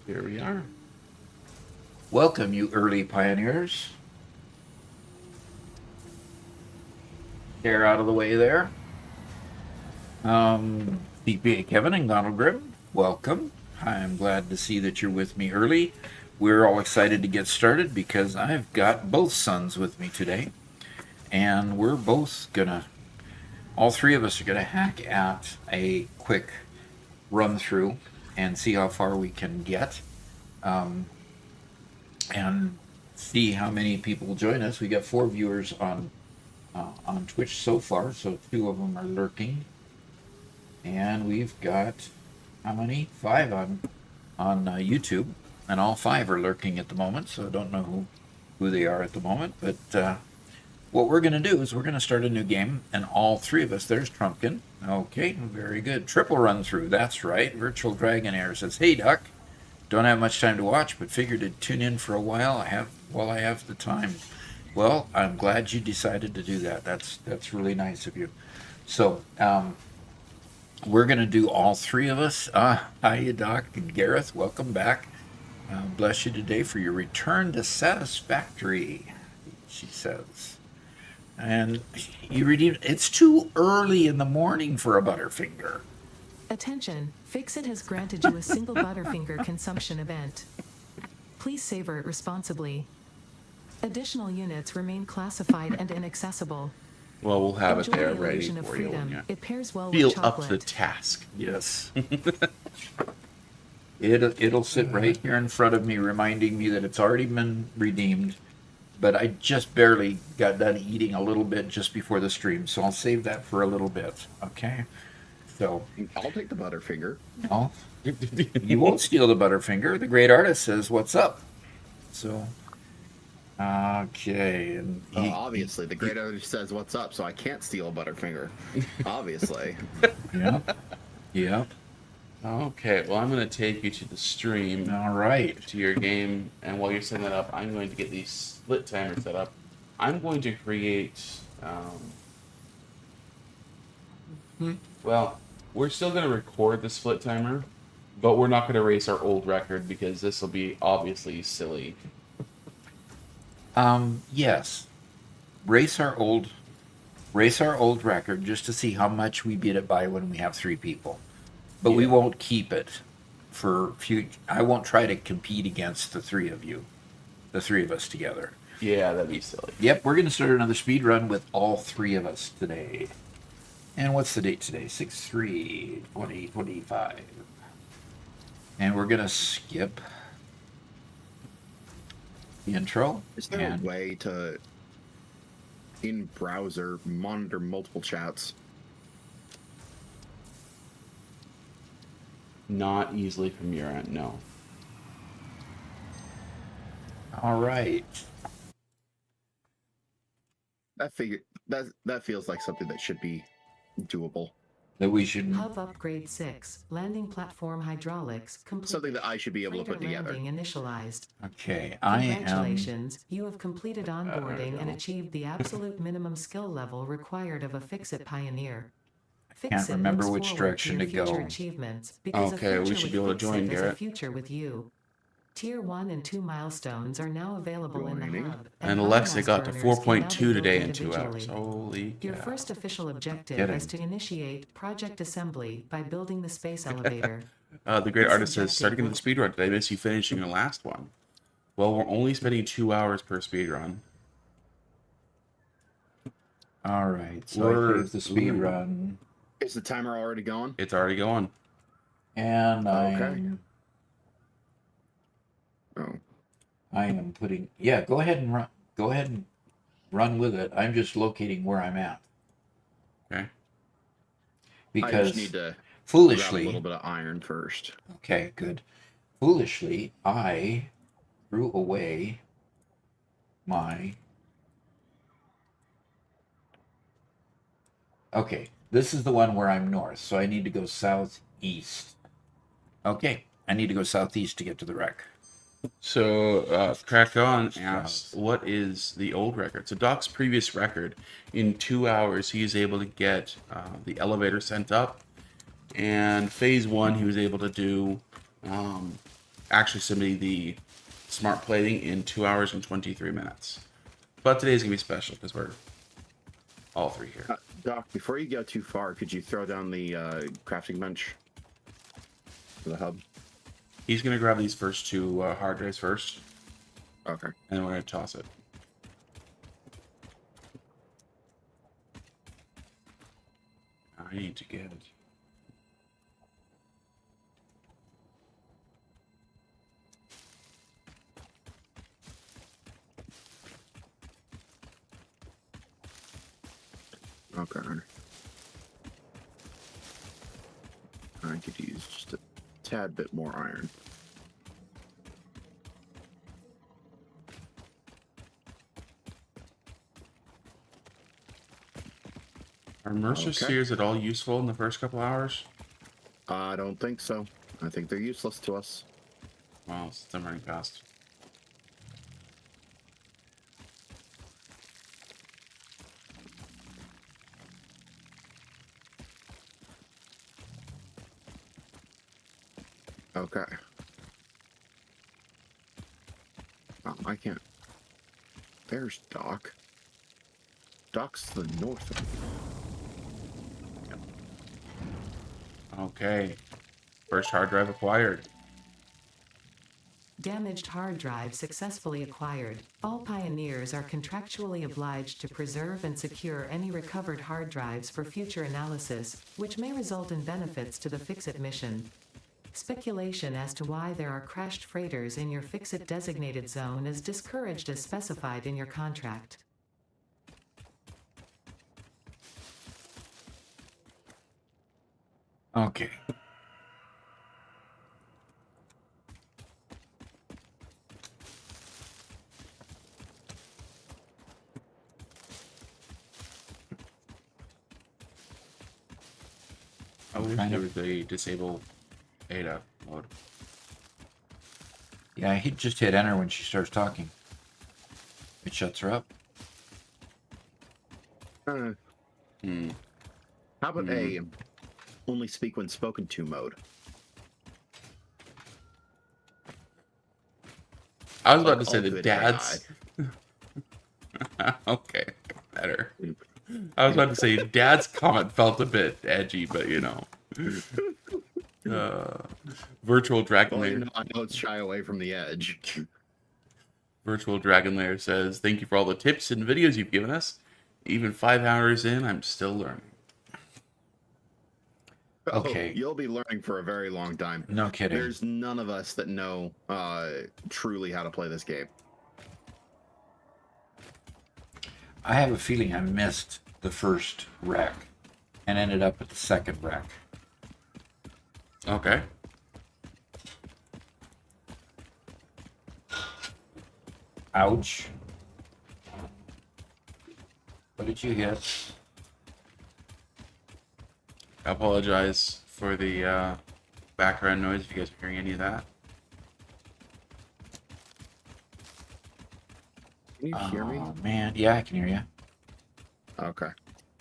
Here we are. Welcome, you early pioneers. They're out of the way there. DPA Kevin and Donald Grimm, welcome. I'm glad to see that you're with me early. We're all excited to get started because I've got both sons with me today. And we're both gonna, all three of us are gonna hack at a quick run through and see how far we can get. And see how many people join us. We got 4 viewers on Twitch so far, so 2 of them are lurking, and we've got how many? 5 on YouTube, and all 5 are lurking at the moment. So I don't know who they are at the moment, but what we're going to do is we're going to start a new game, and all 3 of us. There's Trumpkin. Okay, very good. Triple run through. That's right. Virtual Dragon Air says, "Hey, Duck. Don't have much time to watch, but figured to tune in for a while. While I have the time." Well, I'm glad you decided to do that. That's really nice of you. So we're going to do all 3 of us. Hi, Doc and Gareth. Welcome back. Bless you today for your return to Satisfactory, she says. And you redeemed. It's too early in the morning for a Butterfinger. Attention, Fixit has granted you a single Butterfinger consumption event. Please savor it responsibly. Additional units remain classified and inaccessible. Well, we'll have Enjoy it there the ready illusion of for you freedom. when you It pairs well feel with up to the chocolate. task. Yes. It'll sit right here in front of me, reminding me that it's already been redeemed. But I just barely got done eating a little bit just before the stream, so I'll save that for a little bit. Okay. So I'll take the Butterfinger. oh, you won't steal the Butterfinger. The great artist says, "What's up?" So okay, and Obviously, the great artist says, "What's up?" So I can't steal a Butterfinger. Obviously. yeah, yeah. Okay, well, I'm going to take you to the stream, All right. to your game, and while you're setting that up, I'm going to get the split timer set up. I'm going to create, well, we're still going to record the split timer, But we're not going to race our old record because this will be obviously silly. Yes. Race our old record just to see how much we beat it by when we have 3 people. But we Yeah. won't keep it for future. I won't try to compete against the 3 of you. The 3 of us together. Yeah, that'd be silly. Yep, we're going to start another speed run with all 3 of us today. And what's the date today? 6/3/2025. And we're going to skip the intro. Is there a way to, in browser, monitor multiple chats? Not easily from your end, no. All right. That feels like something that should be doable. That we should. Hub upgrade 6. Landing platform hydraulics complete. Something that I should be able to put Freighter together. landing initialized. Okay, I am. Congratulations, you have completed onboarding and achieved the absolute minimum skill level required of a Fix-It pioneer. Can't remember which direction to go. Achievements because Okay, we should be able to join, Is a Garrett. future with you. Tier 1 and 2 milestones are now available in the Joining. hub. And Alexa biomass got to burners can now 4.2 be today built in 2 hours. individually. Holy Your cow. first official objective Kidding. is to initiate project assembly by building the space elevator. The great This artist says, objective starting in will- the speedrun, did I miss you finishing your last one? Well, we're only spending 2 hours per speedrun. All right, so We're- here's the speed run, Is the timer already going? It's already going. and Okay. Oh. I am putting. Yeah, go ahead and run. Go ahead and run with it. I'm just locating where I'm at Okay. I because just need to grab a foolishly. little bit of iron first. Okay, good. Foolishly, I threw away my. Okay, this is the one where I'm north, so I need to go southeast. Okay, I need to go southeast to get to the wreck. So, Crack On asked, what is the old record? So, Doc's previous record, in 2 hours, he is able to get the elevator sent up. And phase 1, he was able to do actually somebody the smart plating in 2 hours and 23 minutes. But today's going to be special because we're all 3 here. Doc, before you go too far, could you throw down the crafting bench for the hub? He's going to grab these first 2 hard drives first, Okay. and then we're going to toss it. I need to get it. Okay. I could use just a tad bit more iron. Are Mercer Okay. spheres at all useful in the first couple hours? I don't think so. I think they're useless to us. Well, since I'm running fast. Okay. I can't. There's Doc. Doc's to the north of me. Okay. First hard drive acquired. Damaged hard drive successfully acquired. All pioneers are contractually obliged to preserve and secure any recovered hard drives for future analysis, which may result in benefits to the Fix-It mission. Speculation as to why there are crashed freighters in your Fix-It designated zone is discouraged as specified in your contract. Okay. I wish Kind there of. was a disable Ada mode. Yeah, he just hit enter when she starts talking. It shuts her up. How about a only speak when spoken to mode? I was about to All say the good dad's. Okay, better. I was about to say dad's comment felt a bit edgy, but you know. Virtual Dragon Well, you Lair. know, I know it's shy away from the edge. Virtual Dragon Lair says, "Thank you for all the tips and videos you've given us. Even 5 hours in, I'm still learning." Okay. Oh, you'll be learning for a very long time. No kidding. There's none of us that know truly how to play this game. I have a feeling I missed the first wreck and ended up at the second wreck. Okay. Ouch. What did you hit? I apologize for the background noise if you guys are hearing any of that. Can you hear me? Oh, man. Yeah, I can hear you. Okay.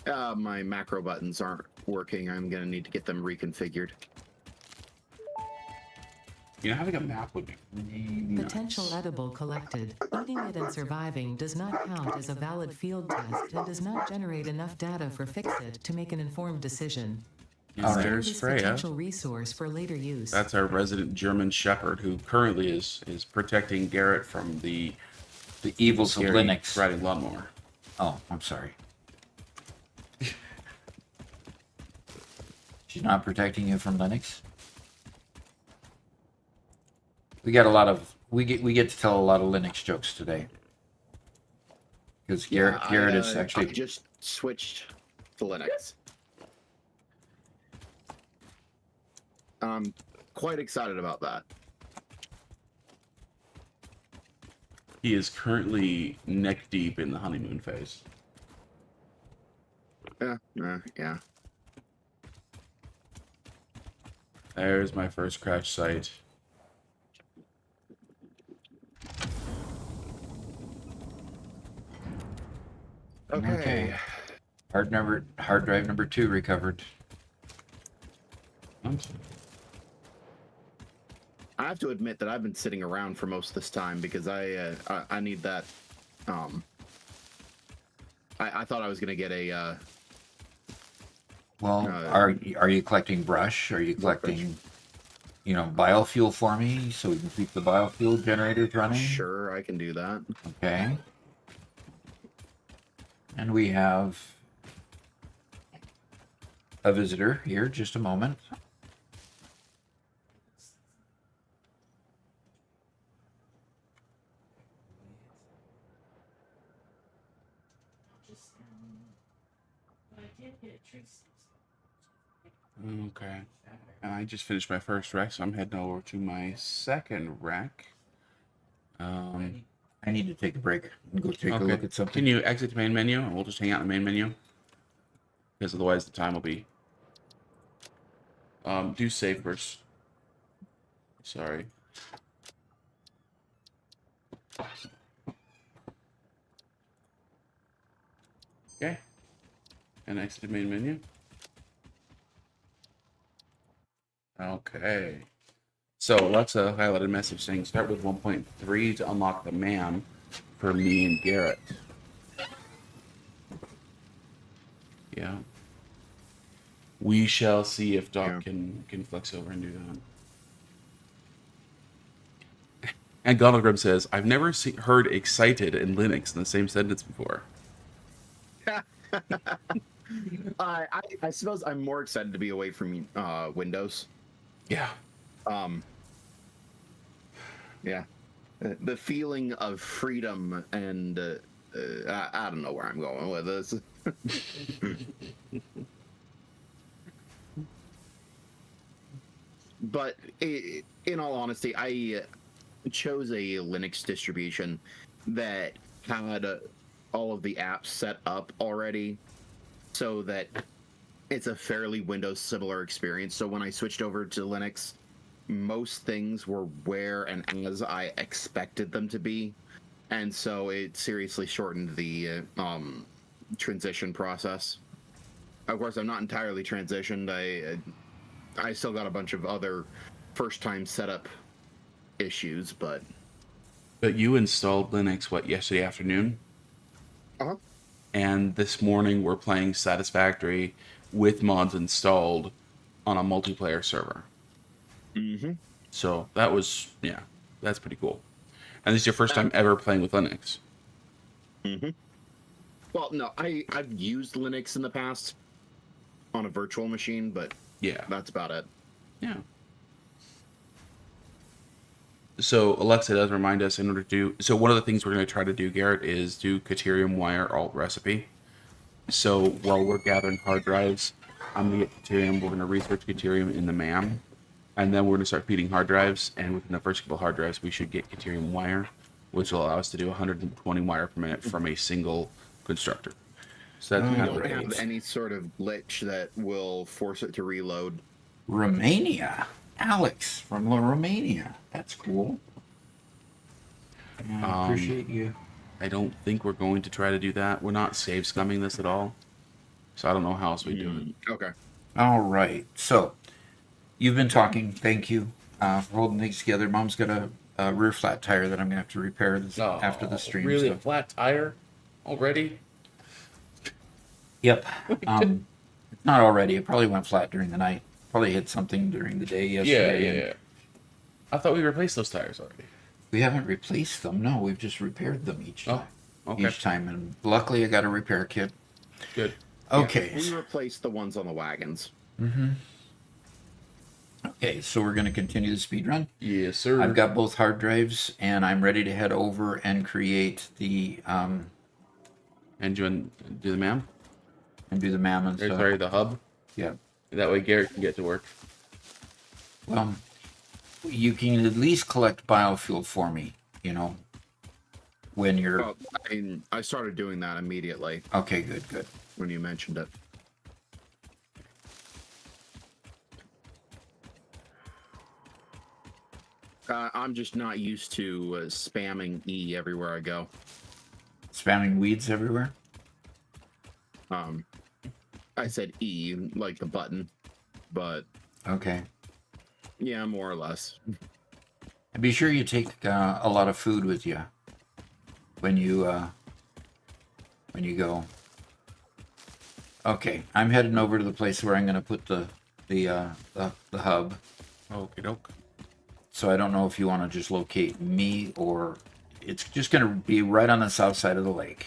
My macro buttons aren't working. I'm going to need to get them reconfigured. You know, having a map would be really Potential nice. edible collected. Eating it and surviving does not count as a valid field test and does not generate enough data for Fixit to make an informed decision. And All right. there's This Freya. potential resource for later use. That's our resident German Shepherd who currently is protecting Garrett from the The evils of scary Linux. riding lawnmower. Oh, I'm sorry. She's not protecting you from Linux. We got a lot of we get to tell a lot of Linux jokes today. Because Garrett is I actually just switched to Linux. I'm quite excited about that. He is currently neck deep in the honeymoon phase. Yeah. There's my first crash site. Okay. hard drive number 2 recovered. Oops. I have to admit that I've been sitting around for most of this time because I need that. I thought I was gonna get a. Well, are you collecting brush? Are you collecting, biofuel for me so we can keep the biofuel generators running? Sure, I can do that. Okay. And we have a visitor here. Just a moment. Okay. I just finished my first wreck, so I'm heading over to my second wreck. I need to take a break and go take a Okay. look at something. Can you exit the main menu and we'll just hang out in the main menu? Because otherwise the time will be. Do save first. Sorry. Okay. And exit the main menu. Okay. So let's highlight a message saying start with 1.3 to unlock the man for me and Garrett. Yeah. We shall see if Doc can flex over and do that. And Gonalgrim says, I've never heard excited and Linux in the same sentence before. I suppose I'm more excited to be away from Windows. Yeah. Yeah. The feeling of freedom and I don't know where I'm going with this. But in all honesty, I chose a Linux distribution that had all of the apps set up already so that it's a fairly Windows similar experience. So when I switched over to Linux, most things were where and as I expected them to be. And so it seriously shortened the transition process. Of course, I'm not entirely transitioned. I still got a bunch of other first-time setup issues, but But you installed Linux, what, yesterday afternoon? Uh-huh. And this morning we're playing Satisfactory with mods installed on a multiplayer server. Mm-hmm. So that was, yeah, that's pretty cool. And this is your first time ever playing with Linux. Mm-hmm. Well, no, I've used Linux in the past on a virtual machine, but Yeah. that's about it. Yeah. So Alexa does remind us in order to. So one of the things we're going to try to do, Garrett, is do Caterium wire alt recipe. So while we're gathering hard drives, I'm going to get Caterium. We're going to research Caterium in the MAM. And then we're going to start feeding hard drives. And within the first couple hard drives, we should get Caterium wire, which will allow us to do 120 wire per minute from a single constructor. So that's I kind of don't the have base. any sort of glitch that will force it to reload. Romania. Alex from Romania. That's cool. Yeah, I appreciate you. I don't think we're going to try to do that. We're not save scumming this at all. So I don't know how else we do it. Okay. All right. So, you've been talking. Thank you for holding things together. Mom's got a rear flat tire that I'm going to have to repair after the stream. Really, so- a flat tire already? Yep. It's not already. It probably went flat during the night. Probably hit something during the day yesterday. Yeah. I thought we replaced those tires already. We haven't replaced them. No, we've just repaired them each time. Okay. Each time, and luckily I got a repair kit. Good. Okay. Yeah, we replaced the ones on the wagons. Okay, so we're going to continue the speed run. Yes, sir. I've got both hard drives, and I'm ready to head over and create the And you want to do the MAM? and do the MAM and Or, stuff. sorry, the hub. Yeah. That way Garrett can get to work. Well, you can at least collect biofuel for me. When you're Well, I started doing that immediately okay. Good. when you mentioned it. I'm just not used to spamming E everywhere I go. Spamming weeds everywhere. I said E, like the button, but Okay. yeah, more or less. And be sure you take a lot of food with you when you go. Okay, I'm heading over to the place where I'm going to put the hub. Okie doke. So I don't know if you want to just locate me or it's just going to be right on the south side of the lake.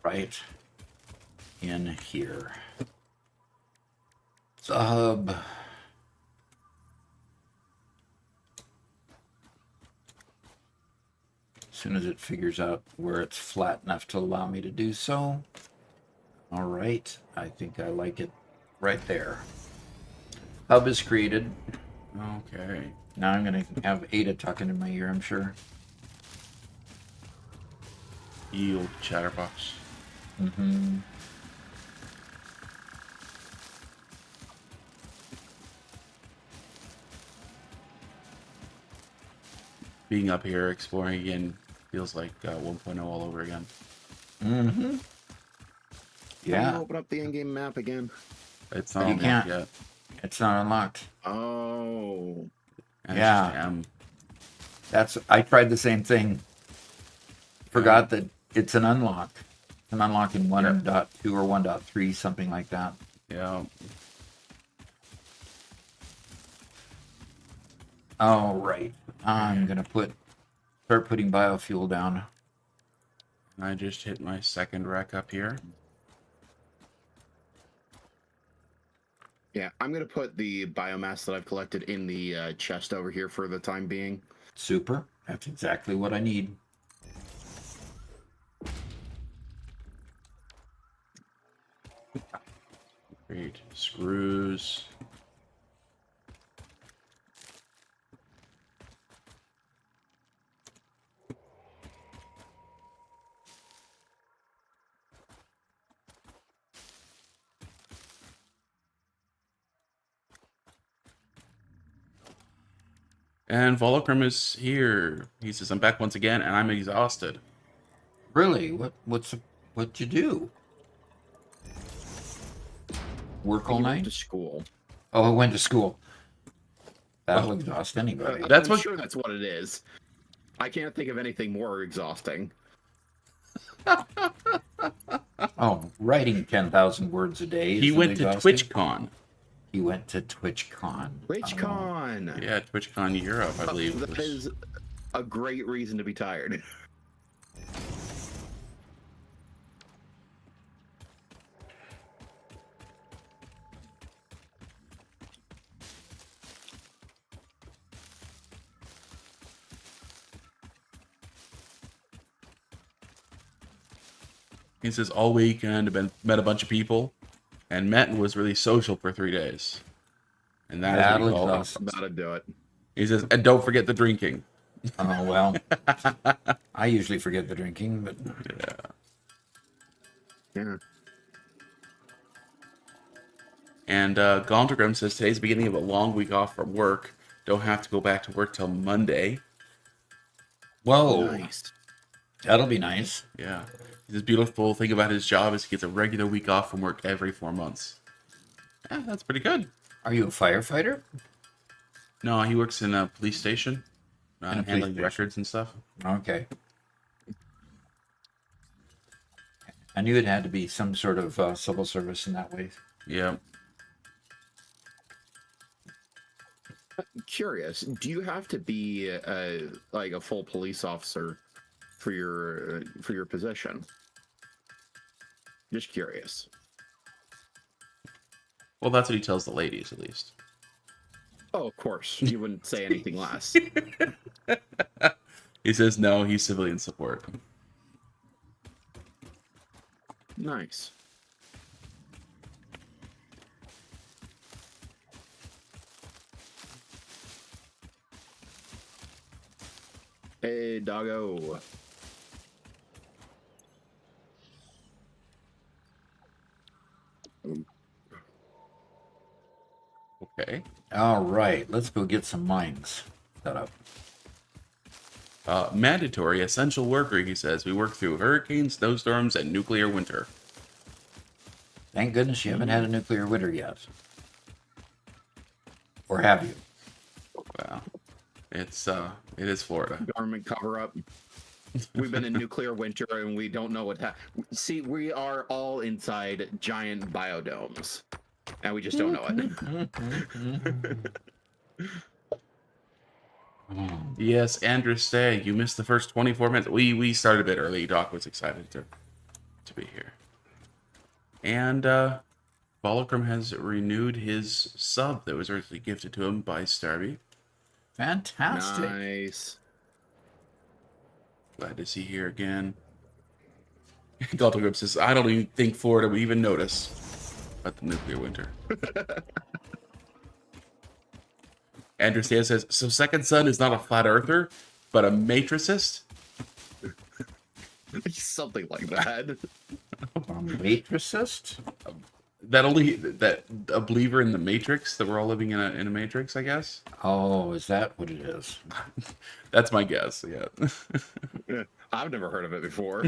Right in here. The hub. As soon as it figures out where it's flat enough to allow me to do so. All right, I think I like it right there. Hub is created. Okay. Now I'm going to have Ada tucking in my ear, I'm sure. Yield chatterbox. Mm-hmm. Being up here exploring again feels like 1.0 all over again. Mm-hmm. Can you Yeah, open up the in-game map again? It's not You unlocked can't. yet. it's not unlocked. Oh. And Yeah. it's just, I tried the same thing. Forgot that it's an unlock. It's an unlock in 1.2 or 1.3, something like that. yeah. All right. I'm going to start putting biofuel down. I just hit my second rack up here. Yeah, I'm going to put the biomass that I've collected in the chest over here for the time being. Super. That's exactly what I need. Great. Screws. And Volocrum is here. He says, I'm back once again, and I'm exhausted. Really? What'd you do? Work all He went night? to school. Oh, I went to school. That'll Well, exhaust anybody. That's I'm what- sure that's what it is. I can't think of anything more exhausting. Oh, writing 10,000 words a day. He isn't went to exhausting? TwitchCon. He went to TwitchCon. TwitchCon. Yeah, TwitchCon Europe, I believe. That is a great reason to be tired. He says all weekend, met a bunch of people, and met and was really social for 3 days. And that is what That'll he called it. exhaust. That'll do it. He says, and don't forget the drinking. Oh, well. I usually forget the drinking, but Yeah. And Gondregram says today's the beginning of a long week off from work. Don't have to go back to work till Monday. whoa, Nice. that'll be nice. Yeah. His beautiful thing about his job is he gets a regular week off from work every 4 months. Yeah, that's pretty good. Are you a firefighter? No, he works in a police station, In a police handling station. records and stuff. Okay. I knew it had to be some sort of civil service in that way. Yeah. Curious. Do you have to be like a full police officer for your position? Just curious. Well, that's what he tells the ladies, at least. Oh, of course. You wouldn't say anything less. He says no, he's civilian support. Nice. Hey, doggo. Okay. All right, let's go get some mines set up. Mandatory essential worker, he says. We work through hurricanes, snowstorms, and nuclear winter. Thank goodness you haven't had a nuclear winter yet. Or have you? Wow. It is Florida. Government cover up. We've been in nuclear winter and we don't know what happened. See, we are all inside giant biodomes. And we just don't know it. Yes, Andrew Stay, you missed the first 24 minutes. We started a bit early. Doc was excited to be here. And Bolocrum has renewed his sub that was originally gifted to him by Starby. Fantastic. Nice. Glad to see you here again. Dalton says, I don't even think Florida would even notice about the nuclear winter. Andrew Stan says, so Second Son is not a flat earther, but a matricist? Something like that. A matricist? That a believer in the Matrix, that we're all living in a Matrix, I guess? Oh, is that what it is? That's my guess, yeah. I've never heard of it before.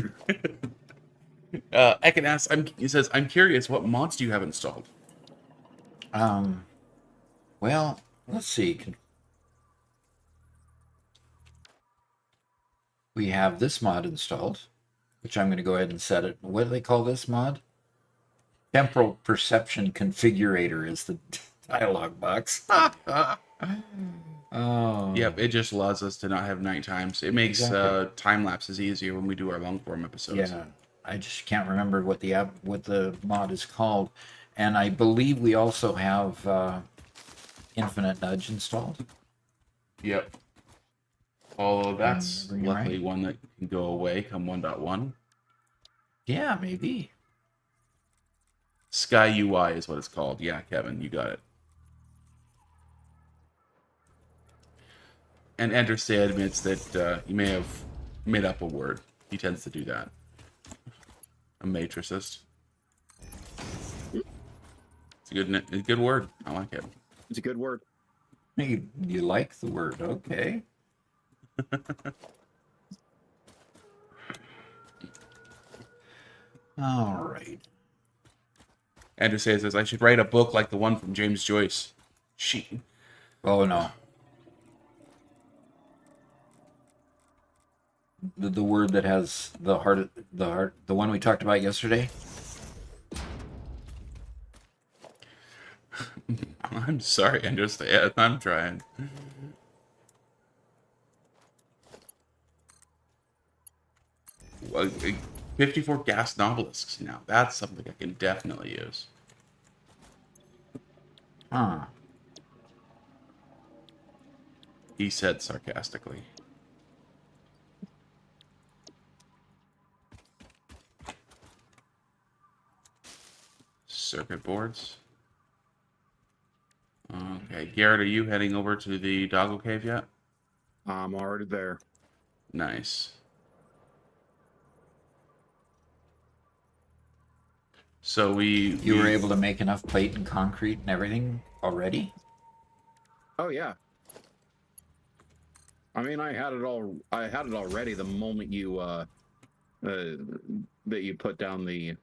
Ekin asks, he says, I'm curious, what mods do you have installed? Well, let's see. We have this mod installed, which I'm going to go ahead and set it. What do they call this mod? Temporal Perception Configurator is the dialog box. Oh. Yep, it just allows us to not have night times. It makes Exactly. time lapses easier when we do our long form episodes. Yeah, I just can't remember what the mod is called, and I believe we also have Infinite Nudge installed. Yep. Although that's You're luckily right. one that can go away come 1.1. Yeah, maybe. Sky UI is what it's called. Yeah, Kevin, you got it. And Enderstay admits that he may have made up a word. He tends to do that. A matricist. It's a good word. I like it. It's a good word. You like the word, okay? All right. Andrew says, I should write a book like the one from James Joyce. She. Oh no. The word that has the heart, the one we talked about yesterday. I'm sorry, Andrew. Yeah, I'm trying. Well, 54 gas nobelisks. Now, that's something I can definitely use. Huh. He said sarcastically. Circuit boards. Okay, Garrett, are you heading over to the Doggo Cave yet? I'm already there. Nice. So You were able to make enough plate and concrete and everything already? Oh yeah. I mean, I had it all. I had it already the moment you that you put down the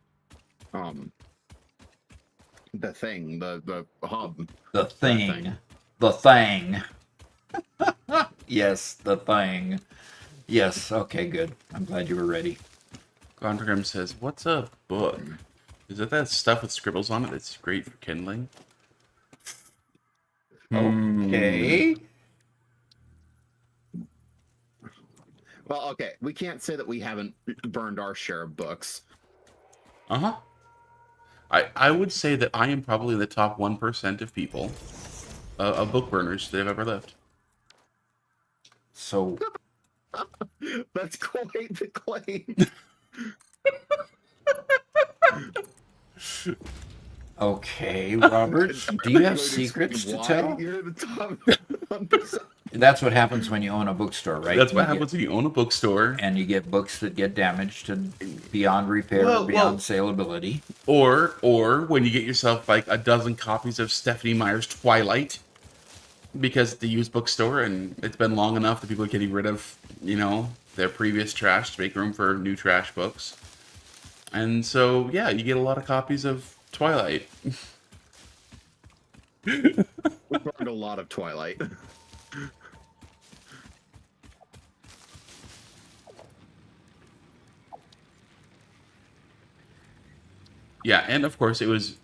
thing, the hub. The thing. The thing. Yes, the thing. Yes, okay, good. I'm glad you were ready. Gondram says, what's a book? Is it that stuff with scribbles on it that's great for kindling? Okay. Well, okay, we can't say that we haven't burned our share of books. Uh-huh. I would say that I am probably the top 1% of people, of book burners that have ever lived. So, That's quite the claim. okay, Robert, do you have secrets to tell? You're the top 1%. That's what happens when you own a bookstore, right? That's what happens when you own a bookstore. And you get books that get damaged and beyond repair, beyond saleability. Or when you get yourself like a dozen copies of Stephanie Meyer's Twilight, because it's the used bookstore and it's been long enough that people are getting rid of, their previous trash to make room for new trash books. And so, yeah, you get a lot of copies of Twilight. We burned a lot of Twilight. Yeah, and of course it was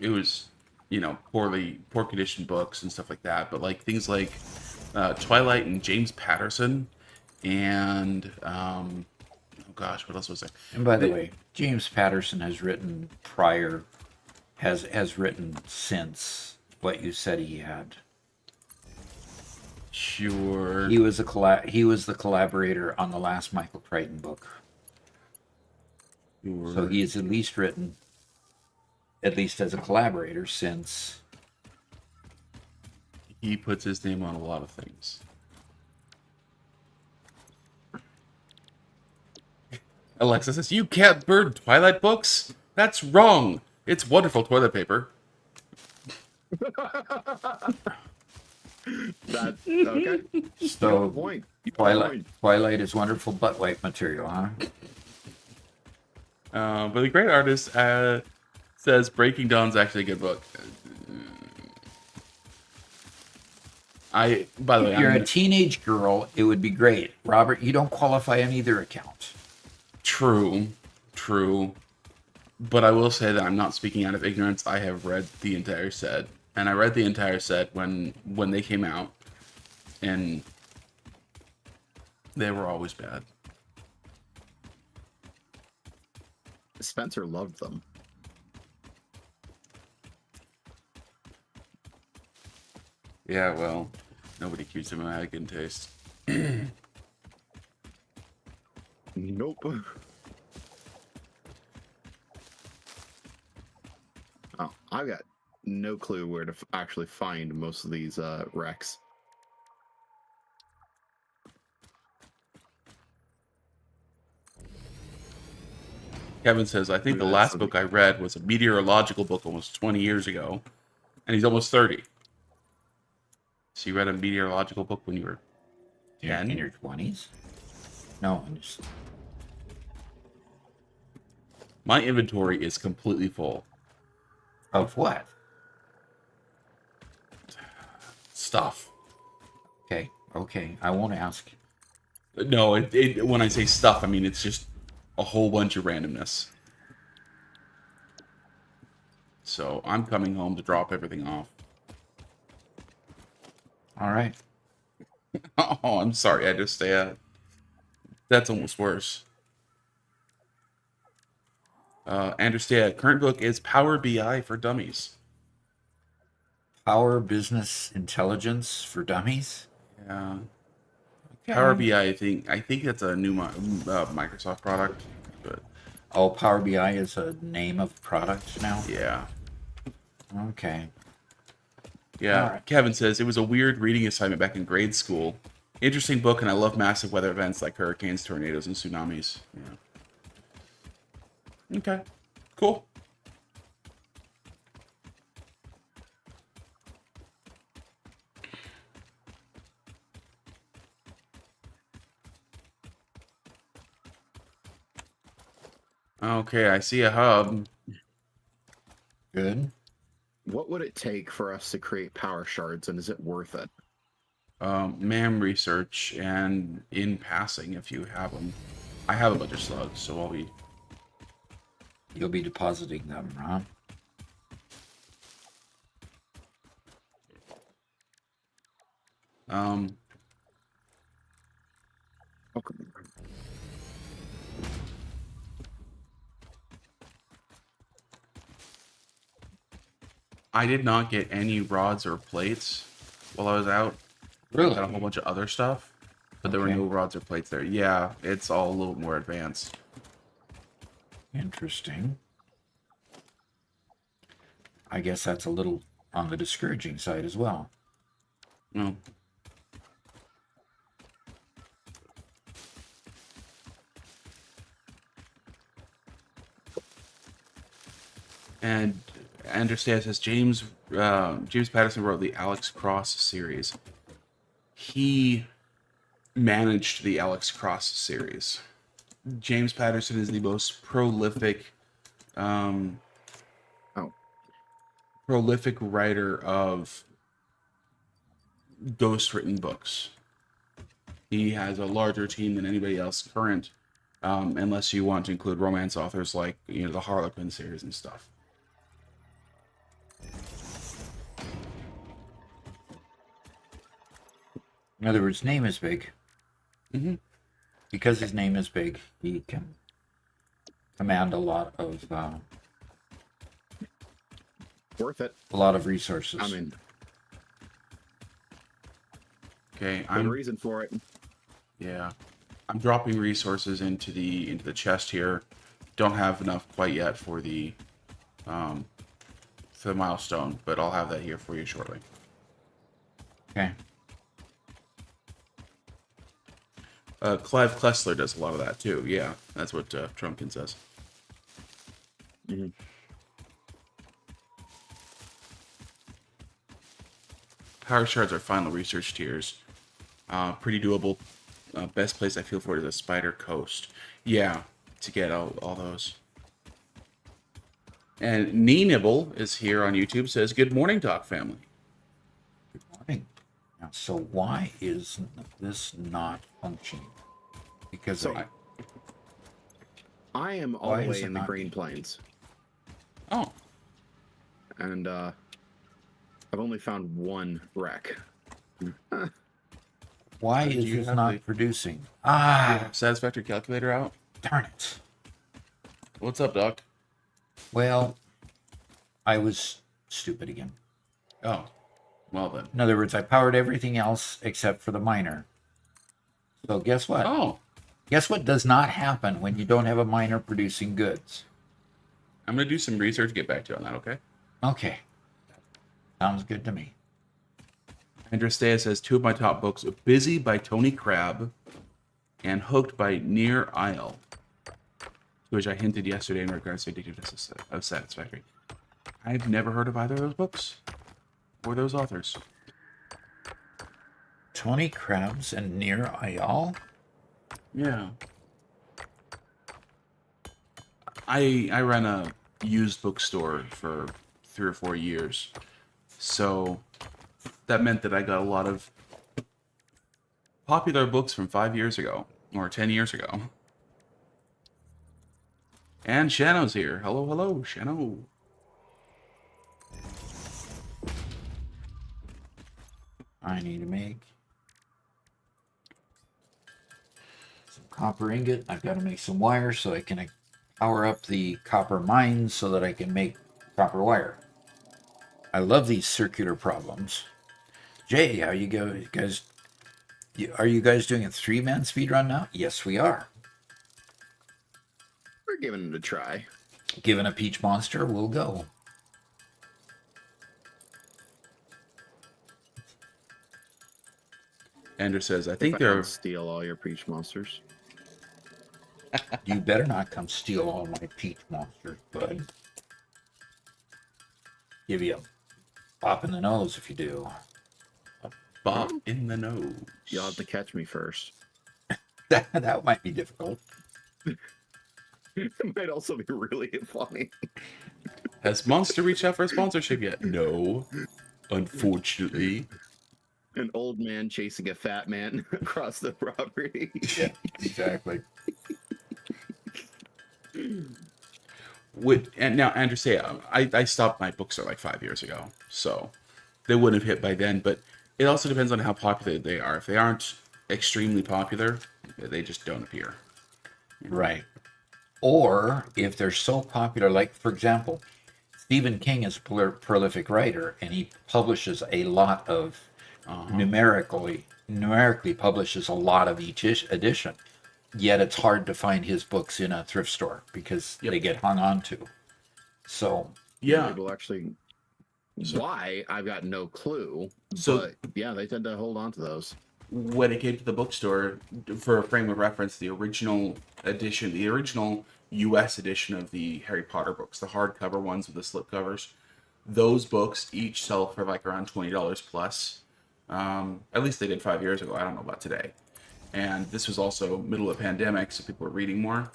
poor conditioned books and stuff like that. But like things like Twilight and James Patterson, and oh gosh, what else was there? And by the way, James Patterson has written prior, has written since what you said he had. Sure. He was the collaborator on the last Michael Crichton book. Sure. So he has at least written, at least as a collaborator, since. He puts his name on a lot of things. Alexa says, "You can't burn Twilight books? That's wrong. It's wonderful toilet paper." That's okay. So Point. Twilight is wonderful butt wipe material, huh? But the great artist says Breaking Dawn's actually a good book. By the way, If you're a teenage girl, it would be great. Robert, you don't qualify on either account. True. But I will say that I'm not speaking out of ignorance. I have read the entire set, and I read the entire set when they came out, and they were always bad. Spencer loved them. Yeah, well, nobody accused him of having good taste. Nope. Oh, I've got no clue where to actually find most of these wrecks. Kevin says, I think the last book I read was a meteorological book almost 20 years ago, and he's almost 30. So you read a meteorological book when you were 10? In your 20s? No, My inventory is completely full. Of what? Stuff. Okay. I won't ask. No, when I say stuff, I mean it's just a whole bunch of randomness. So I'm coming home to drop everything off. All right. Oh, I'm sorry. I just that's almost worse. Understand. Current book is Power BI for Dummies. Power Business Intelligence for Dummies. Yeah. Okay. Power BI. I think that's a new Microsoft product. But Oh, Power BI is a name of product now. yeah. Okay. Yeah. All right. Kevin says it was a weird reading assignment back in grade school. Interesting book, and I love massive weather events like hurricanes, tornadoes, and tsunamis. Yeah. Okay. Cool. Okay, I see a hub. Good. What would it take for us to create power shards, and is it worth it? MAM research, and in passing, if you have them. I have a bunch of slugs, so I'll be... You'll be depositing them, huh? Okay. I did not get any rods or plates while I was out. Really? I got a whole bunch of other stuff, but there were Okay. no rods or plates there. Yeah, it's all a little more advanced. Interesting. I guess that's a little on the discouraging side as well. No. And understand says James Patterson wrote the Alex Cross series. He managed the Alex Cross series. James Patterson is the most prolific prolific writer of ghost-written books. He has a larger team than anybody else current, unless you want to include romance authors like the Harlequin series and stuff. In other words, name is big. Mm-hmm. Because his name is big, he can command a lot of Worth it. resources. I mean, Okay, good reason for it. Yeah, I'm dropping resources into the chest here. Don't have enough quite yet for the milestone, but I'll have that here for you shortly. Okay. Clive Klessler does a lot of that too. Yeah, that's what Trumpkin says. Mm-hmm. Power shards are final research tiers. Pretty doable. Best place I feel for it is a Spider Coast. Yeah, to get all those. And Knee Nibble is here on YouTube. Says, "Good morning, Doc family." Good morning. Now, so why is this not functioning? Because So, I am all Why the is way it in the not- Green Plains, Oh, and I've only found one wreck. why Did is you this have not the- producing? Satisfactory calculator out. Darn it. What's up, Doc? Well, I was stupid again. Oh, well then. In other words, I powered everything else except for the miner. So guess what? Oh, Guess what does not happen when you don't have a miner producing goods? I'm gonna do some research. Get back to you on that. Okay. Okay. Sounds good to me. Andrestea says 2 of my top books: "Busy" by Tony Crabb and "Hooked" by Near Isle, which I hinted yesterday in regards to Addictiveness of Satisfactory. I've never heard of either of those books or those authors. Tony Krabs and Near Ayal? Yeah. I ran a used bookstore for 3 or 4 years, so that meant that I got a lot of popular books from 5 years ago or 10 years ago. And Shano's here. Hello, hello, Shano. I need to make some copper ingot. I've got to make some wire so I can power up the copper mines so that I can make copper wire. I love these circular problems. Jay, how you guys? Are you guys doing a 3-man speedrun now? Yes, we are. We're giving it a try. Given a peach monster, we'll go. Ender says, I If think I they're... don't steal all your peach monsters. You better not come steal all my peach monsters, bud. Give you a pop in the nose if you do. Bop in the nose. You'll have to catch me first. That might be difficult. It might also be really funny. Has Monster reached out for a sponsorship yet? No. Unfortunately. An old man chasing a fat man across the property. Yeah, exactly. And now, Andrew, say, I stopped my bookstore like 5 years ago, so they wouldn't have hit by then, but it also depends on how popular they are. If they aren't extremely popular, they just don't appear. Right. Or if they're so popular, like, for example, Stephen King is a prolific writer, and he publishes a lot of, numerically publishes a lot of each edition. Yet it's hard to find his books in a thrift store because they get hung on to. So, Yeah. People actually... Why? I've got no clue. So- but yeah, they tend to hold on to those. When it came to the bookstore, for a frame of reference, the original edition, the original US edition of the Harry Potter books, the hardcover ones with the slipcovers, those books each sell for like around $20 plus. At least they did 5 years ago. I don't know about today. And this was also middle of pandemic, so people were reading more.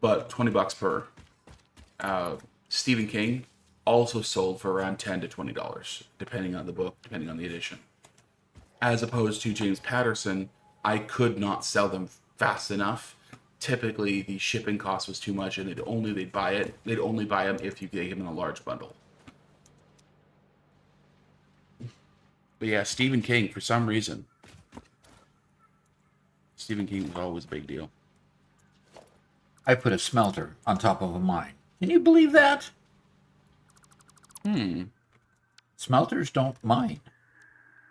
But $20 per. Stephen King also sold for around $10 to $20, depending on the book, depending on the edition. As opposed to James Patterson, I could not sell them fast enough. Typically, the shipping cost was too much, and they'd only buy them if you gave them a large bundle. But yeah, Stephen King, for some reason, Stephen King was always a big deal. I put a smelter on top of a mine. Can you believe that? Smelters don't mine.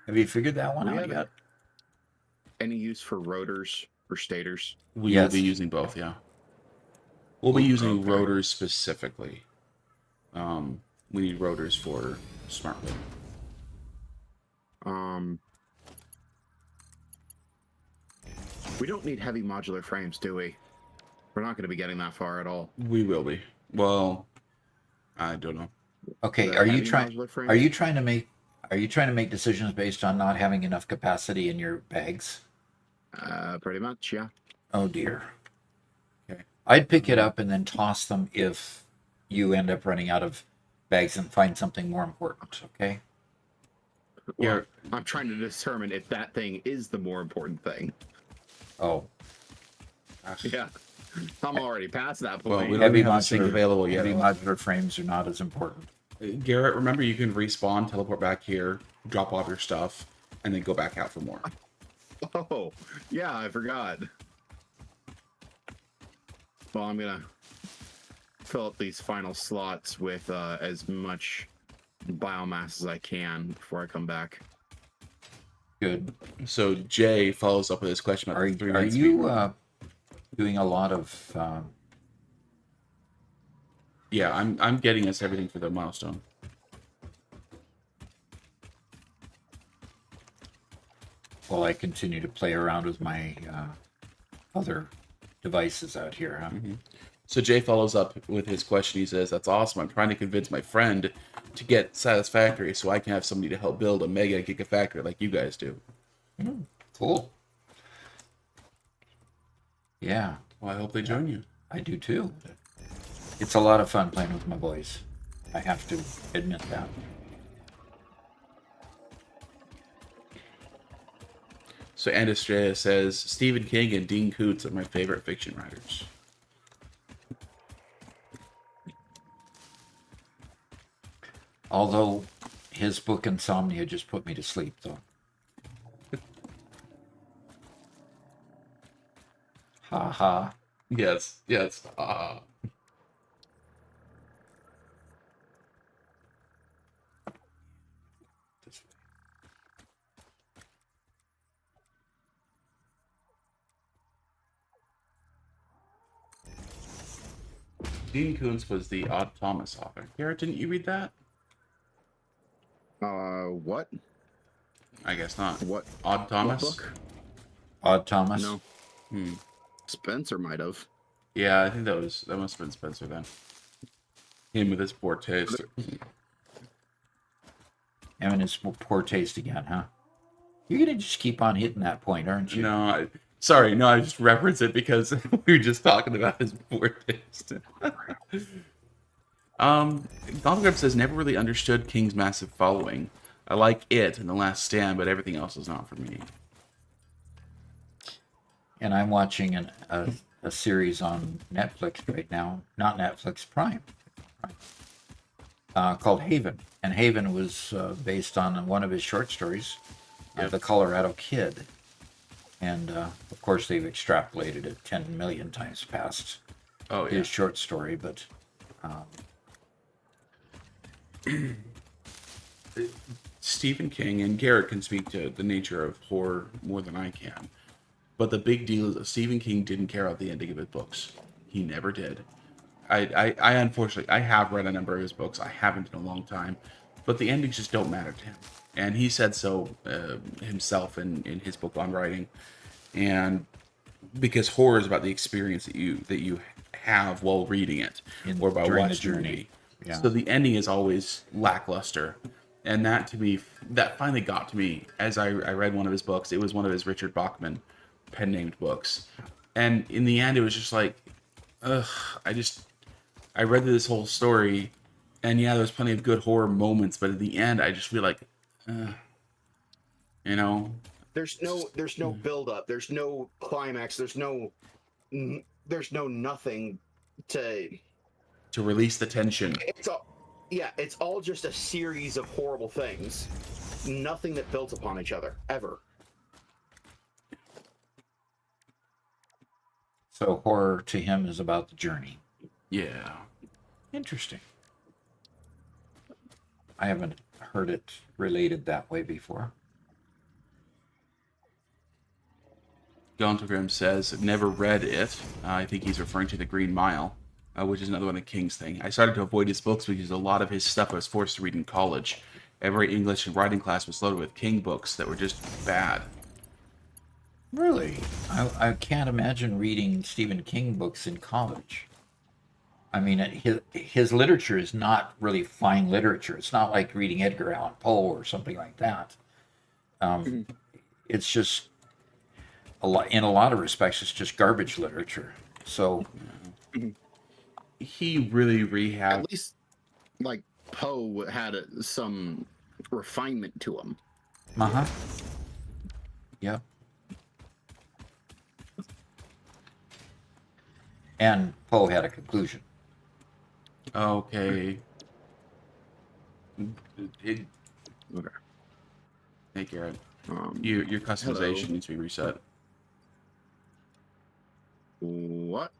Have you figured that one out yet? Any use for rotors or stators? We will be using both, yeah. We'll be using rotors specifically. We need rotors for Smartly. We don't need heavy modular frames, do we? We're not going to be getting that far at all. We will be. Well, I don't know. Okay, The are you heavy trying? modular frames? Are you trying to make decisions based on not having enough capacity in your bags? Pretty much, yeah. Oh dear. Okay. I'd pick it up and then toss them if you end up running out of bags and find something more important. Okay. Well, I'm trying to determine if that thing is the more important thing. Oh, Yeah. I'm already past that Well, point. we don't even have a sync available yet. heavy modular frames are not as important. Garrett, remember you can respawn, teleport back here, drop off your stuff, and then go back out for more. Oh, yeah, I forgot. Well, I'm gonna fill up these final slots with as much biomass as I can before I come back. Good. So Jay follows up with his question about Are the 3-man you speedrun. doing a lot of? Yeah, I'm getting us everything for the milestone. While I continue to play around with my other devices out here, huh? So Jay follows up with his question. He says, "That's awesome. I'm trying to convince my friend to get Satisfactory so I can have somebody to help build a mega gigafactory like you guys do." Cool. Yeah, Well, I hope they join you. I do too. It's a lot of fun playing with my boys. I have to admit that. So Andrea says Stephen King and Dean Koontz are my favorite fiction writers. Although his book Insomnia just put me to sleep, though. Ha ha. Yes, yes. This way. Dean Koontz was the Odd Thomas author. Garrett, didn't you read that? What? I guess not. What? Odd Thomas? What book? Odd Thomas? No. Spencer might have. Yeah, I think that must have been Spencer then. Him with his poor taste. Having his poor taste again, huh? You're gonna just keep on hitting that point, aren't you? No, I just reference it because we were just talking about his poor taste. Gotham says never really understood King's massive following. I like it and The Last Stand, but everything else is not for me. And I'm watching a series on Netflix right now, not Netflix, Prime, called Haven. And Haven was based on one of his short stories, Yep. The Colorado Kid. And of course, they've extrapolated it 10 million times past Oh, yeah. his short story, but Stephen King and Garrett can speak to the nature of horror more than I can. But the big deal is that Stephen King didn't care about the ending of his books. He never did. I unfortunately, I have read a number of his books. I haven't in a long time. But the endings just don't matter to him. And he said so himself in his book on writing. And because horror is about the experience that you have while reading it or by during the watching the journey. movie. Yeah. So the ending is always lackluster. And that to me, that finally got to me as I read one of his books. It was one of his Richard Bachman pen named books. And in the end, it was just like, ugh, I read this whole story, and yeah, there's plenty of good horror moments, but at the end, I just feel like, you know, There's no build up. There's no climax. There's no nothing to release the tension. it's all just a series of horrible things. Nothing that builds upon each other ever. So horror to him is about the journey. Yeah. Interesting. I haven't heard it related that way before. Gontogram says, never read it. I think he's referring to The Green Mile, which is another one of King's thing. I started to avoid his books because a lot of his stuff I was forced to read in college. Every English and writing class was loaded with King books that were just bad. Really? I can't imagine reading Stephen King books in college. I mean, his literature is not really fine literature. It's not like reading Edgar Allan Poe or something like that. It's just in a lot of respects, it's just garbage literature. So He really rehabbed. At least, like Poe had some refinement to him. Yep. And Poe had a conclusion. Okay. Okay. Hey, Garrett. Your customization hello. needs to be reset. What?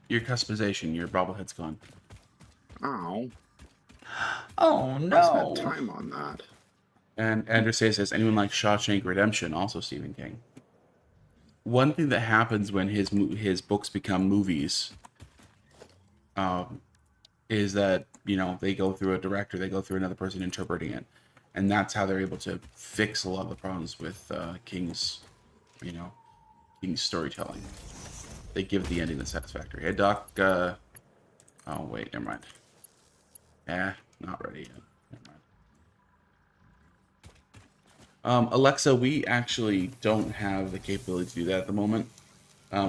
Your customization, your bobblehead's gone. Oh. Oh I no! spent time on that. And Andrew says, anyone like Shawshank Redemption? Also Stephen King. One thing that happens when his books become movies is that, you know, they go through a director, they go through another person interpreting it. And that's how they're able to fix a lot of the problems with King's storytelling. They give the ending that's satisfactory. Hey, Doc, oh, wait, never mind. Not ready yet. Never mind. Alexa, we actually don't have the capability to do that at the moment.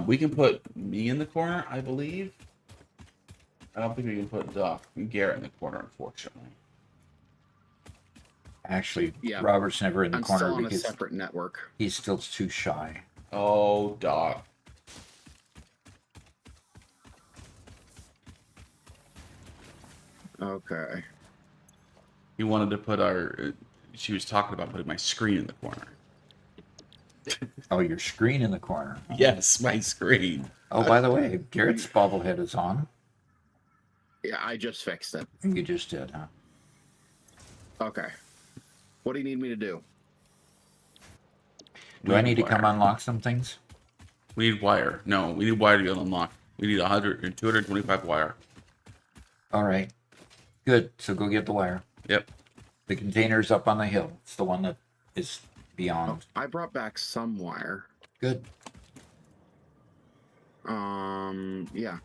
We can put me in the corner, I believe. I don't think we can put Doc and Garrett in the corner, unfortunately. Actually, Yeah. Robert's never in the I'm corner still on a because separate network. he's still too shy. Oh, Doc. Okay. He wanted to put our... She was talking about putting my screen in the corner. Oh, your screen in the corner. Yes, my screen. Oh, by the way, Garrett's bobblehead is on. Yeah, I just fixed it. You just did, huh? Okay. What do you need me to do? Do I need to come wire. unlock some things? We need wire. No, we need wire to be able to unlock. We need 100 and 225 wire. All right. Good. So go get the wire. Yep. The container's up on the hill. It's the one that is Oh, beyond. I brought back some wire. Good. Yeah.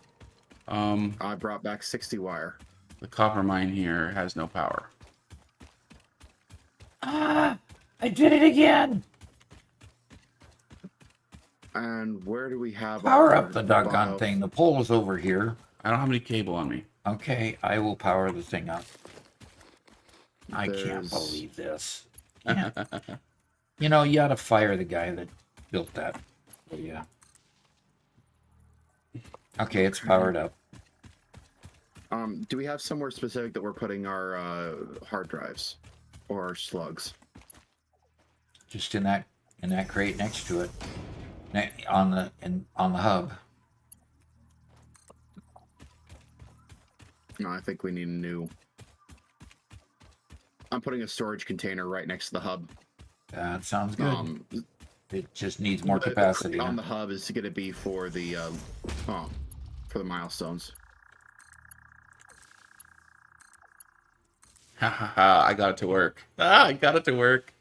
I brought back 60 wire. The copper mine here has no power. Ah! I did it again! And where do we have Power our up the doggone bio- thing. The pole is over here. I don't have any cable on me. Okay, I will power the thing up. I can't There's- believe this. Yeah. You know, you ought to fire the guy that built that. Oh, yeah. Okay, it's powered up. Do we have somewhere specific that we're putting our hard drives or our slugs? Just in that crate next to it. On the hub. No, I think we need a new. I'm putting a storage container right next to the hub. That sounds good. The It just needs more crate capacity. on Huh? the hub is going to be for the for the milestones. Ha ha ha, I got it to work. I got it to work.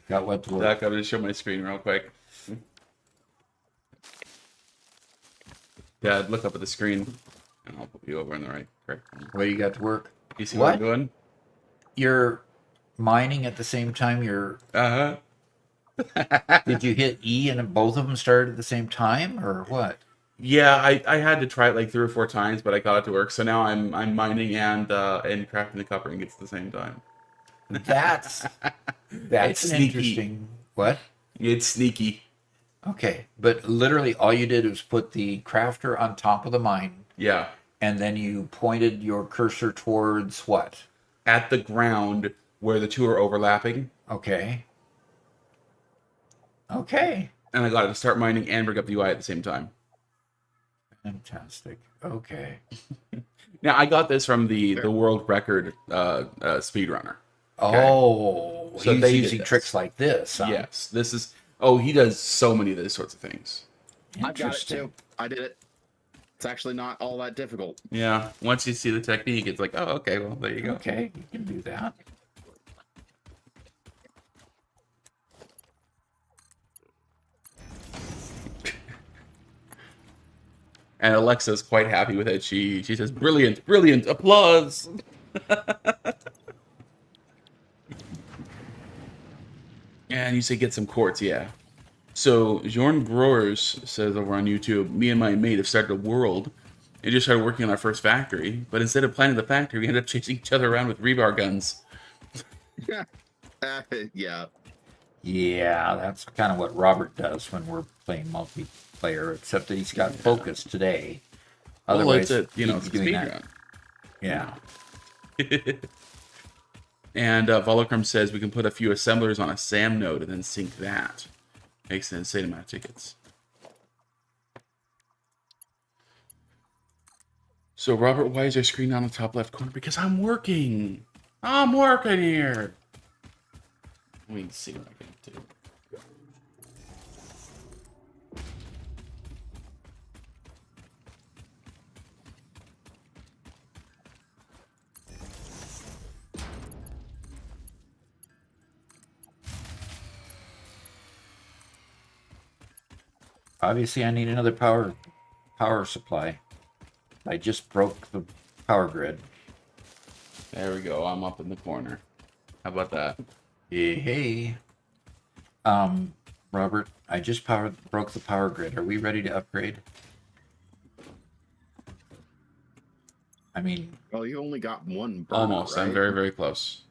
Got what to work. Doc, I'm going to show my screen real quick. Dad, look up at the screen. And I'll put you over in the right. Correct. What you got to work? You see what I'm doing? You're mining at the same time you're... Uh-huh. Did you hit E and both of them started at the same time, or what? Yeah, I had to try it like 3 or 4 times, but I got it to work. So now I'm mining and crafting the copper ingots at the same time. That's It's an sneaky. interesting... What? It's sneaky. Okay, but literally all you did was put the crafter on top of the mine, Yeah. and then you pointed your cursor towards what? At the ground where the two are overlapping. Okay. Okay. And I got it to start mining and bring up the UI at the same time. Fantastic. Okay. Now, I got this from the world record speedrunner. Oh, So he's they did using this. tricks like this. Huh? Yes, this is... Oh, he does so many of these sorts of things. I've got it Interesting. too. I did it. It's actually not all that difficult. Yeah, once you see the technique, it's like, oh, okay, well, there you go. Okay, you can do that. And Alexa's quite happy with it. She says, brilliant, brilliant, applause. And you say get some quartz, yeah. So Jorn Growers says over on YouTube, me and my mate have started a world and just started working on our first factory, but instead of planning the factory, we ended up chasing each other around with rebar guns. Yeah. Yeah, that's kind of what Robert does when we're playing multiplayer, except that he's got focus today. Otherwise, well, it's he'd it's be a doing speedrun. that. Yeah. And Volocrum says we can put a few assemblers on a SAM node and then sync that. Makes an insane amount of tickets. So, Robert, why is your screen on the top left corner? Because I'm working. I'm working here. Let me see what I can do. Obviously, I need another power supply. I just broke the power grid. There we go. I'm up in the corner. How about that? Hey. Robert, I just broke the power grid. Are we ready to upgrade? I mean, Well, you only got one burner, Almost. right? I'm very, very close.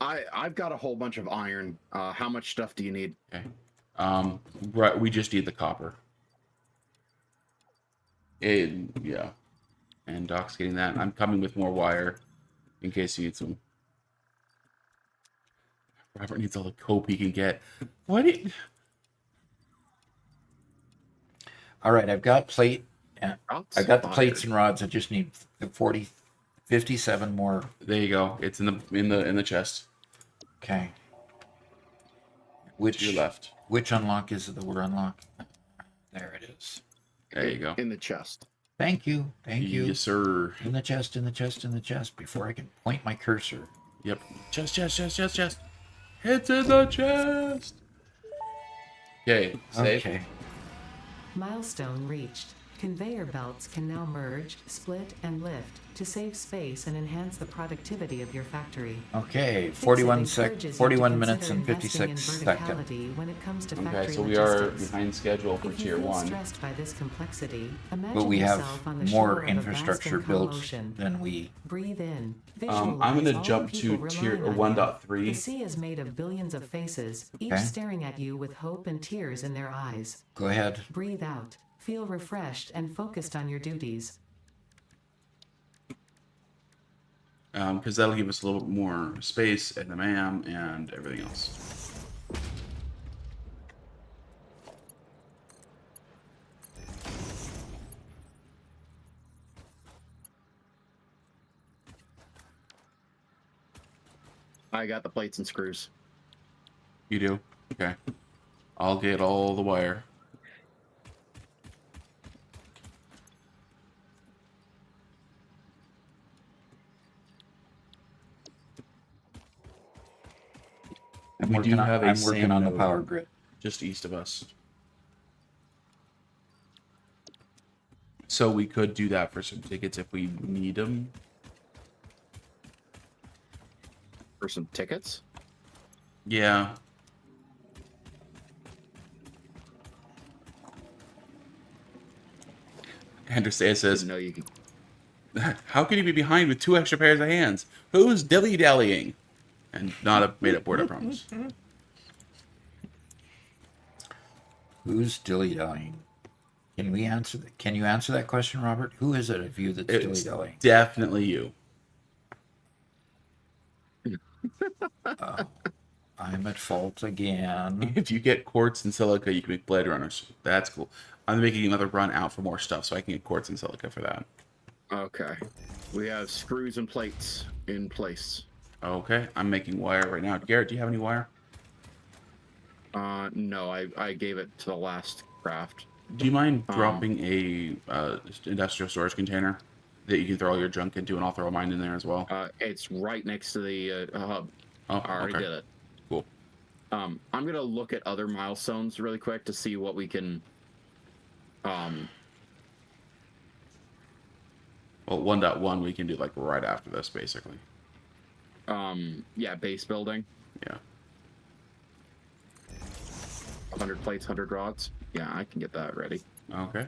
I've got a whole bunch of iron. How much stuff do you need? Okay. Right. We just need the copper. Yeah. And Doc's getting that. I'm coming with more wire in case he needs some. Robert needs all the cope he can get. What? all right, I've got plate. Shots I got the plates fired. and rods. I just need 57 more. There you go. It's in the chest Okay. to your left. Which unlock is it that we're unlocking? There it is. There you go. In the chest. Thank you. Thank you. Yes, sir. In the chest, in the chest, in the chest, before I can point my cursor. Yep. Chest. It's in the chest. Okay. Save. Okay. Milestone reached. Conveyor belts can now merge, split, and lift to save space and enhance the productivity of your factory. Okay. Fix It 41 encourages you to 41 minutes consider and investing 56 in seconds. verticality when it comes to Okay, factory so we are logistics. behind schedule for If you tier feel 1. stressed by this complexity, imagine But we have yourself on the shore more of a vast infrastructure and calm built ocean. than we. Breathe in. I'm Visualize gonna all jump the to people tier relying on you. 1.3. The sea is made of billions of faces, each Okay. staring at you with hope and tears in their eyes. Go ahead. Breathe out. Feel refreshed and focused on your duties. Because that'll give us a little bit more space and the MAM and everything else. I got the plates and screws. You do? Okay. I'll get all the wire. I'm We working, do on, have a I'm working SAM on the node power grid. just east of us. So we could do that for some tickets if we need them. For some tickets? Yeah. Anderson says, Didn't know you could. how can you be behind with 2 extra pairs of hands? Who's dilly-dallying? And not a made-up word, I promise. Who's dilly-dallying? Can we answer that? Can you answer that question, Robert? Who is it of you that's It's dilly-dallying? definitely you. I'm at fault again. If you get quartz and silica, you can make blade runners. That's cool. I'm making another run out for more stuff, so I can get quartz and silica for that. Okay. We have screws and plates in place. Okay, I'm making wire right now. Garrett, do you have any wire? No, I gave it to the last craft. Do you mind dropping a industrial storage container that you can throw all your junk into, and I'll throw mine in there as well? It's right next to the hub. Oh, I already okay. did it. Cool. I'm gonna look at other milestones really quick to see what we can. Well, 1.1 we can do like right after this, basically. Yeah, base building. Yeah. 100 plates, 100 rods. Yeah, I can get that ready. Okay.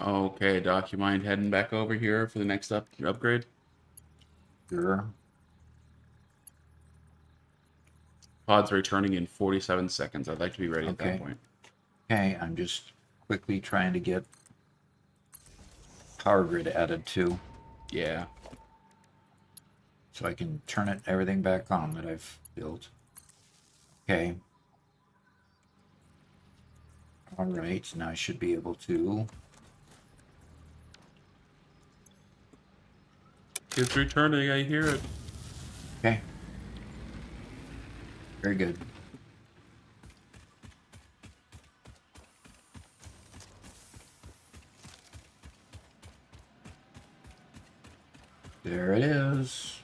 Okay, Doc, you mind heading back over here for the next upgrade? Sure. Pod's returning in 47 seconds. I'd like to be ready at Okay. that point. Okay, I'm just quickly trying to get power grid added to, Yeah. so I can turn everything back on that I've built. Okay. All right, now I should be able to. It's returning, I hear it. Okay. Very good. There it is.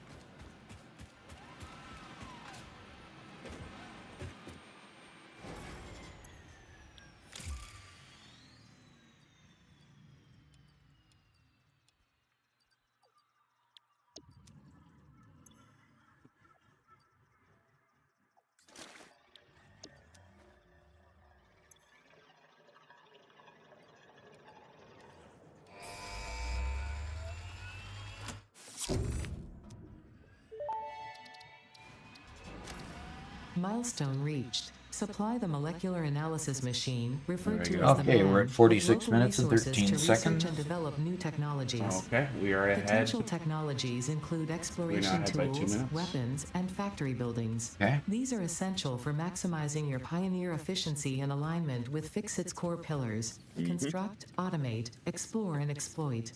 Milestone reached. Supply the molecular analysis machine, referred There we to go. as the Okay, we're MAN, at with 46 local minutes and resources 13 to research seconds. and develop new technologies. Okay, we are ahead. Potential technologies include exploration ahead by 2 tools, minutes. weapons, and factory buildings. Okay. These are essential for maximizing your Pioneer efficiency in alignment with Fixit's core pillars: construct, automate, explore, and exploit.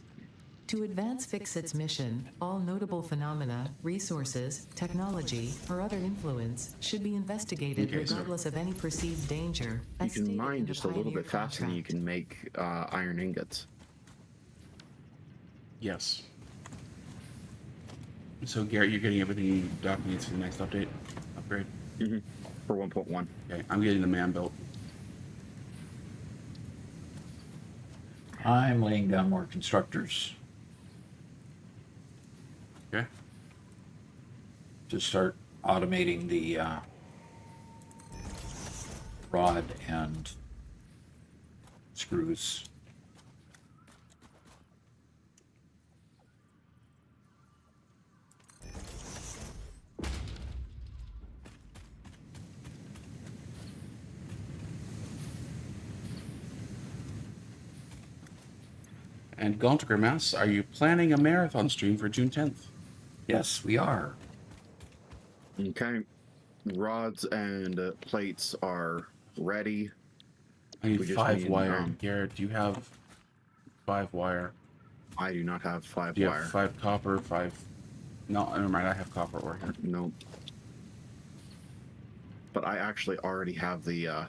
To advance Fixit's mission, all notable phenomena, resources, technology, or other influence should be investigated Okay, so- regardless of any perceived danger. You as can stated in mine the just a little Pioneer bit faster than you contract. can make iron ingots. Yes. So Garrett, you're getting everything Doc needs for the next update, upgrade. For 1.1. Okay, I'm getting the man built. I'm laying down more constructors Okay. to start automating the rod and screws. And Gontagramas, are you planning a marathon stream for June 10th? Yes, we are. Okay. Rods and plates are ready. I need We just 5 need, wire. Garrett, do you have 5 wire? I do not have 5 Do you wire. have 5 copper, 5... No, never mind, I have copper ore here. Nope. But I actually already have the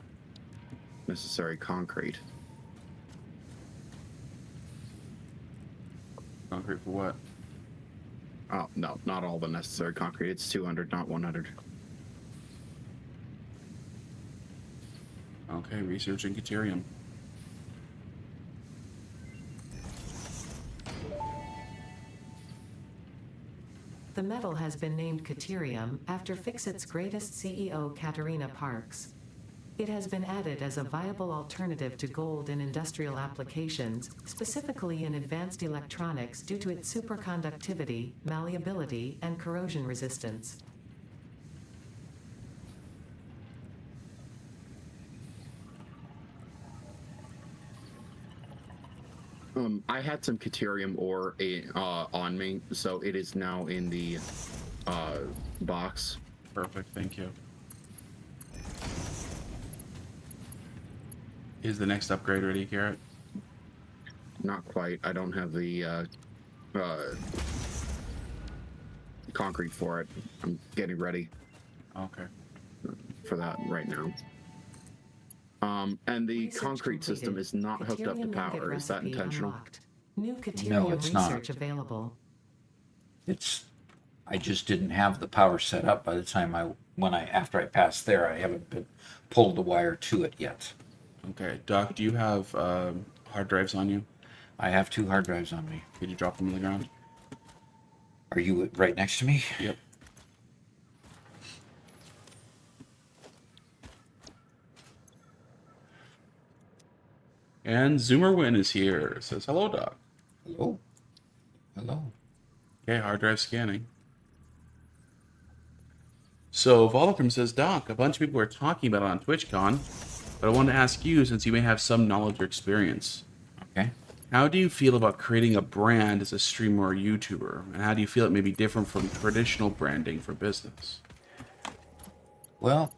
necessary concrete. Concrete for what? Oh, no, not all the necessary concrete. It's 200, not 100. Okay, researching Caterium. The metal has been named Caterium after Fixit's greatest CEO, Katerina Parks. It has been added as a viable alternative to gold in industrial applications, specifically in advanced electronics due to its superconductivity, malleability, and corrosion resistance. I had some Caterium ore on me, so it is now in the box. Perfect, thank you. Is the next upgrade ready, Garrett? Not quite. I don't have the concrete for it. I'm getting ready Okay. for that right now. And the Research concrete system completed. is not hooked up to Caterium nugget power. Is that recipe intentional? unlocked. New No, Caterium it's not. research available. I just didn't have the power set up by the time after I passed there. I haven't pulled the wire to it yet. Okay, Doc, do you have hard drives on you? I have 2 hard drives on me. Could you drop them on the ground? Are you right next to me? Yep. And Zoomerwin is here. Says, hello, Doc. Hello. Hello. Okay, hard drive scanning. So, Volcrum says, Doc, a bunch of people are talking about it on TwitchCon, but I wanted to ask you, since you may have some knowledge or experience. Okay. How do you feel about creating a brand as a streamer or YouTuber? And how do you feel it may be different from traditional branding for business? Well,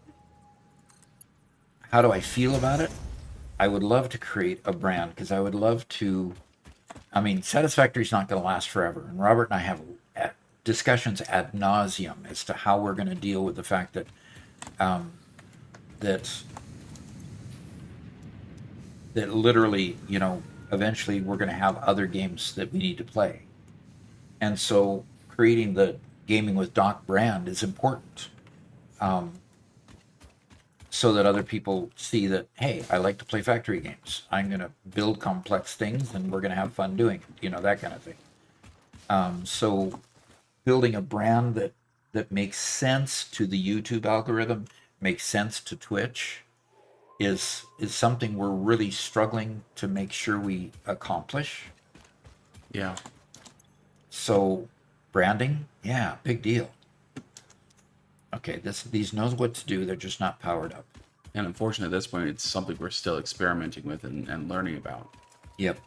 how do I feel about it? I would love to create a brand because I would love to. I mean, Satisfactory is not going to last forever, and Robert and I have discussions ad nauseum as to how we're going to deal with the fact that that literally, eventually we're going to have other games that we need to play, and so creating the Gaming with Doc brand is important. So that other people see that, hey, I like to play factory games. I'm going to build complex things and we're going to have fun doing it, that kind of thing. So building a brand that makes sense to the YouTube algorithm, makes sense to Twitch, is something we're really struggling to make sure we accomplish. Yeah. So branding, yeah, big deal. Okay, these knows what to do. They're just not powered up. And unfortunately, at this point, it's something we're still experimenting with and learning about. Yep.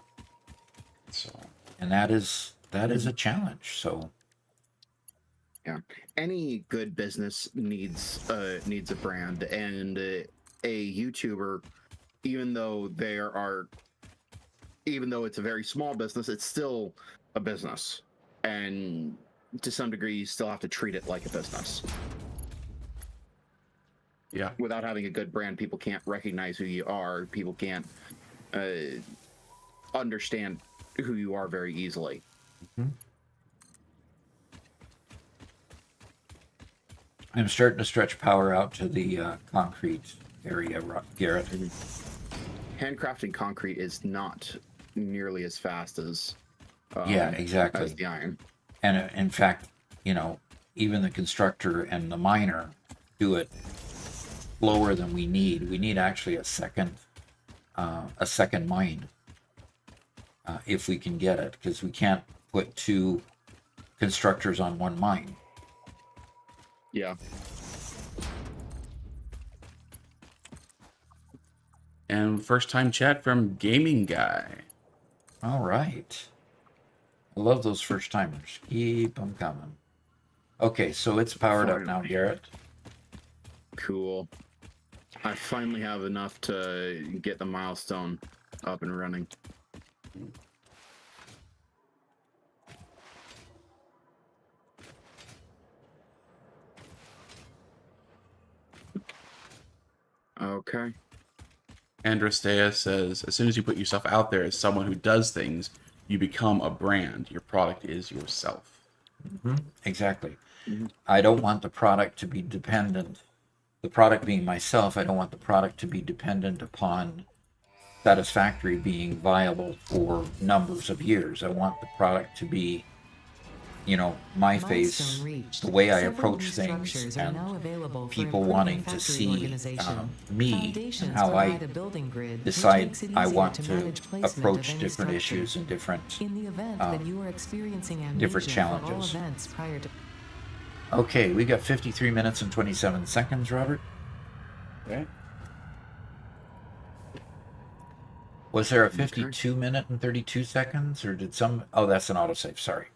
So, And that is a challenge. So Yeah, any good business needs a brand, and a YouTuber, even though it's a very small business, it's still a business, and to some degree, you still have to treat it like a business. yeah. Without having a good brand, people can't recognize who you are. People can't understand who you are very easily. mm-hmm. I'm starting to stretch power out to the concrete area, Garrett. Handcrafting concrete is not nearly as fast as Yeah, exactly. as the iron. And in fact, even the constructor and the miner do it slower than we need. We need actually a second mine if we can get it, because we can't put two constructors on one mine. Yeah. And first time chat from Gaming Guy. All right. I love those first timers. Keep them coming. Okay, so it's powered up now, Garrett. Cool. I finally have enough to get the milestone up and running. Okay. Andrastea says, as soon as you put yourself out there as someone who does things, you become a brand. Your product is yourself. Mm-hmm. Exactly. Mm-hmm. I don't want the product to be dependent. The product being myself, I don't want the product to be dependent upon Satisfactory being viable for numbers of years. I want the product to be, my face, the way I approach things, and people wanting to see me and how I decide I want to approach different issues and different challenges. Okay, we got 53 minutes and 27 seconds, Robert. Okay. Was there a 52 minute and 32 seconds, or did some... Oh, that's an autosave. Sorry.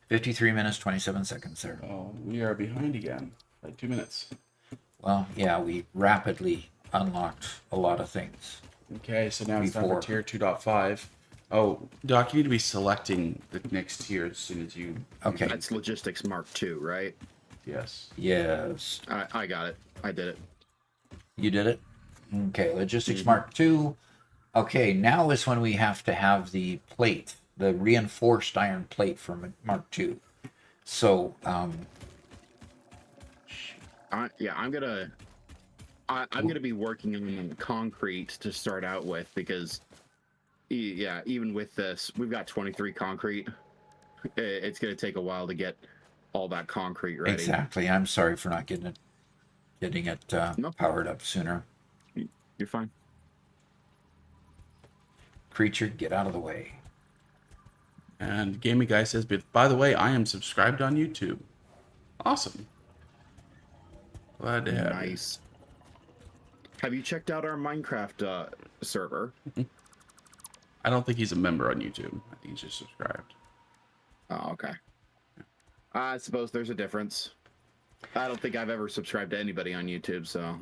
53 minutes, 27 seconds there. Oh, we are behind again by 2 minutes. Well, yeah, we rapidly unlocked a lot of things. Okay, so now it's time for tier 2.5. Oh, Doc, you need to be selecting the next tier as soon as you... Okay. That's Logistics Mark II, right? Yes. Yes. I got it. I did it. You did it? Okay, Logistics Mark II. Okay, now is when we have to have the plate, the reinforced iron plate for Mark II. So, I'm gonna be working on the concrete to start out with, because even with this, we've got 23 concrete. It's gonna take a while to get all that concrete ready. Exactly. I'm sorry for not getting it No. powered up sooner. You're fine. Creature, get out of the way. And Gaming Guy says, but by the way, I am subscribed on YouTube. Awesome. Glad to have you. Nice. Have you checked out our Minecraft server? I don't think he's a member on YouTube. I think he's just subscribed. Oh, okay. I suppose there's a difference. I don't think I've ever subscribed to anybody on YouTube, so...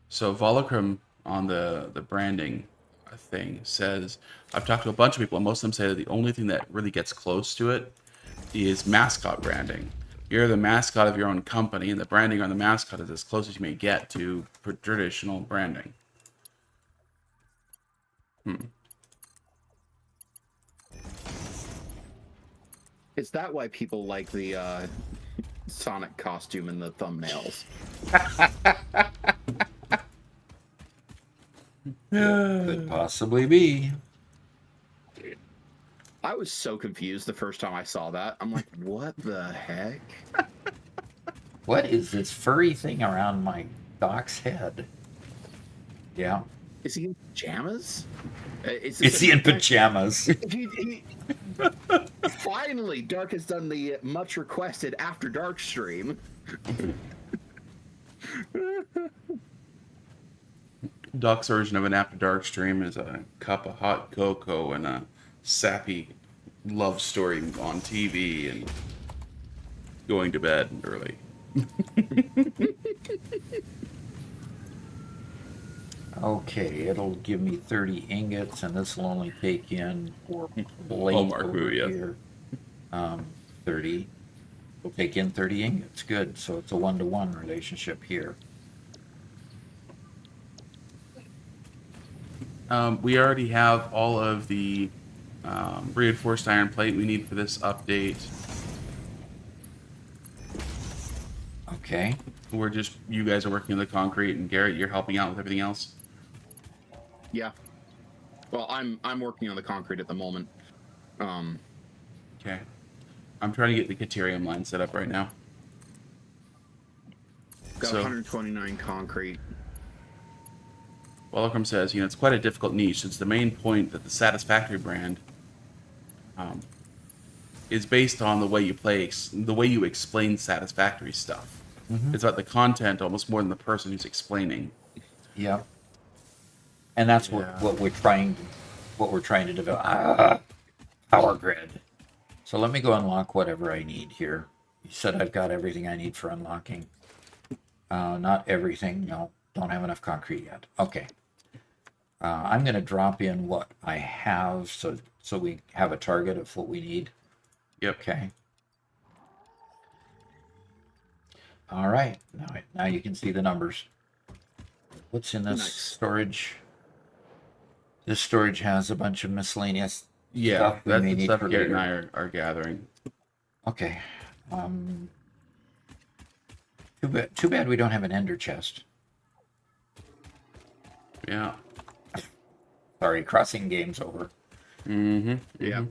So Volocrum on the branding thing says, I've talked to a bunch of people, and most of them say that the only thing that really gets close to it is mascot branding. You're the mascot of your own company, and the branding on the mascot is as close as you may get to traditional branding. Is that why people like the Sonic costume in the thumbnails? Could possibly be. I was so confused the first time I saw that. I'm like, what the heck? What is this furry thing around my Doc's head? Yeah. Is he in pajamas? Is he in pajamas? Finally, Dark has done the much requested After Dark stream. Doc's version of an After Dark stream is a cup of hot cocoa and a sappy love story on TV and going to bed early. Okay, it'll give me 30 ingots, and this will only take in for blade Hallmark over movie, yeah. here. 30. We'll take in 30 ingots. Good. So it's a 1-to-1 relationship here. We already have all of the reinforced iron plate we need for this update. Okay. You guys are working on the concrete, and Garrett, you're helping out with everything else. Yeah. Well, I'm working on the concrete at the moment. Okay. I'm trying to get the Caterium line set up right now. Got So- 129 concrete. Welcome says, it's quite a difficult niche. It's the main point that the Satisfactory brand is based on the way you play, the way you explain Satisfactory stuff. Mm-hmm. It's about the content almost more than the person who's explaining. Yeah. And that's Yeah. what we're trying to develop. Power grid. So let me go unlock whatever I need here. You said I've got everything I need for unlocking. Not everything. No, don't have enough concrete yet. Okay. I'm going to drop in what I have so we have a target of what we need. Yep. Okay. All right. Now you can see the numbers. What's in this Nice. storage? This storage has a bunch of miscellaneous Yeah, stuff we that's may the need stuff for Garrett and later. I are gathering. Okay. Too bad we don't have an ender chest. Yeah. Sorry, crossing game's over. Mm-hmm. Yeah.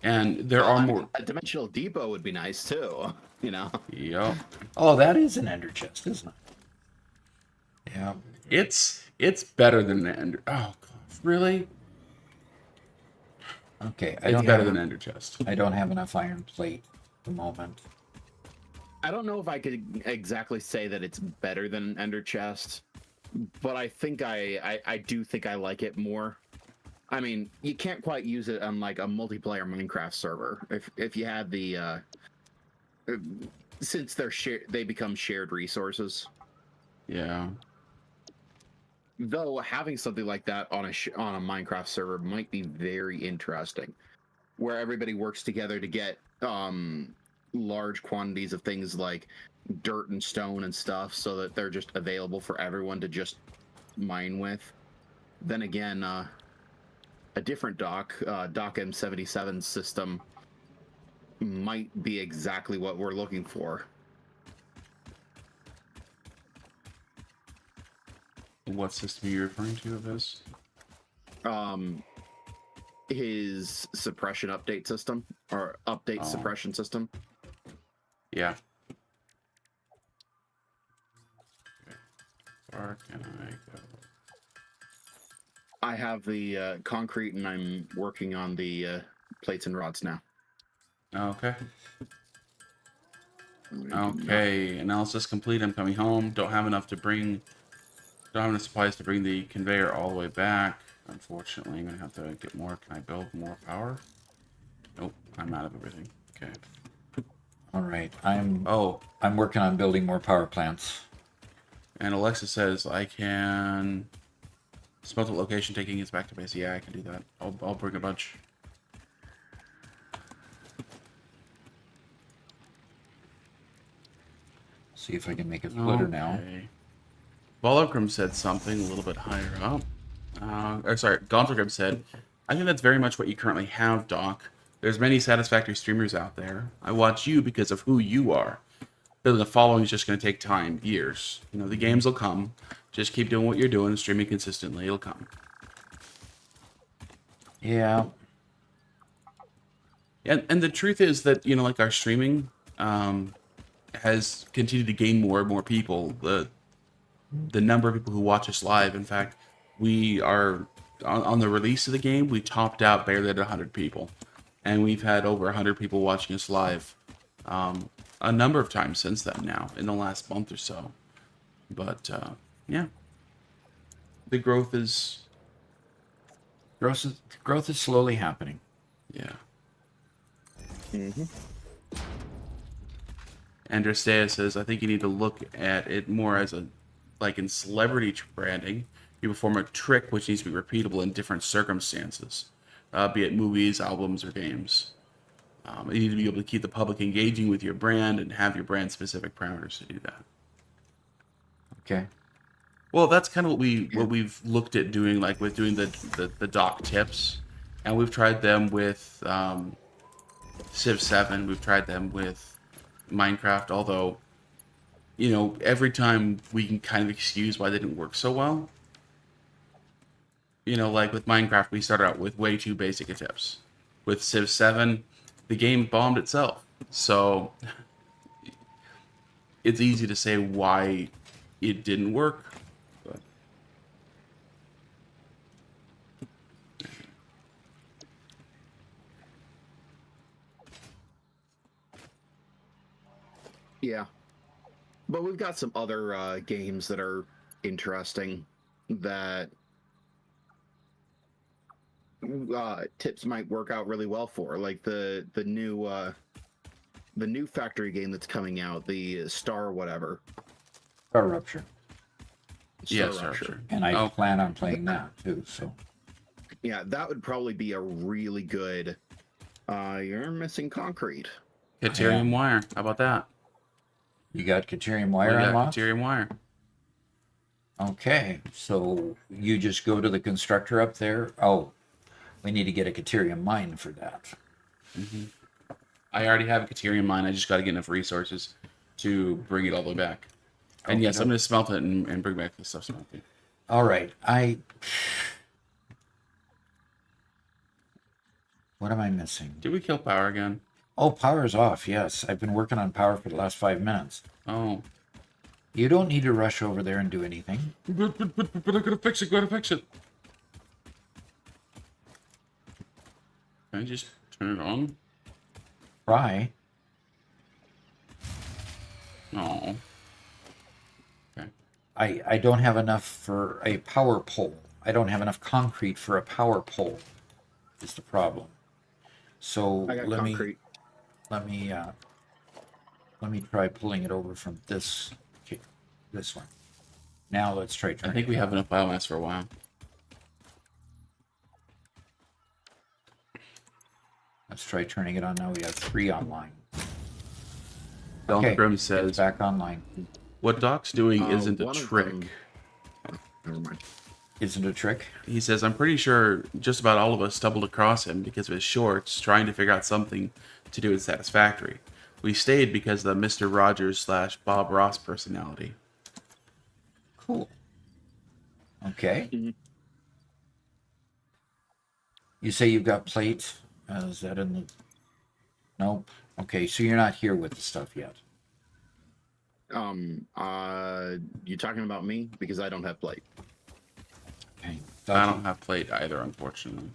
And there are more. A dimensional depot would be nice too. Yep. Oh, that is an ender chest, isn't it? Yeah. It's better than the Ender. Oh gosh, really? Okay. It's better than Ender Chest. I don't have enough iron plate at the moment. I don't know if I could exactly say that it's better than Ender Chest, but I think I do think I like it more. I mean, you can't quite use it on like a multiplayer Minecraft server. If you had the since they become shared resources. Yeah. Though having something like that on a Minecraft server might be very interesting, where everybody works together to get large quantities of things like dirt and stone and stuff, so that they're just available for everyone to just mine with. Then again, a different dock M77 system might be exactly what we're looking for. What system are you referring to of this? His suppression update system, or update suppression system. Yeah. Where can I go? I have the concrete, and I'm working on the plates and rods now. Okay. Okay. Analysis complete. I'm coming home. Don't have enough supplies to bring the conveyor all the way back. Unfortunately, I'm gonna have to get more. Can I build more power? Nope. I'm out of everything. Okay. All right. I'm Oh, working on building more power plants. and Alexa says I can smelt location taking us back to base. Yeah, I can do that. I'll bring a bunch. See if I can make a splitter now. Okay. Volokrim said something a little bit higher up. Gontrogrim said, I think that's very much what you currently have, Doc. There's many Satisfactory streamers out there. I watch you because of who you are. Building a following is just going to take time, years. The games will come. Just keep doing what you're doing and streaming consistently. It'll come. Yeah. And the truth is that, like our streaming has continued to gain more and more people. The number of people who watch us live. In fact, we are on the release of the game, we topped out barely at 100 people. and we've had over 100 people watching us live a number of times since then now, in the last month or so. But, yeah. The growth is... Growth is slowly happening. Yeah. Mm-hmm. Andrestea says, I think you need to look at it more as like in celebrity branding. You perform a trick which needs to be repeatable in different circumstances, be it movies, albums, or games. You need to be able to keep the public engaging with your brand and have your brand specific parameters to do that. Okay. Well, that's kind of what we've looked at doing, like with doing the doc tips, and we've tried them with Civ 7. We've tried them with Minecraft, although, you know, every time we can kind of excuse why they didn't work so well. You know, like with Minecraft, we started out with way too basic of tips. With Civ 7, the game bombed itself. So it's easy to say why it didn't work. But Yeah. But we've got some other games that are interesting that tips might work out really well for, like the new factory game that's coming out, the Star whatever. Star Rupture. yeah, sure. And I plan on playing that too, so. Yeah, that would probably be a really good. You're missing concrete. Caterium wire. How about that? You got Caterium We Wire got unlocked? Caterium wire. Okay, so you just go to the constructor up there. Oh, we need to get a Caterium mine for that. I already have a Caterium mine. I just got to get enough resources to bring it all the way back. And yes, I'm going to smelt it and bring back the stuff smelted. All right, what am I missing? Did we kill power again? Oh, power's off, yes. I've been working on power for the last 5 minutes. Oh. You don't need to rush over there and do anything. But I gotta fix it, Can I just turn it on? Try. Oh. Okay. I don't have enough for a power pole. I don't have enough concrete for a power pole, is the problem. So I got let concrete. me try pulling it over from this one. Now let's try I turning think it we on. have enough biomass for a while. Let's try turning it on now. We have 3 online. Delta Grim it's says, back online. what Doc's doing isn't a One of trick. them- Never mind. Isn't a trick? He says, I'm pretty sure just about all of us stumbled across him because of his shorts, trying to figure out something to do with Satisfactory. We stayed because of the Mr. Rogers / Bob Ross personality. Cool. Okay. Mhm. You say you've got plate? Is that in the... Nope. Okay, so you're not here with the stuff yet. You talking about me? Because I don't have plate. Okay. I don't have plate either, unfortunately.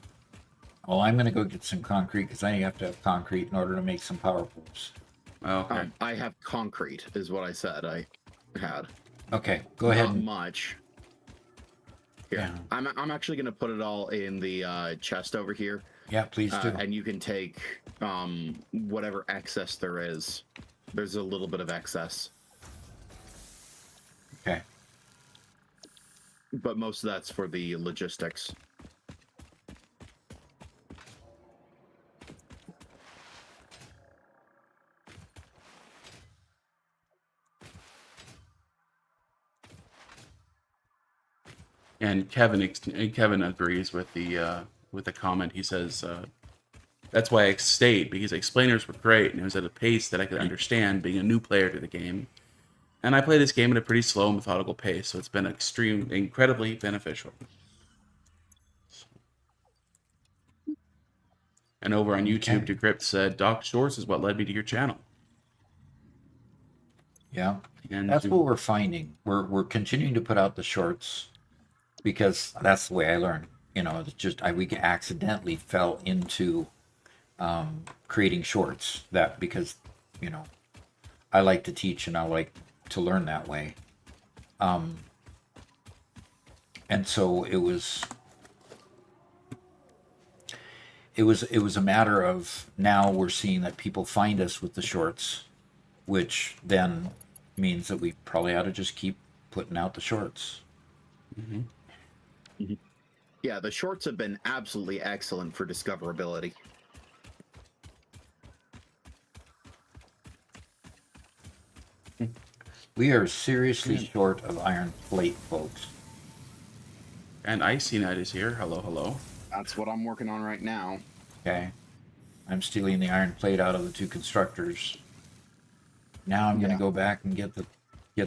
Well, I'm going to go get some concrete because I have to have concrete in order to make some power poles. Okay. I have concrete, is what I said I had. Okay, go ahead. Not And, much. Here, Yeah. I'm actually gonna put it all in the chest over here, yeah, please do. and you can take whatever excess there is. There's a little bit of excess, Okay. but most of that's for the logistics. And Kevin agrees with the comment. He says that's why I stayed, because explainers were great and it was at a pace that I could understand, being a new player to the game. And I play this game at a pretty slow, methodical pace, so it's been incredibly beneficial. And over on YouTube, Decrypt said, Doc Shorts is what led me to your channel. Yeah. And That's what we're finding. We're continuing to put out the shorts because that's the way I learned. You know, it's just we accidentally fell into creating shorts. That because, you know, I like to teach and I like to learn that way. And so it was a matter of now we're seeing that people find us with the shorts, which then means that we probably ought to just keep putting out the shorts. Yeah, the shorts have been absolutely excellent for discoverability. We are seriously short of iron plate, folks. And Icy Knight is here. Hello, hello. That's what I'm working on right now. Okay, I'm stealing the iron plate out of the two constructors. Now I'm going to Yeah. go back and get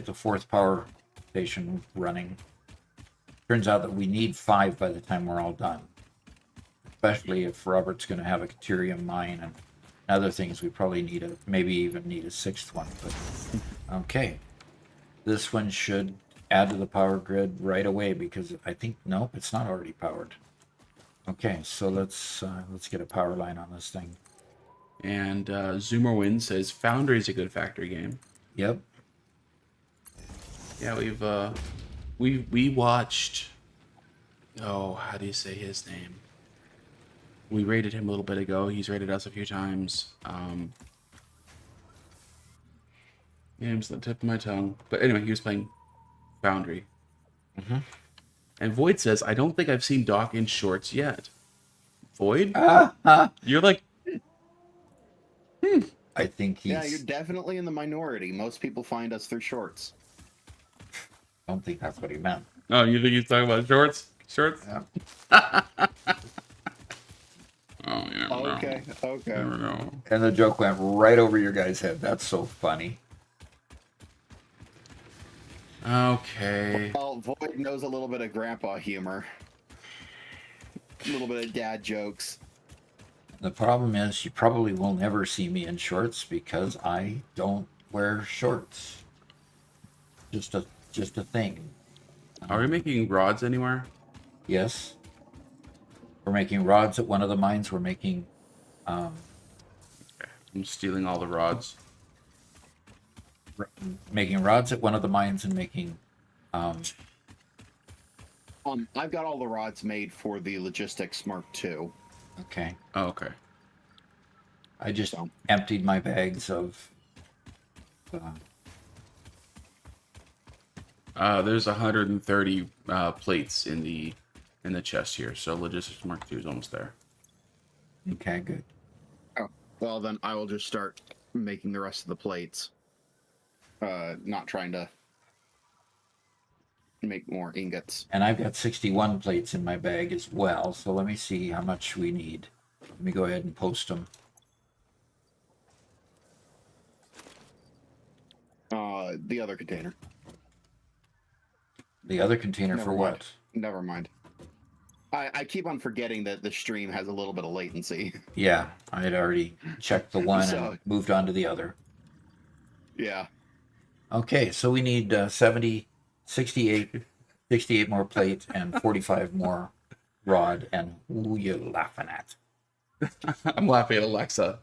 the fourth power station running. Turns out that we need 5 by the time we're all done. Especially if Robert's going to have a Caterium mine and other things. We probably maybe even need a 6th one. But okay, this one should add to the power grid right away because I think nope, it's not already powered. Okay, so let's get a power line on this thing. And Zoomerwin says Foundry is a good factory game. Yep. Yeah, we watched. Oh, how do you say his name? We rated him a little bit ago. He's rated us a few times. Name's on the tip of my tongue. But anyway, he was playing Foundry. Mm-hmm. And Void says, I don't think I've seen Doc in shorts yet. Void? You're like... I think he's... Yeah, you're definitely in the minority. Most people find us through shorts. I don't think that's what he meant. Oh, you think he's talking about shorts? Shorts? Yeah. Oh, you never know. Okay. Never know. And the joke went right over your guy's head. That's so funny. Okay. Well, Void knows a little bit of grandpa humor. A little bit of dad jokes. The problem is you probably will never see me in shorts because I don't wear shorts. Just a thing. Are we making rods anywhere? Yes. We're making rods at one of the mines. We're making I'm stealing all the rods. rods at one of the mines and making I've got all the rods made for the Logistics Mark II. okay. Oh, okay. I just emptied my bags of There's 130 plates in the chest here, so Logistics Mark II is almost there. okay, good. Oh, well then I will just start making the rest of the plates. Not trying to make more ingots. And I've got 61 plates in my bag as well, so let me see how much we need. Let me go ahead and post them. The other container. The other container Never for mind. what? Never mind. I keep on forgetting that the stream has a little bit of latency. Yeah, I had already checked the one So- and moved on to the other. Yeah. Okay, so we need 68 more plate and 45 more rod. And who you laughing at? I'm laughing at Alexa.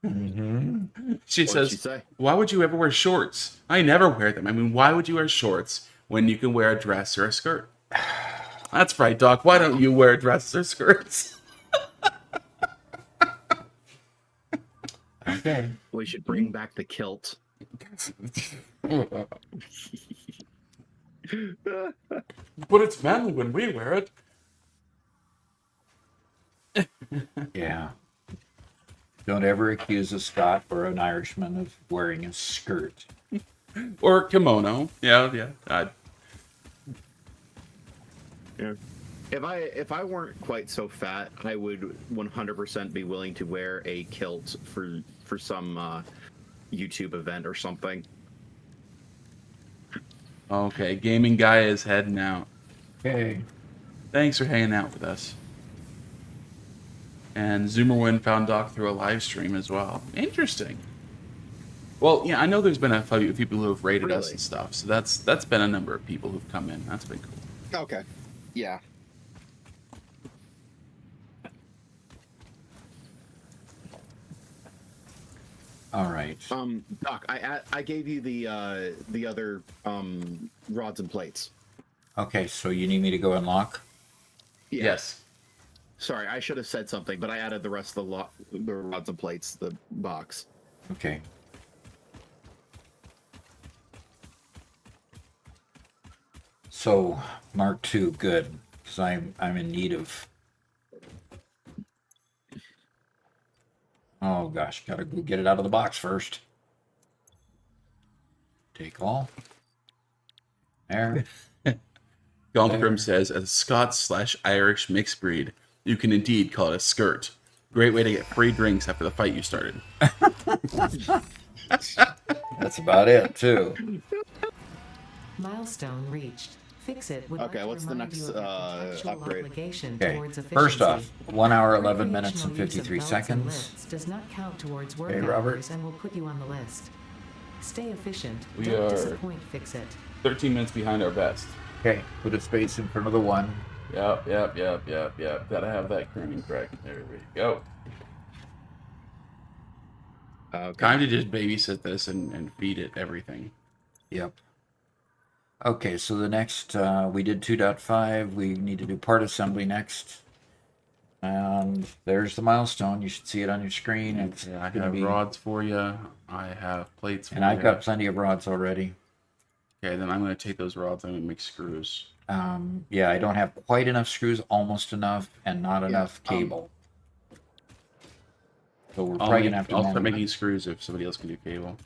Mm-hmm. She What says, did she say? why would you ever wear shorts? I never wear them. I mean, why would you wear shorts when you can wear a dress or a skirt? That's right, Doc. Why don't you wear dresses or skirts? Okay. We should bring back the kilt. But it's manly when we wear it. Yeah. Don't ever accuse a Scot or an Irishman of wearing a skirt. Or kimono. Yeah. Yeah. If I weren't quite so fat, I would 100% be willing to wear a kilt for some YouTube event or something. Okay, gaming guy is heading out. Okay. Thanks for hanging out with us. And Zoomerwin found Doc through a live stream as well. Interesting. Well, yeah, I know there's been a few people who have rated us Really? and stuff, so that's been a number of people who've come in. That's been cool. Okay. Yeah. All right. Doc, I gave you the other rods and plates. Okay, so you need me to go unlock? Yeah. Yes. Sorry, I should have said something, but I added the rest of the rods and plates, the box. Okay. So, Mark II, good, because I'm in need of. Oh gosh, gotta go get it out of the box first. Take all. There. Goldgrim says, as a Scots/Irish mixed breed, you can indeed call it a skirt. Great way to get free drinks after the fight you started. That's about it, too. Milestone reached. Fix-It would Okay, like to what's the remind next, you of your contractual upgrade? obligation Okay. towards efficiency. First off, 1 hour, 11 minutes, and Recreational use of 53 belts and seconds. lifts does not count towards work Okay, Robert. hours and will put you on the list. Stay efficient. We Don't are- disappoint Fix-It. 13 minutes behind our best. Okay, put a space in front of the 1. Yep. Gotta have that crooning correct. There we go. Okay. Time to just babysit this and feed it everything. Yep. Okay, so the next, we did 2.5. We need to do part assembly next. And there's the milestone. You should see it on your screen. It's Yeah, I gonna have be, rods for you. I have plates for and I've you. got plenty of rods already. Okay, then I'm going to take those rods and I'm going to make screws. Yeah, I don't have quite enough screws, almost enough, and not enough cable. So we're probably gonna have to. I'll start making screws if somebody else can do cable.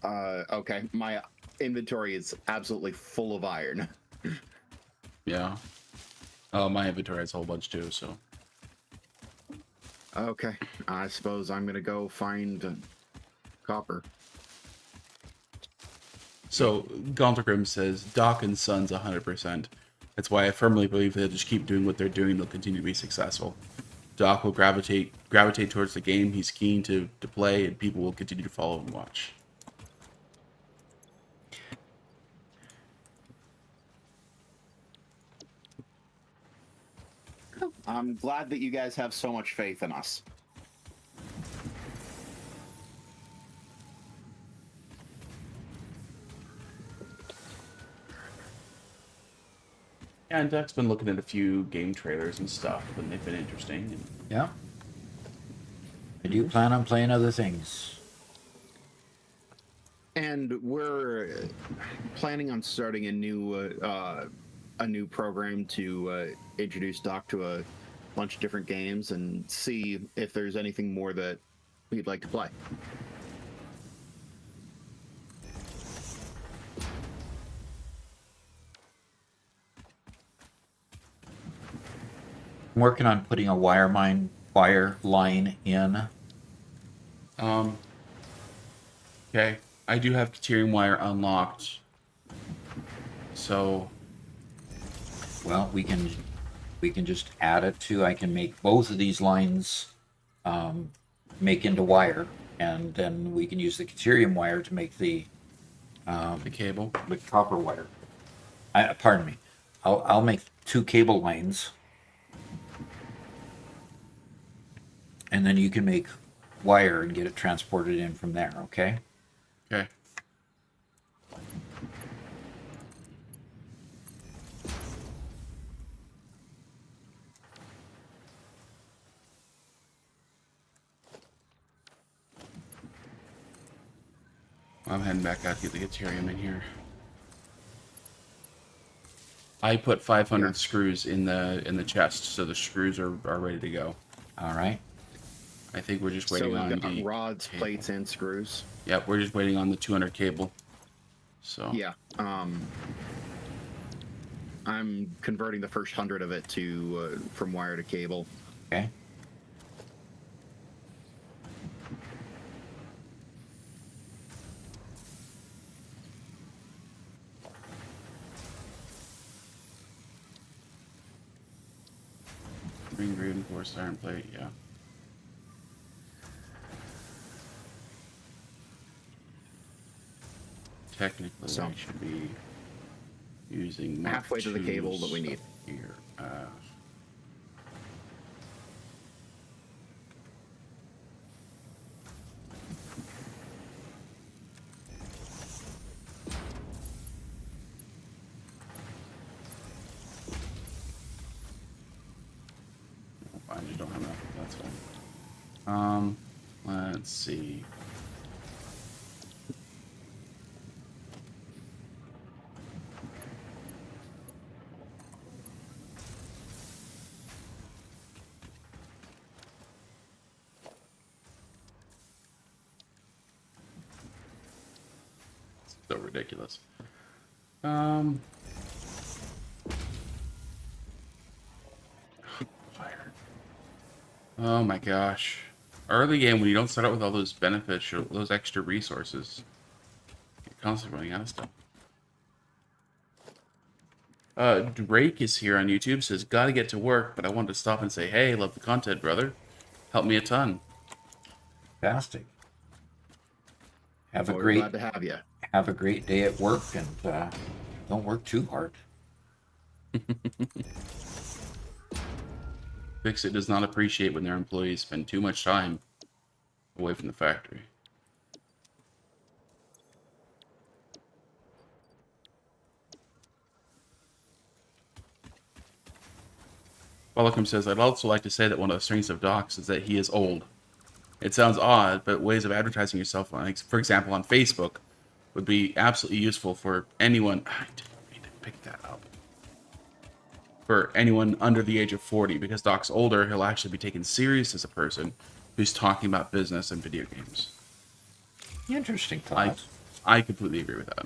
Okay. My inventory is absolutely full of iron. Yeah. Oh, my inventory has a whole bunch too, so. Okay. I suppose I'm gonna go find copper. So, Gontergrim says, Doc and Sons 100%. That's why I firmly believe they'll just keep doing what they're doing, they'll continue to be successful. Doc will gravitate towards the game he's keen to play, and people will continue to follow and watch. I'm glad that you guys have so much faith in us. Yeah, and Doc's been looking at a few game trailers and stuff, and they've been interesting. And Yeah. I do plan on playing other things. And we're planning on starting a new program to introduce Doc to a bunch of different games and see if there's anything more that we'd like to play. I'm working on putting a wire line in. Okay, I do have Caterium Wire unlocked. So, Well, we can just add it to. I can make both of these lines make into wire, and then we can use the Caterium wire to make the cable. copper wire. Pardon me. I'll make 2 cable lines, and then you can make wire and get it transported in from there. Okay. Okay. I'm heading back out to get the Caterium in here. I put 500 screws in the chest, so the screws are ready to go. All right. I think we're just So waiting we've on got the rods, cable. plates, and screws. Yep, we're just waiting on the 200 cable. So Yeah. I'm converting the first 100 of it to from wire to cable. Okay. green reinforced iron plate. Yeah. Technically, So- I should be using Mark Halfway to the cable that we II's need. here. That's fine. Let's see. So ridiculous. Fire. Oh my gosh. Early game, when you don't start out with all those benefits or those extra resources, you're constantly running out of stuff. Drake is here on YouTube, says, gotta get to work, but I wanted to stop and say, hey, love the content, brother. Help me a ton. Fantastic. Have a We're great glad to have you. have a great day at work, and don't work too hard. Fixit does not appreciate when their employees spend too much time away from the factory. Welcome says, I'd also like to say that one of the strengths of Docs is that he is old. It sounds odd, but ways of advertising yourself, like, for example, on Facebook, would be absolutely useful for anyone. I didn't mean to pick that up. For anyone under the age of 40, because Doc's older, he'll actually be taken serious as a person who's talking about business and video games. Interesting thought. I completely agree with that.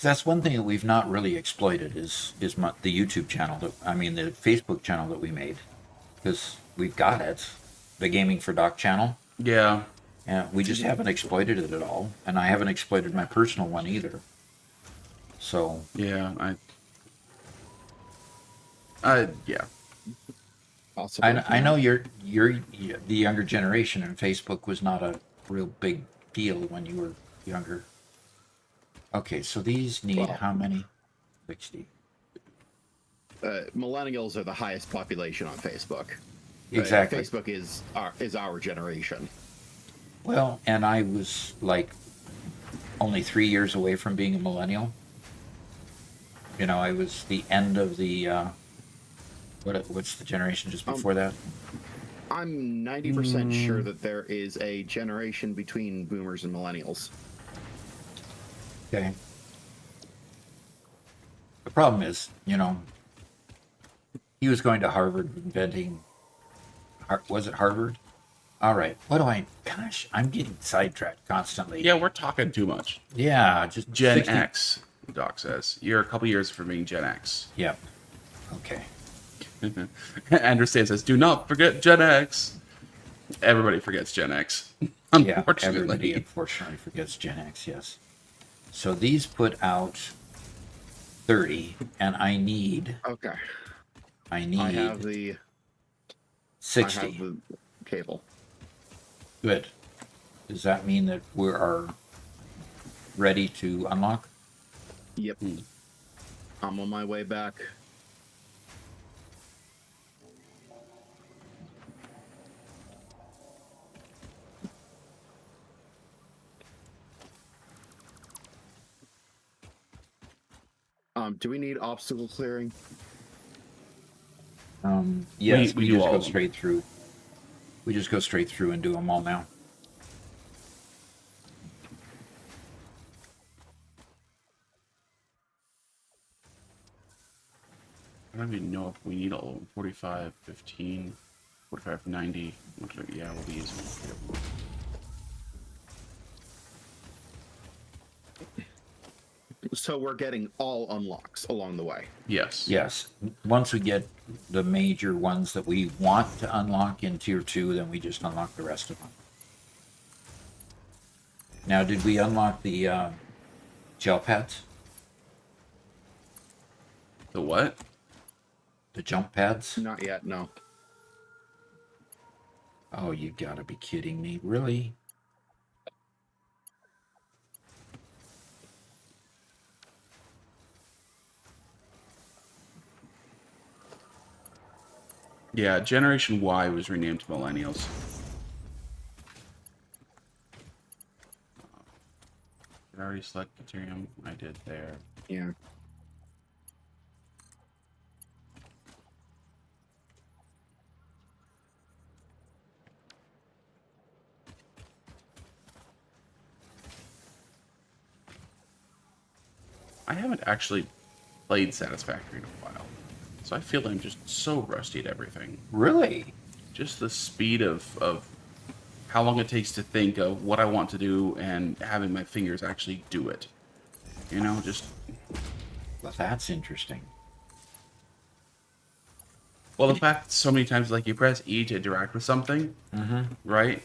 That's one thing that we've not really exploited is the YouTube channel the Facebook channel that we made, because we've got it, the Gaming for Doc channel. Yeah. And we just haven't exploited it at all, and I haven't exploited my personal one either. So Yeah, yeah. Possibly. I know you're the younger generation, and Facebook was not a real big deal when you were younger. Okay, so these need Well, how many? 60. Millennials are the highest population on Facebook. Exactly. Facebook is our generation. Well, and I was like only 3 years away from being a millennial. You know, I was the end of the what's the generation just before that? I'm 90% sure that there is a generation between boomers and millennials. Okay. The problem is, you know, he was going to Harvard inventing. Was it Harvard? All right. Gosh, I'm getting sidetracked constantly. Yeah, we're talking too much. Yeah, just Gen 60. X, Doc says. You're a couple years from being Gen X. Yep. Okay. Andrew says, do not forget Gen X. Everybody forgets Gen X. Yeah, Unfortunately. everybody unfortunately forgets Gen X, yes. So these put out 30, and I need Okay. I I have 60. I have the cable. Good. Does that mean that we are ready to unlock? Yep. I'm on my way back. Do we need obstacle clearing? Yes, we we do just all go of them. straight through. We just go straight through and do them all now. I don't even know if we need all of them. 45, 15, 45, 90. Yeah, we'll be using them. So we're getting all unlocks along the way. Yes. Yes. Once we get the major ones that we want to unlock in Tier 2, then we just unlock the rest of them. Now, did we unlock the gel pads? The what? The jump pads? Not yet, no. Oh, you gotta be kidding me. Really? Yeah, Generation Y was renamed to Millennials. Did I already select Ethereum? I did there. Yeah. I haven't actually played Satisfactory in a while, so I feel I'm just so rusty at everything. Really? Just the speed of how long it takes to think of what I want to do and having my fingers actually do it. You know, just Well, that's interesting. well, the fact so many times like you press E to interact with something, right?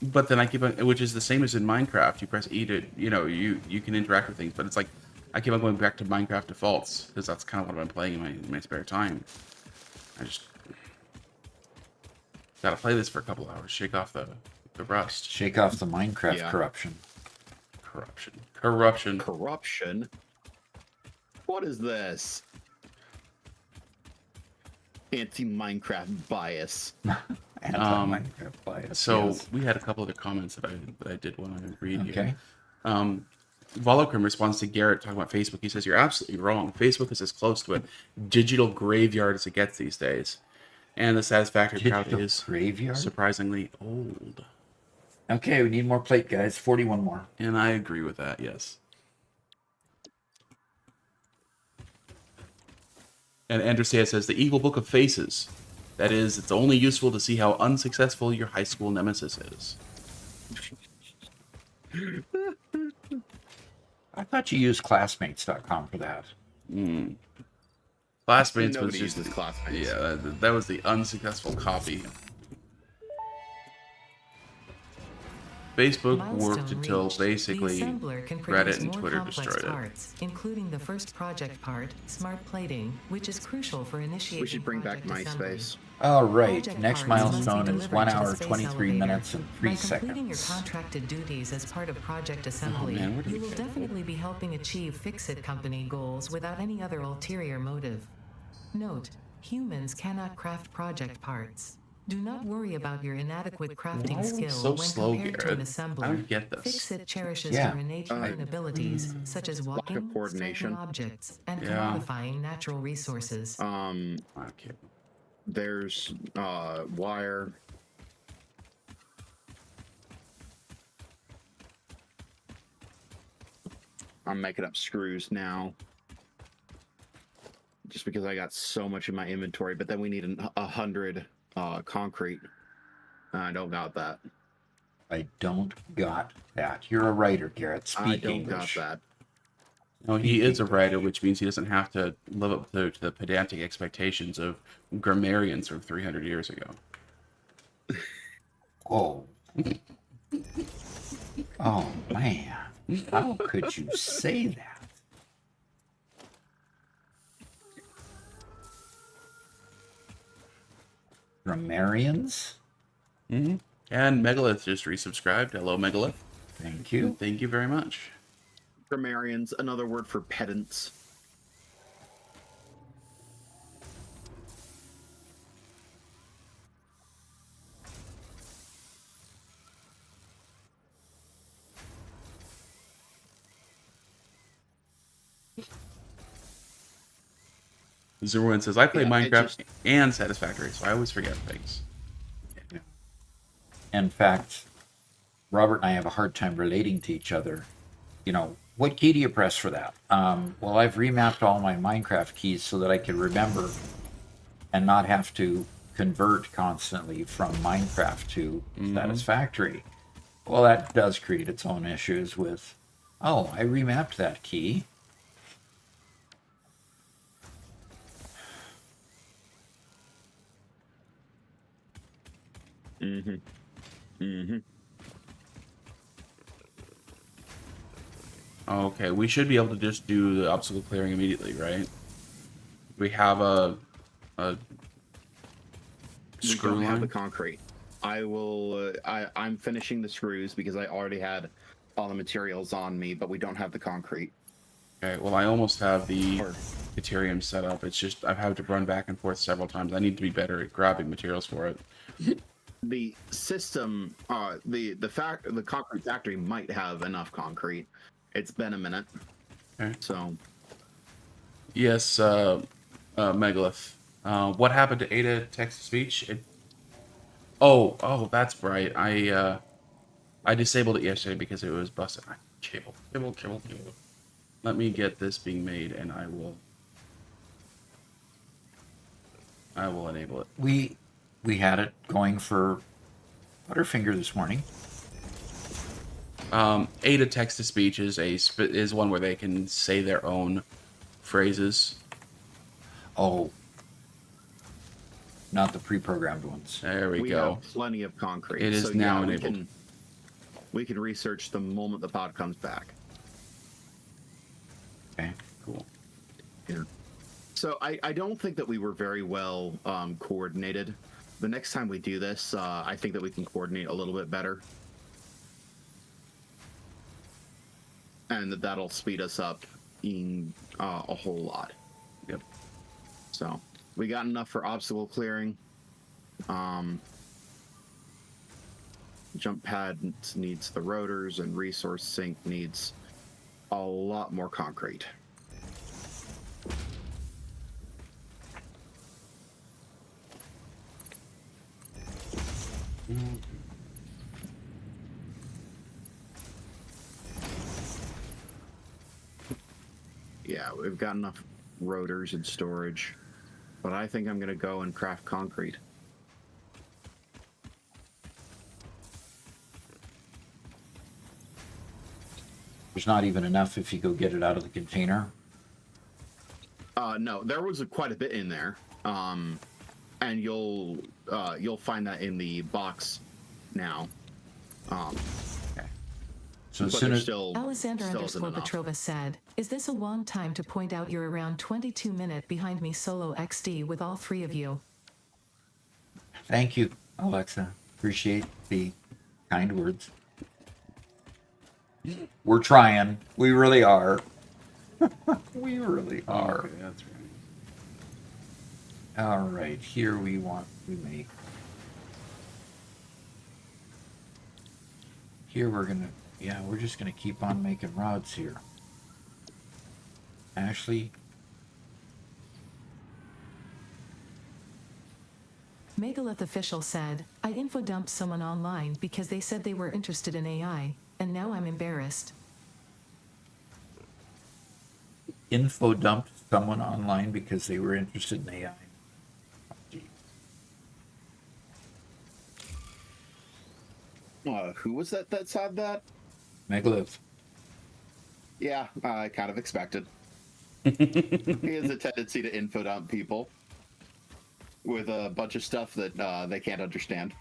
But then I keep on, which is the same as in Minecraft. You press E to, you can interact with things, but it's like I keep on going back to Minecraft defaults because that's kind of what I'm playing in my spare time. I just gotta play this for a couple hours, shake off the rust, Shake off the Minecraft Yeah. corruption. corruption. Corruption? What is this? Anti-Minecraft bias. Anti-Minecraft bias. So yes. we had a couple other comments that I did want to read Okay. here. Volocrim responds to Garrett talking about Facebook. He says, "You're absolutely wrong. Facebook is as close to a digital graveyard as it gets these days. And the Satisfactory crowd Digital is graveyard? surprisingly old." Okay, we need more plate, guys. 41 more. And I agree with that, yes. And Andrew says, "The Eagle Book of Faces. That is, it's only useful to see how unsuccessful your high school nemesis is." I thought you used classmates.com for that. Classmates was Nobody just... uses Classmates. Yeah, that was the unsuccessful copy. Facebook worked Milestone until reached. basically The assembler can Reddit produce and more Twitter complex destroyed it. parts, including the first project part, smart plating, which is crucial for initiating We should bring back project assembly. MySpace. All right. Project Next parts must be milestone is delivered 1 to the hour, space 23 elevator. minutes, and 3 By completing your seconds. contracted duties as part of project assembly, man, where do you we will go? definitely be helping achieve Fix-It Company goals without any other ulterior motive. Note, humans cannot craft project parts. Do not worry about your inadequate crafting Why are we skill so when slow, compared to an Garrett? assembler. I don't get this. Fix-It cherishes Yeah. your innate human abilities, such as walking, coordination. striking objects, and Yeah. commodifying natural resources. Okay. There's wire. I'm making up screws now. Just because I got so much in my inventory, but then we need 100 concrete. I don't got that. I don't got that. You're a writer, Garrett. Speak I don't English. got that. No, he is a writer, which means he doesn't have to live up to the pedantic expectations of grammarians from 300 years ago. Oh. Oh, man. How could you say that? Grammarians? Mm-hmm. And Megalith just resubscribed. Hello, Megalith. Thank you. Thank you very much. Grammarians, another word for pedants. Zerwin says, "I play Yeah, it Minecraft just- and Satisfactory, so I always forget things." In fact, Robert and I have a hard time relating to each other. You know, what key do you press for that? Well, I've remapped all my Minecraft keys so that I can remember and not have to convert constantly from Minecraft to Satisfactory. Well, that does create its own issues with, oh, I remapped that key. Okay, we should be able to just do the obstacle clearing immediately, right? We have a We screw don't have line. the concrete. I will. I'm finishing the screws because I already had all the materials on me, but we don't have the concrete. Okay, well, I almost have the Or- Ethereum set up. It's just I've had to run back and forth several times. I need to be better at grabbing materials for it. The system, the concrete factory might have enough concrete. It's been a minute, Okay. so Yes, Megalith. What happened to Ada text to speech? Oh, that's right. I disabled it yesterday because it was busted. Cable. Let me get this being made, and I will enable it. We had it going for Butterfinger this morning. A to text to speech is one where they can say their own phrases. Oh, not the pre-programmed ones. There we We go. have plenty of concrete. It is so now yeah, enabled. We can research the moment the pod comes back. Okay. Cool. Yeah. So I don't think that we were very well coordinated. The next time we do this, I think that we can coordinate a little bit better. And that'll speed us up in a whole lot. Yep. So we got enough for obstacle clearing. Jump pad needs the rotors, and resource sink needs a lot more concrete. Yeah, we've got enough rotors and storage, but I think I'm going to go and craft concrete. There's not even enough if you go get it out of the container. No, there was quite a bit in there, and you'll find that in the box now. Okay. So as But soon there's as still Alexander still isn't underscore enough. Petrova said, "Is this a long time to point out you're around 22-minute behind me solo XD with all three of you?" thank you, Alexa. Appreciate the kind words. We're trying. We really are. We really are. Okay, that's right. All right, here we make. Here we're just gonna keep on making rods here. Ashley, Megalith official said, "I info dumped someone online because they said they were interested in AI, and now I'm embarrassed." info dumped someone online because they were interested in AI. Who was that said that? Megalith. Yeah, I kind of expected. He has a tendency to info dump people with a bunch of stuff that they can't understand.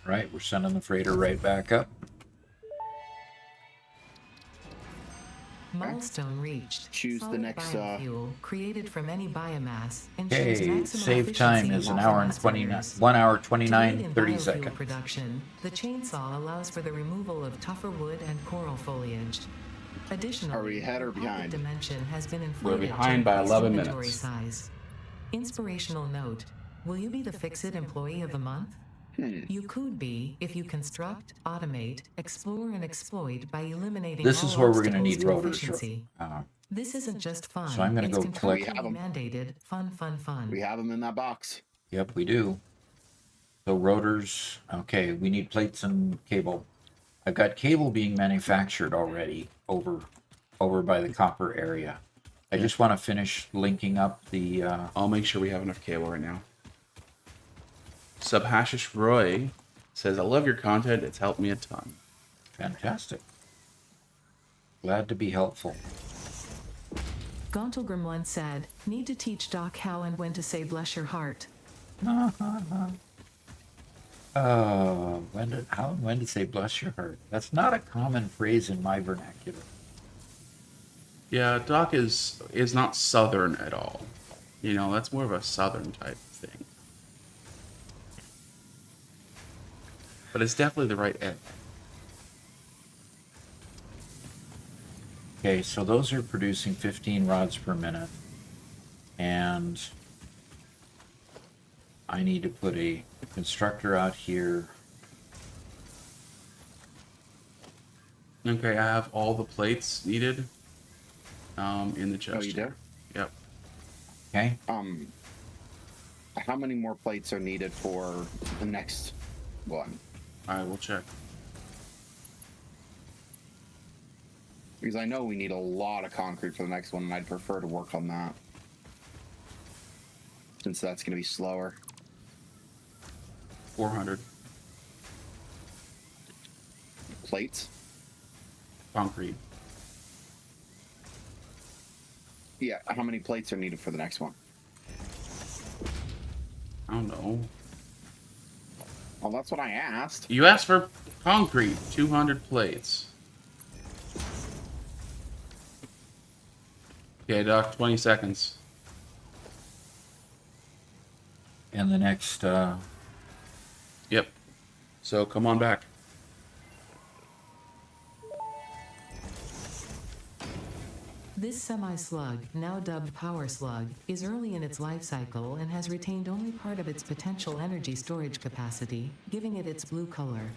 Right, we're sending the freighter right back up. Milestone reached. Choose the Solid next, biofuel created from any biomass ensures Okay, maximum save time efficiency is in an hour and blast 29, fires. 1 hour, To aid 29, in 30 biofuel seconds. production, the chainsaw allows for the removal of tougher wood and coral foliage. Additionally, Are we ahead or the pocket behind? dimension has been We're inflated behind to by increase 11 inventory minutes. size. Inspirational note: will you be the Fix-It Employee of the Month? You could be if you construct, automate, explore, and exploit by eliminating This all is where we're going to obstacles need to rotors. efficiency. This isn't just fun. So I'm gonna it's go collect- We have contractually 'em. mandated fun. We have them in that box. Yep, we do. So rotors, okay, we need plates and cable. I've got cable being manufactured already over by the copper area. I just want to finish linking up the I'll make sure we have enough cable right now. Subhashish Roy says, "I love your content. It's helped me a ton." fantastic. Glad to be helpful. Gauntelgrim once said, "Need to teach Doc how and when to say bless your heart." When to say bless your heart? That's not a common phrase in my vernacular. Yeah, Doc is not southern at all. You know, that's more of a southern type thing. But it's definitely the right end. Okay, so those are producing 15 rods per minute. And I need to put a constructor out here. Okay, I have all the plates needed. in the chest. Oh, you do? Yep. Okay. How many more plates are needed for the next one? I will check. Because I know we need a lot of concrete for the next one, and I'd prefer to work on that. Since that's going to be slower. 400 Plates? concrete. Yeah, how many plates are needed for the next one? I don't know. Well, that's what I asked. You asked for concrete, 200 plates. Okay, Doc, 20 seconds. And the next, Yep. So come on back. This semi-slug, now dubbed Power Slug, is early in its life cycle and has retained only part of its potential energy storage capacity, giving it its blue color.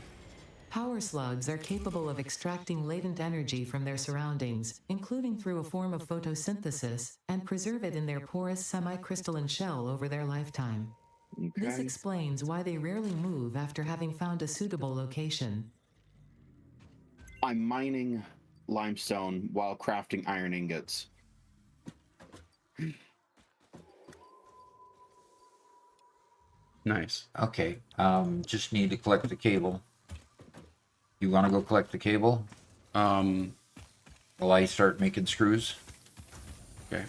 Power slugs are capable of extracting latent energy from their surroundings, including through a form of photosynthesis, and preserve it in their porous semi-crystalline shell over their lifetime. This Okay. explains why they rarely move after having found a suitable location. I'm mining limestone while crafting iron ingots. Nice. okay. Just need to collect the cable. You want to go collect the cable Um, while I start making screws? okay.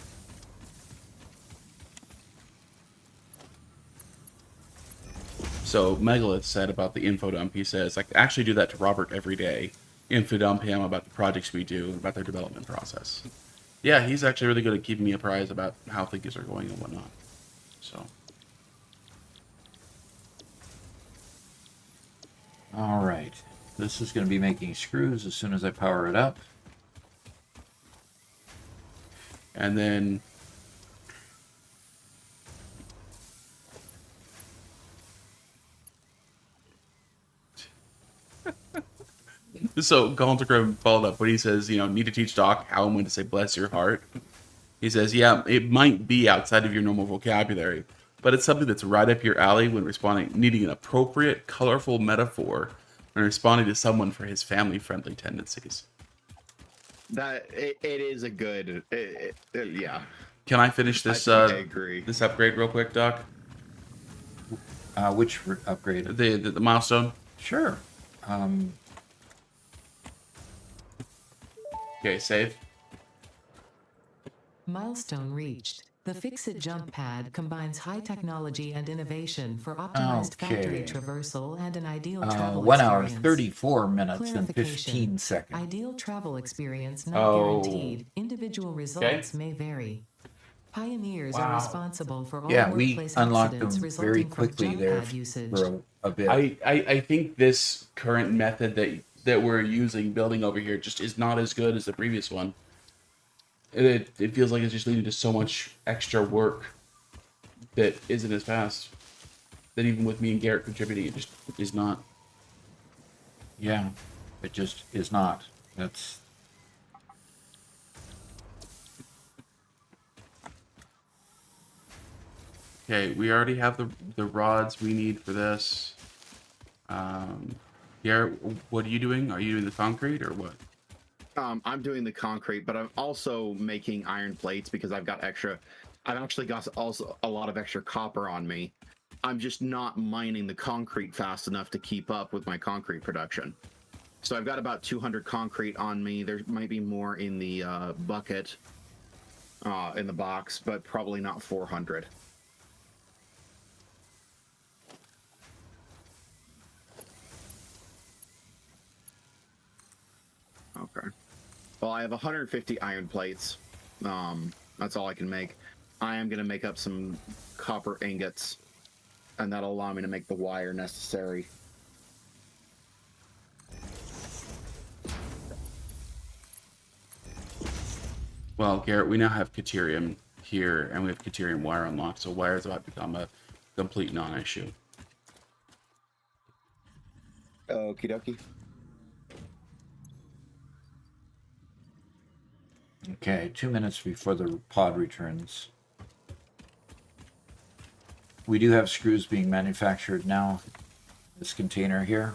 So Megalith said about the info dump, he says, I actually do that to Robert every day. Info dump him about the projects we do, about their development process. Yeah, he's actually really good at keeping me apprised about how things are going and whatnot. So, All right. This is going to be making screws as soon as I power it up. and then so Galantagrim followed up, but he says, need to teach Doc how and when to say bless your heart. He says, yeah, it might be outside of your normal vocabulary, but it's something that's right up your alley when responding, needing an appropriate, colorful metaphor when responding to someone for his family-friendly tendencies. That it is a good, yeah. Can I finish this? I think I agree. This upgrade real quick, Doc. Which upgrade? The milestone. Sure. Okay, save. Milestone reached. The Fix-It jump pad combines high technology and innovation for optimized factory Okay. traversal and an ideal travel 1 hour, experience. 34 minutes, and 15 Clarification. seconds. Ideal travel experience not Oh. guaranteed. Individual results may vary. Pioneers are Wow. responsible for all Yeah, we workplace unlocked accidents them resulting very from quickly jump there pad usage. for a bit. I think this current method that we're using building over here just is not as good as the previous one. It feels like it's just leading to so much extra work that isn't as fast. That even with me and Garrett contributing, it just is not. Yeah, it just is not. That's Okay, we already have the rods we need for this. Garrett, what are you doing? Are you doing the concrete or what? I'm doing the concrete, but I'm also making iron plates because I've got extra. I've actually got also a lot of extra copper on me. I'm just not mining the concrete fast enough to keep up with my concrete production. So I've got about 200 concrete on me. There might be more in the bucket, in the box, but probably not 400. Okay. Well, I have 150 iron plates. That's all I can make. I am going to make up some copper ingots, and that'll allow me to make the wire necessary. Well, Garrett, we now have Caterium here, and we have Caterium wire unlocked, so wire is about to become a complete non-issue. Okie dokie. Okay, 2 minutes before the pod returns. We do have screws being manufactured now. This container here.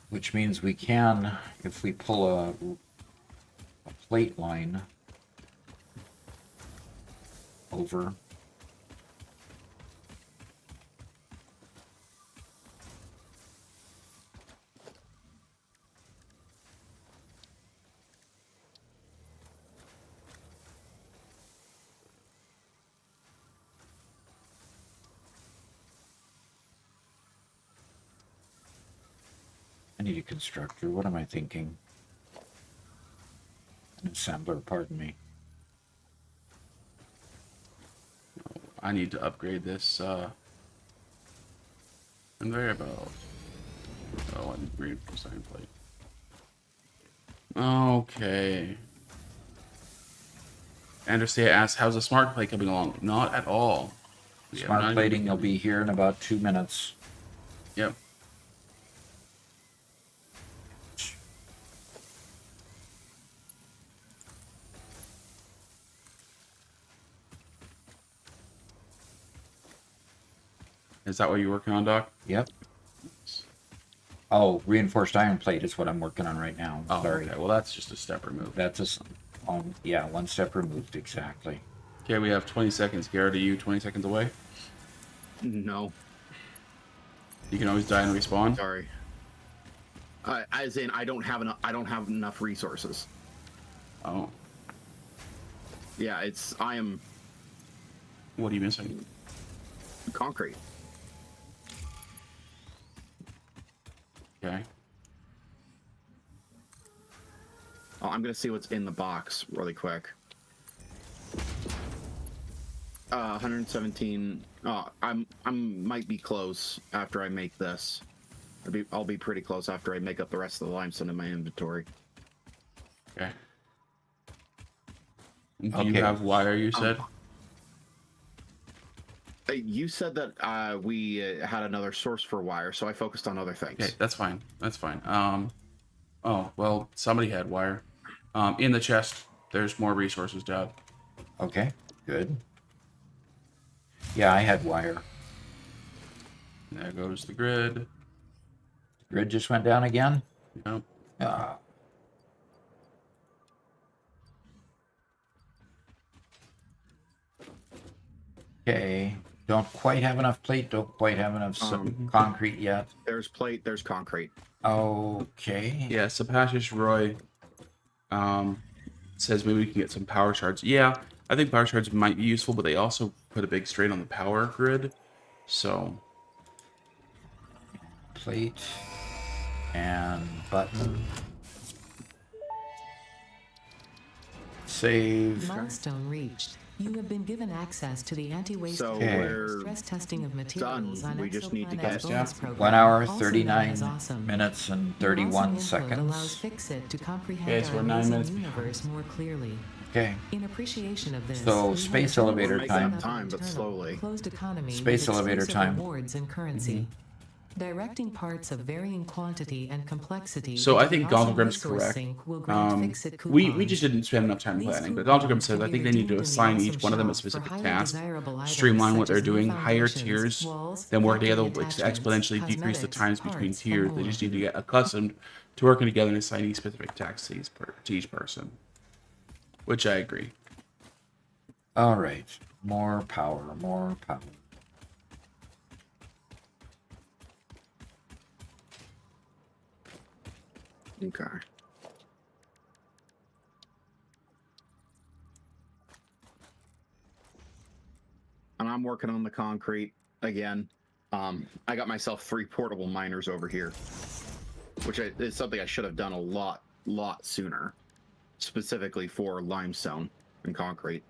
Which means we can, if we pull a plate line over. I need a constructor. What am I thinking? An assembler, pardon me. I need to upgrade this conveyor belt. Oh, I need reinforced iron plate. Okay. Anderstia asks, how's the smart plate coming along? Not at all. Yeah, Smart not plating even- will be here in about 2 minutes. Yep. Is that what you're working on, Doc? Yep. Oh, reinforced iron plate is what I'm working on right now. Oh, Sorry. okay. Well, that's just a step removed. That's yeah, 1 step removed, exactly. Okay, we have 20 seconds. Garrett, are you 20 seconds away? No, You can always die and respawn. sorry. As in, I don't have enough. I don't have enough resources. Oh. Yeah, I am What are you missing? concrete. Okay. Oh, I'm gonna see what's in the box really quick. 117. Oh, I'm might be close after I make this. I'll be pretty close after I make up the rest of the limestone in my inventory. Okay. Do Okay. you have wire, you said? You said that we had another source for wire, so I focused on other things. Okay, that's fine. That's fine. Oh, well, somebody had wire. In the chest, there's more resources, Dad. Okay, good. Yeah, I had wire. There goes the grid. Grid just went down again? Yep. Ah. Okay. Don't quite have enough plate, don't quite have enough concrete yet. There's plate, there's concrete. Okay. Yeah, Sapashish Roy says maybe we can get some power shards. Yeah, I think power shards might be useful, but they also put a big strain on the power grid. So, Plate and button. Save. Milestone reached. You have been given access to the anti-waste So Okay. we're stress testing of materials done. on We just need to Exoplanet's get- bonus program. 1 hour, Also known 39 as Awesome. minutes, and Your 31 awesome input allows seconds. Fixit to comprehend Okay, so our we're 9 amazing minutes universe more clearly. Okay. In appreciation of this, So, we space have elevator set time. up Time, but internal, slowly. Closed economy Space with elevator exclusive time. rewards and currency. Directing parts of varying quantity and complexity. So I into the think awesome Galdegrim's resource correct. sink will grant Fixit we coupons. just didn't spend enough time These planning, but coupons Galdegrim says can I be think they need to redeemed in the assign awesome each one of them a shop for specific highly task, desirable items streamline what such they're as new doing, higher foundations, tiers, walls, then work packaging together, which attachments, exponentially decrease the cosmetics, times between parts, and tiers. They more. just need to get accustomed to working together and assigning specific tasks to each person, which I agree. All right. More power, more power. Okay. And I'm working on the concrete again. I got myself 3 portable miners over here, which is something I should have done a lot sooner, specifically for limestone and concrete.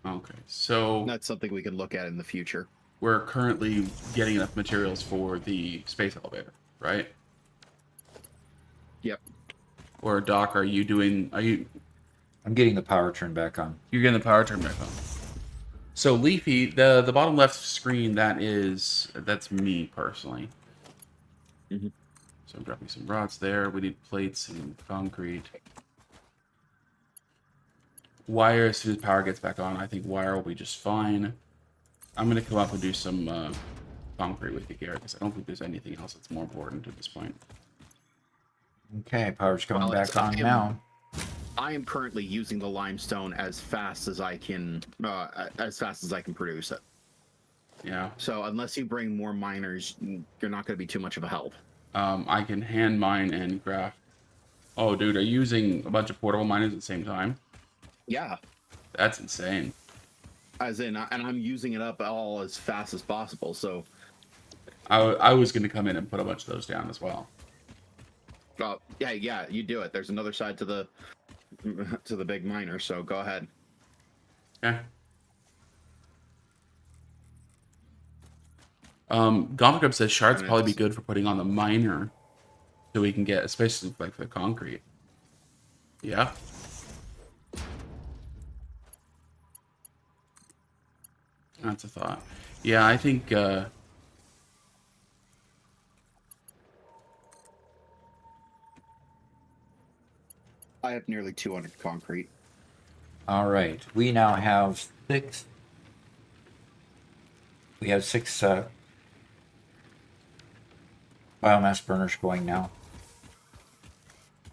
Okay, so That's something we can look at in the future. we're currently getting enough materials for the space elevator, right? Yep. Or Doc, are you I'm getting the power turned back on. you're getting the power turned back on? So Leafy, the bottom left screen, that's me personally. Mhm. So I'm dropping some rods there. We need plates and concrete. Wire, as soon as power gets back on, I think wire will be just fine. I'm gonna come up and do some concrete with you, Garrett, because I don't think there's anything else that's more important at this point. Okay, power's coming Well, it's- back on now. I am currently using the limestone as fast as I can produce it. Yeah. So unless you bring more miners, you're not going to be too much of a help. I can hand mine and craft. Oh, dude, are you using a bunch of portable miners at the same time? Yeah, That's insane. as in, and I'm using it up all as fast as possible. So, I was gonna come in and put a bunch of those down as well. yeah, you do it. There's another side to the big miner. So go ahead. Okay. Gompicum says shards And probably be it's- good for putting on the miner, so we can get, especially like for the concrete. Yeah. That's a thought. Yeah, I think. I have nearly 200 concrete. All right, we now have 6. We have 6 biomass burners going now.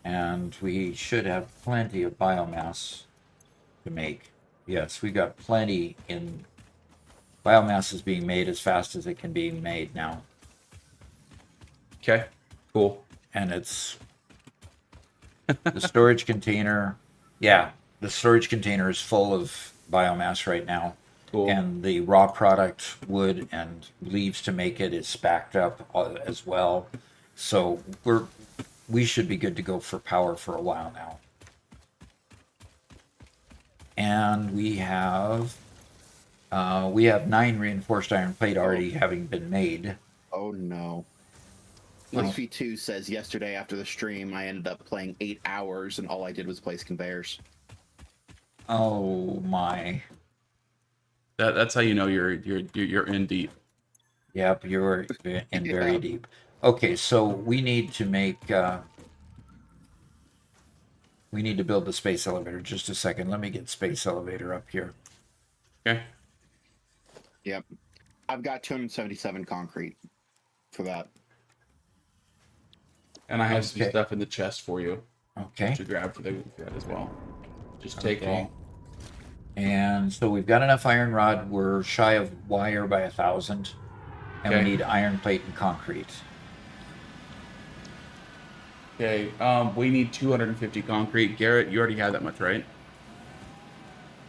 And we should have plenty of biomass to make. Yes, we got plenty in. Biomass is being made as fast as it can be made now. Okay. Cool. And it's the storage container. Yeah, the storage container is full of biomass right now. Cool. And the raw product, wood and leaves to make it, is backed up as well. So we should be good to go for power for a while now. And we have 9 reinforced iron plate already having been made. Oh no. Leafy 2 says yesterday after the stream I ended up playing 8 hours and all I did was place conveyors. Oh my. That's how you know you're in deep. Yep, you're in very Yeah. deep. Okay, so we need to make we need to build the space elevator. Just a second. Let me get space elevator up here. Okay. Yep. I've got 277 concrete for that. And I have some Okay. stuff in the chest for you Okay. to grab for that as well. Just take Okay. all. And so we've got enough iron rod. We're shy of wire by 1,000. And Okay. we need iron plate and concrete. Okay. We need 250 concrete. Garrett, you already have that much, right?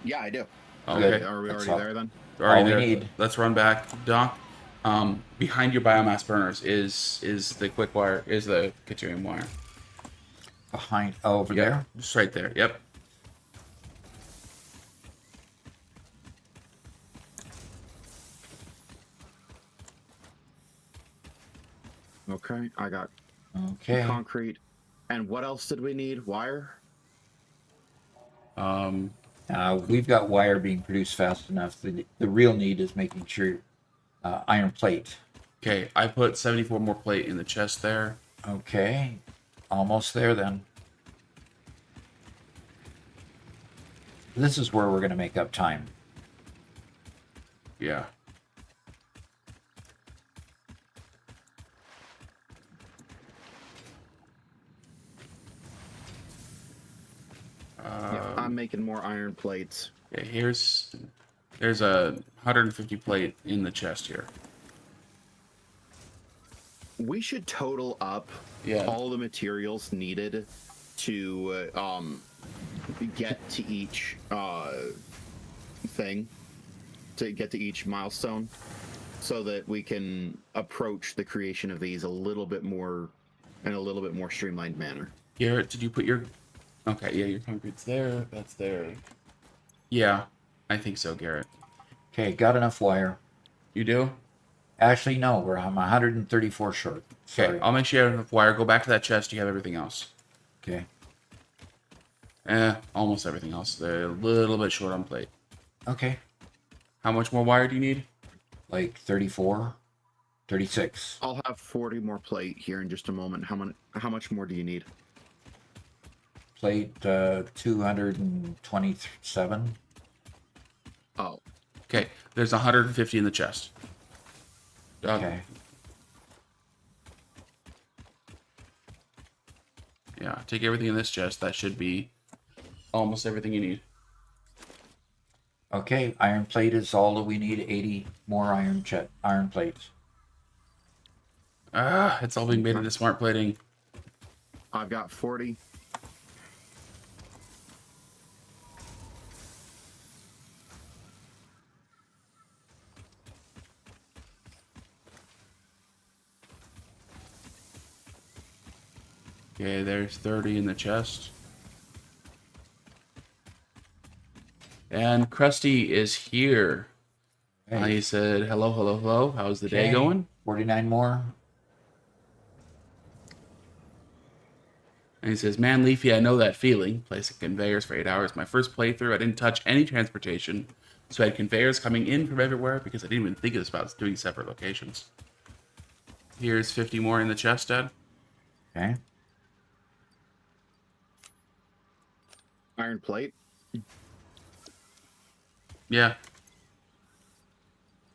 Yeah, I do. Okay. Are we That's already all. there then? Already All we there. need. Let's run back, Doc. Behind your biomass burners is the quick wire, is the Caterium wire. Behind over Yep, there. just right there. Yep. Okay, I got Okay. concrete. And what else did we need? Wire? We've got wire being produced fast enough. The real need is making sure iron plate. Okay, I put 74 more plate in the chest there. Okay, almost there then. This is where we're going to make up time. Yeah. Yeah, I'm making more iron plates. Okay, there's a 150 plate in the chest here. We should total up Yeah. all the materials needed to get to each thing, to get to each milestone, so that we can approach the creation of these a little bit more in a little bit more streamlined manner. Garrett, did you put your... Okay, yeah, your concrete's there. That's there. Yeah, I think so, Garrett. Okay, got enough wire. You do? Actually, no, I'm 134 short. Okay, Sorry. I'll make sure you have enough wire. Go back to that chest. You have everything else. Okay. Almost everything else. They're a little bit short on plate. Okay. How much more wire do you need? Like 34, 36. I'll have 40 more plate here in just a moment. How much more do you need? Plate 227. Oh, Okay, there's 150 in the chest. Done. Okay. Yeah, take everything in this chest. That should be almost everything you need. Okay, iron plate is all that we need. 80 more iron plates. Ah, it's all being made into smart plating. I've got 40. Okay, there's 30 in the chest. And Krusty is here. Hey, He said, hello, hello, hello. How's the day okay, going? 49 more. And he says, man, Leafy, I know that feeling. Placing conveyors for 8 hours. My first playthrough, I didn't touch any transportation. So I had conveyors coming in from everywhere because I didn't even think of this about doing separate locations. Here's 50 more in the chest, Dad. Okay. Iron plate. Yeah.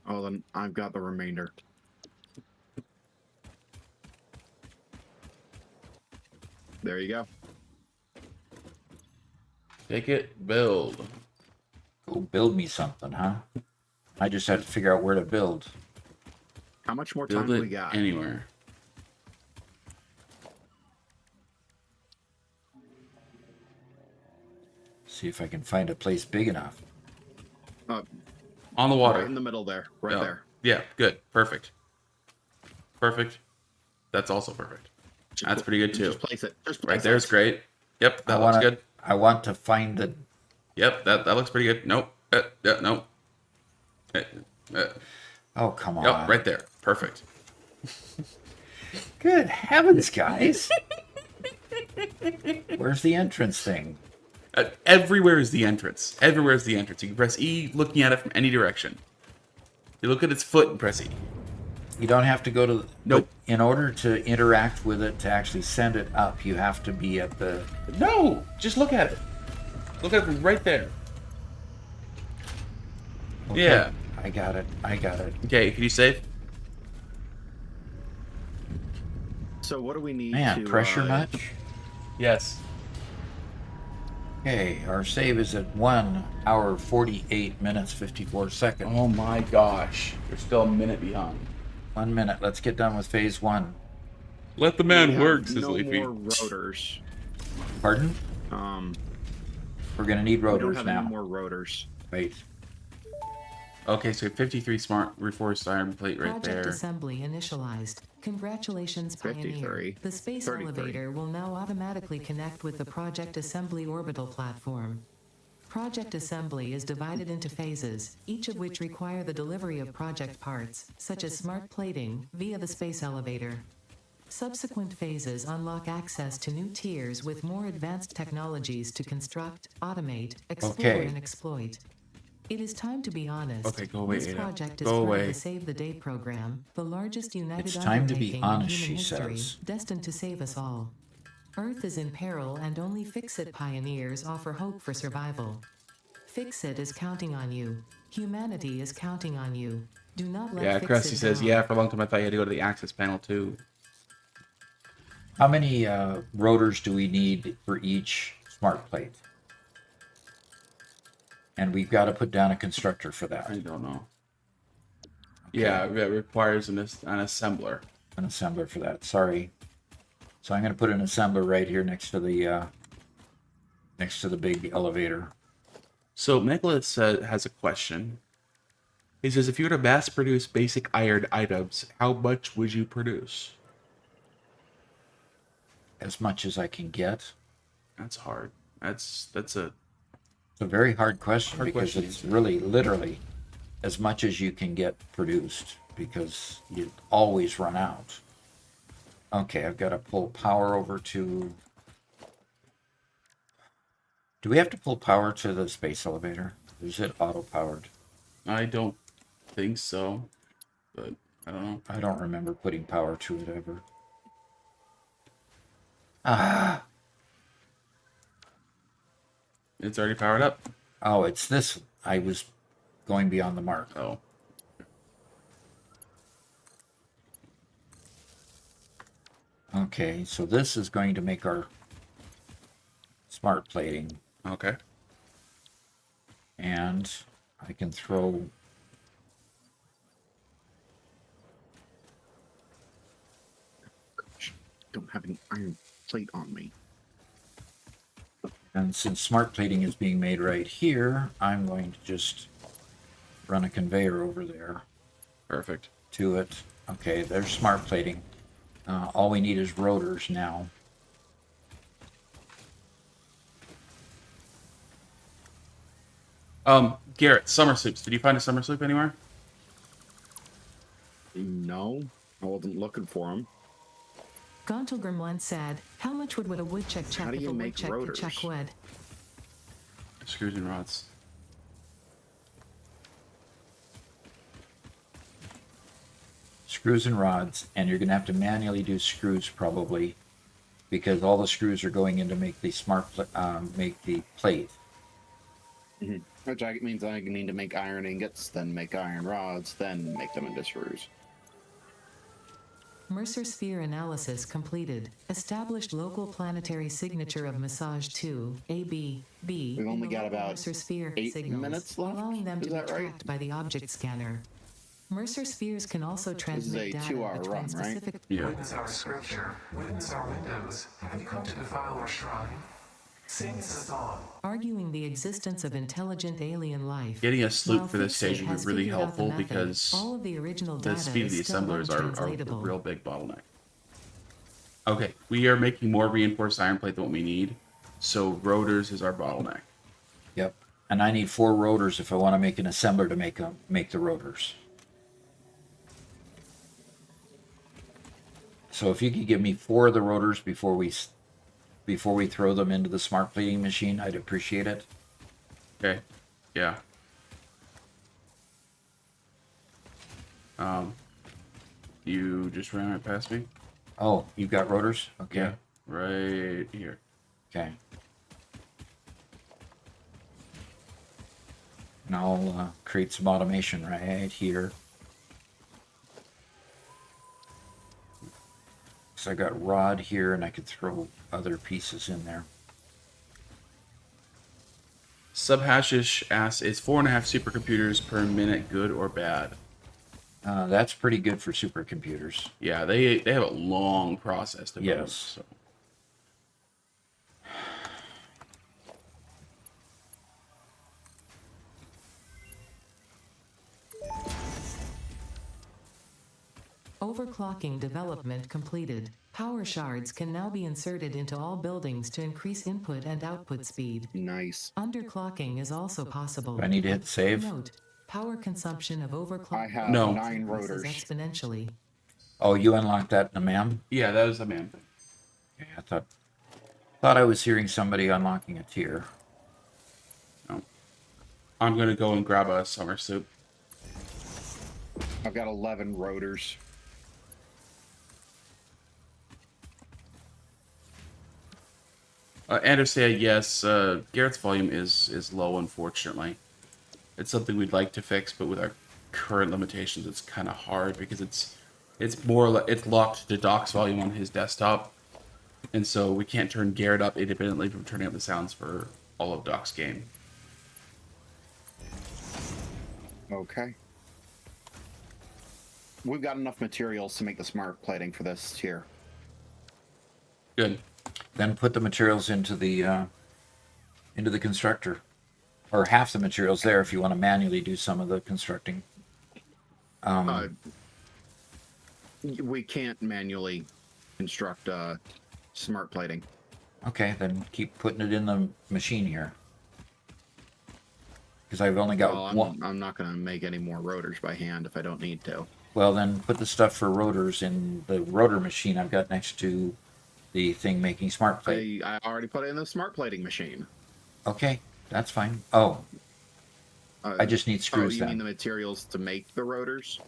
Oh, then I've got the remainder. There you go. Take it, build. Go build me something, huh? I just have to figure out where to build. How much more time Build do we it got? anywhere. See if I can find a place big enough. On the water. Right in the middle there. Right Yeah. there. Yeah, good. Perfect. Perfect. That's also perfect. That's pretty good too. Just place it. Just place Right there's it. great. Yep, that I looks wanna, good. I want to find the. Yep, that looks pretty good. Nope. Nope. Oh, come on. Yep, right there. Perfect. Good heavens, guys. Where's the entrance thing? Everywhere is the entrance. Everywhere is the entrance. You can press E looking at it from any direction. You look at its foot and press E. You don't have to go to. Nope. But in order to interact with it, to actually send it up, you have to be at the. No! Just look at it. Look at it from right there. Okay, Yeah. I got it. I got it. Okay, can you save? So what do we need Man, to pressure much? Yes. Okay, our save is at 1 hour 48 minutes 54 seconds. Oh my gosh. We're still a minute behind. 1 minute. Let's get done with phase 1. Let the we man have work, says no Leafy. more rotors. Pardon? We're gonna need We don't rotors have now. any more rotors. Wait. Okay, so 53 smart reinforced iron plate right Project there. assembly initialized. Congratulations, 53, Pioneer. The space 33. elevator will now automatically connect with the Project Assembly orbital platform. Project assembly is divided into phases, each of which require the delivery of project parts, such as smart plating, via the space elevator. Subsequent phases unlock access to new tiers with more advanced technologies to construct, automate, explore, Okay. and exploit. It is time to be honest. Okay, go away, This Ada. project is Go part away. of the Save the Day program, the largest united It's time to be undertaking honest, in human she history, says. destined to save us all. Earth is in peril and only Fix-It pioneers offer hope for survival. Fix-It is counting on you. Humanity is counting on you. Do not let Yeah, Fix-It Krusty says, down. yeah, for a long time I thought you had to go to the access panel too. How many rotors do we need for each smart plate? And we've got to put down a constructor for that. I don't know. Yeah, it requires an assembler. An assembler for that. Sorry. So I'm going to put an assembler right here next to the big elevator. So Nicholas has a question. He says, if you were to mass produce basic iron items, how much would you produce? As much as I can get. That's hard. That's a It's a very hard question Hard because question. it's really literally as much as you can get produced because you always run out. Okay, I've got to pull power over to. Do we have to pull power to the space elevator? Is it auto powered? I don't think so, but I don't know. I don't remember putting power to it ever. Ah, It's already powered up. oh, it's this. I was going beyond the mark. Oh, Okay, so this is going to make our smart plating, okay. and I can throw. Don't have an iron plate on me. And since smart plating is being made right here, I'm going to just run a conveyor over there Perfect. to it. Okay, there's smart plating. All we need is rotors now. Garrett, summer soups. Did you find a summer soup anywhere? No, I wasn't looking for them. Gauntlgrim once said, how much would a woodchuck chuck How do if you a make woodchuck could chuck rotors? wood? Screws and rods. Screws and rods, and you're going to have to manually do screws probably, because all the screws are going in to make the make the plate. Which means I need to make iron ingots, then make iron rods, then make them into screws. Mercer sphere analysis completed. Established local planetary signature of massage 2, AB, B. We've only in the got local about Mercer sphere 8 signals, minutes left? allowing them Is to be that right? tracked by the object scanner. Mercer spheres can also transmit a data 2-hour between run, right? specific. Yeah. Witness our scripture, witness our windows. Have you come to defile our shrine? Sing us a song. Arguing the existence of intelligent alien life. Getting a sloop While for this Fixit stage would has be really figured out the helpful method, because all of the original the data speed of the is still assemblers are a untranslatable. real big bottleneck. Okay, we are making more reinforced iron plate than what we need, so rotors is our bottleneck. Yep. And I need 4 rotors if I want to make an assembler to make the rotors. So if you could give me 4 of the rotors before we throw them into the smart plating machine, I'd appreciate it. Okay, yeah. You just ran right past me? Oh, you've got rotors? Okay. Yeah, right here. Okay. And I'll create some automation right here. So I got rod here, and I could throw other pieces in there. Subhashish asks, is 4.5 supercomputers per minute good or bad? That's pretty good for supercomputers. Yeah, they have a long process to build. Yes. So. Overclocking development completed. Power shards can now be inserted into all buildings to increase input and output speed. Nice. Underclocking is also possible. Do I need to hit save? Note, power consumption of overclock I have No. 9 increases rotors. exponentially. Oh, you unlocked that in the MAM? Yeah, that was a man thing. Okay, I thought I was hearing somebody unlocking a tier. No. I'm gonna go and grab a summer soup. I've got 11 rotors. Anderson, yes, Garrett's volume is low, unfortunately. It's something we'd like to fix, but with our current limitations, it's kind of hard because it's locked to Doc's volume on his desktop, and so we can't turn Garrett up independently from turning up the sounds for all of Doc's game. Okay. We've got enough materials to make the smart plating for this tier. Good. Then put the materials into the constructor, or half the materials there if you want to manually do some of the constructing. We can't manually construct smart plating. Okay, then keep putting it in the machine here. Because I've only got Well, one. I'm not going to make any more rotors by hand if I don't need to. Well, then put the stuff for rotors in the rotor machine I've got next to the thing making smart plate. I already put it in the smart plating machine. Okay, that's fine. Oh, I just need Oh, screws you mean then. the materials to make the rotors?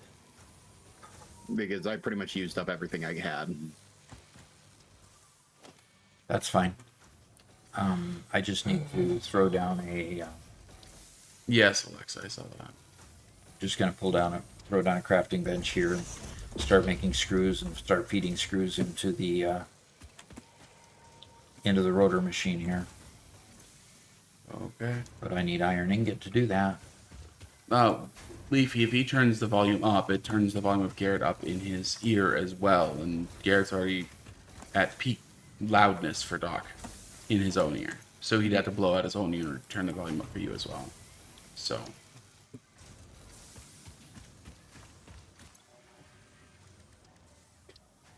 Because I pretty much used up everything I had. That's fine. I just need to throw down a. Yes, Alexa, I saw that. Just gonna throw down a crafting bench here and start making screws and start feeding screws into the rotor machine here. Okay. But I need iron ingot to do that. Leafy, if he turns the volume up, it turns the volume of Garrett up in his ear as well, and Garrett's already at peak loudness for Doc in his own ear. So he'd have to blow out his own ear and turn the volume up for you as well. So.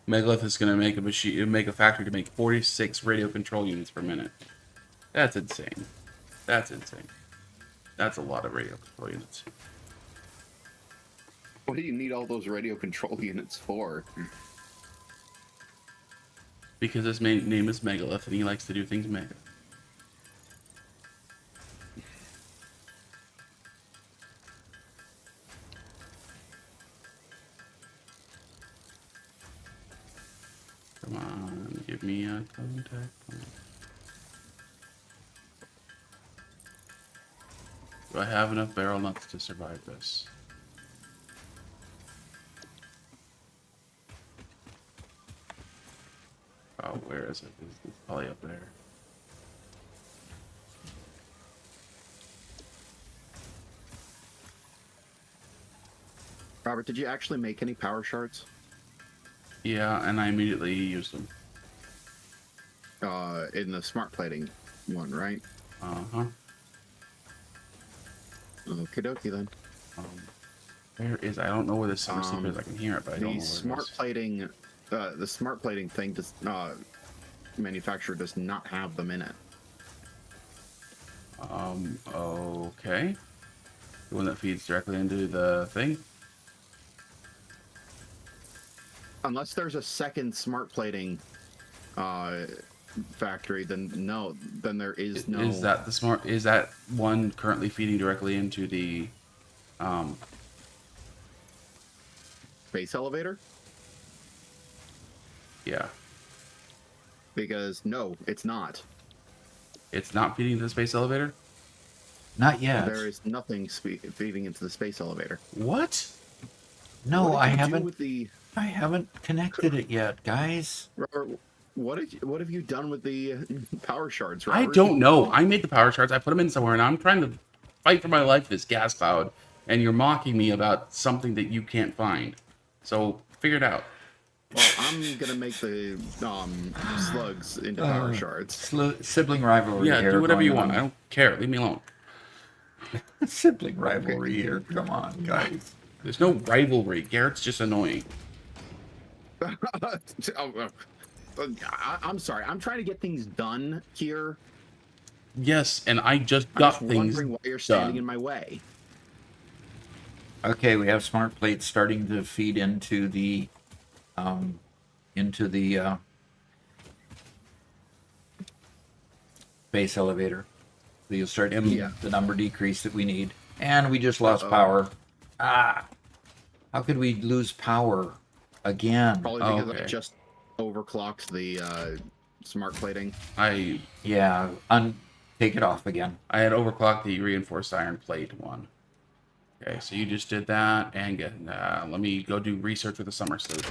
Megalith is going to make a factory to make 46 radio control units per minute. That's insane. That's insane. That's a lot of radio control units. What do you need all those radio control units for? Because his main name is Megalith and he likes to do things mega. Come on, give me a contact point. Do I have enough barrel nuts to survive this? Oh, where is it? It's probably up there. Robert, did you actually make any power shards? Yeah, and I immediately used them. In the smart plating one, right? Uh-huh. Okie dokie then. Where is... I don't know where the summer sleep is. I can hear it, but I don't know where The it smart is. plating, the smart plating thing does manufacturer does not have them in it. Okay. The one that feeds directly into the thing? Unless there's a second smart plating factory, then no, then there is no. Is that the smart... Is that one currently feeding directly into the... Space elevator? Yeah. Because no, it's not. It's not feeding into the space elevator? Not yet. There is nothing feeding into the space elevator. What? No, What I did you do haven't. with the I haven't connected it yet, guys. Robert, what have you done with the power shards, I Robert? don't know. I made the power shards. I put them in somewhere, and I'm trying to fight for my life this gas cloud, and you're mocking me about something that you can't find. So, figure it out. Well, I'm gonna make the slugs into power shards. Sibling rivalry Yeah, here. do whatever going you want. on. I don't care. Leave me alone. Sibling rivalry here. Come on, guys. There's no rivalry. Garrett's just annoying. I'm sorry. I'm trying to get things done here. Yes, and I just I'm got just things wondering why you're standing done. in my way. Okay, we have smart plates starting to feed into the base elevator. So you'll start Yeah. the number decrease that we need. And we just lost Uh-oh. power. Ah! How could we lose power again? Probably Oh, because I okay. just overclocked the smart plating. I Yeah, take it off again. had overclocked the reinforced iron plate one. Okay, so you just did that, and let me go do research with the summer sleep.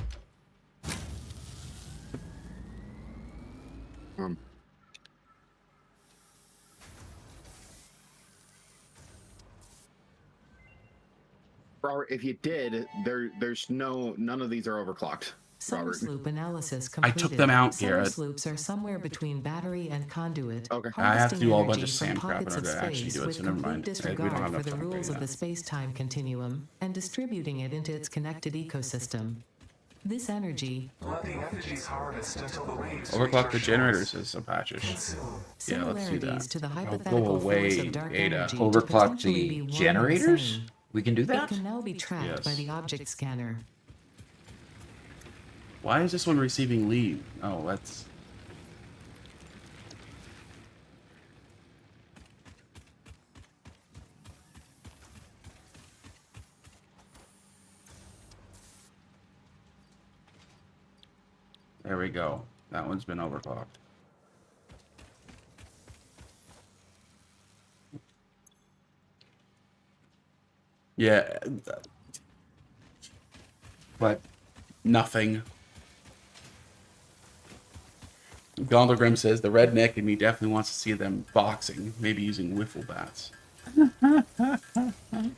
Robert, if you did, there's none of these are overclocked. Summer Robert. sloop analysis I completed. took them out, Summer Garrett. sloops are somewhere between battery and conduit. Okay. I have to do a whole bunch of harvesting sand energy crap in from order to pockets of actually space do it, with so never complete mind. We don't disregard have for enough the time for rules of that. the space-time continuum and distributing it into its connected ecosystem. This energy, Let the energies harvest until the waves Overclock reach the our shores. generators is some patches. Consume. Yeah, let's do similarities that. to the Oh, go hypothetical away, force of dark Ada. energy to Overclock potentially be the one and the generators? same. We can do It that? can now be tracked by Yes. the object scanner. Why is this one receiving leave? Oh, that's... There we go. That one's been overclocked. Yeah, But nothing. Gondelgrim says the redneck in me definitely wants to see them boxing, maybe using wiffle bats.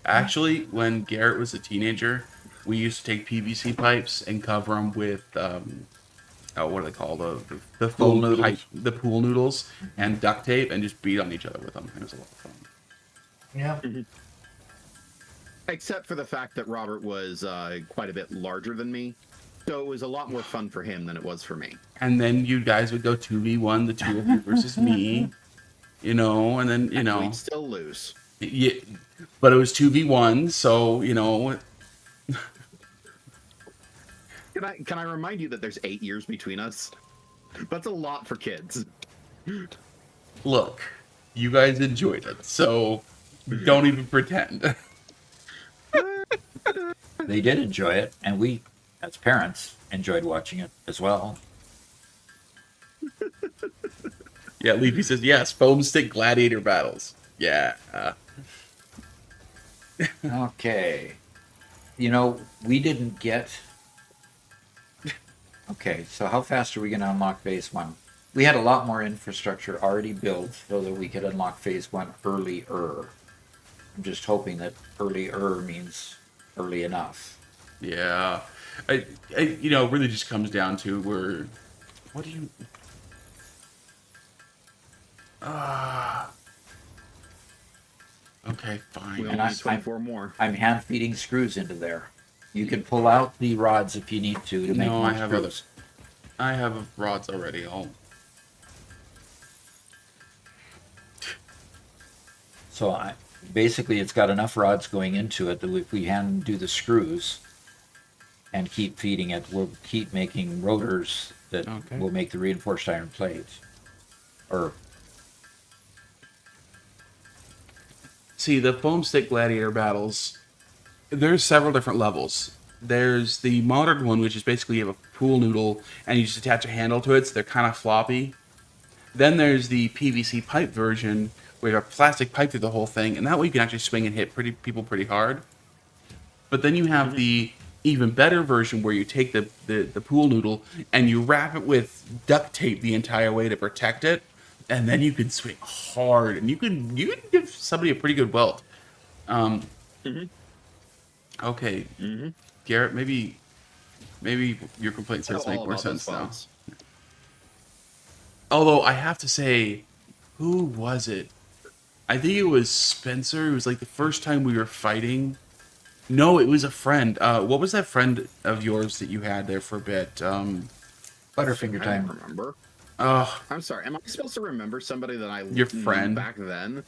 Actually, when Garrett was a teenager, we used to take PVC pipes and cover them with what do they call the Pool foam noodles. pipe, the pool noodles, and duct tape, and just beat on each other with them. It was a lot of fun. yeah, Except for the fact that Robert was quite a bit larger than me, so it was a lot more fun for him than it was for me. And then you guys would go 2v1, the two of you versus me, and then And we'd still lose. yeah, but it was 2v1, so Can I remind you that there's 8 years between us? That's a lot for kids. look, you guys enjoyed it, so don't even pretend. they did enjoy it, and we, as parents, enjoyed watching it as well. Yeah, Leafy says yes. Foam stick gladiator battles. Yeah. Okay. We didn't get... Okay, so how fast are we going to unlock phase 1? We had a lot more infrastructure already built so that we could unlock phase 1 earlier. I'm just hoping that earlier means early enough. Yeah. It really just comes down to what do you... Okay, fine. We And only need 24 more. I'm hand feeding screws into there. You can pull out the rods if you need to make No, more I have screws. I have rods already. So basically, it's got enough rods going into it that if we hand do the screws and keep feeding it, we'll keep making rotors that Okay. will make the reinforced iron plates. Or See, the foam stick gladiator battles, there's several different levels. There's the modern one, which is basically you have a pool noodle and you just attach a handle to it, so they're kind of floppy. Then there's the PVC pipe version, where you have a plastic pipe through the whole thing, and that way you can actually swing and hit people pretty hard. But then you have the even better version where you take the pool noodle and you wrap it with duct tape the entire way to protect it, and then you can swing hard, and you can give somebody a pretty good welt. Okay, Garrett, maybe your complaint starts to make All more about those sense now. phones. Although I have to say, who was it? I think it was Spencer. It was like the first time we were fighting. No, it was a friend. What was that friend of yours that you had there for a bit? Butterfinger I time. don't remember. Oh, I'm sorry. Am I supposed to remember somebody that I Your knew friend? back then?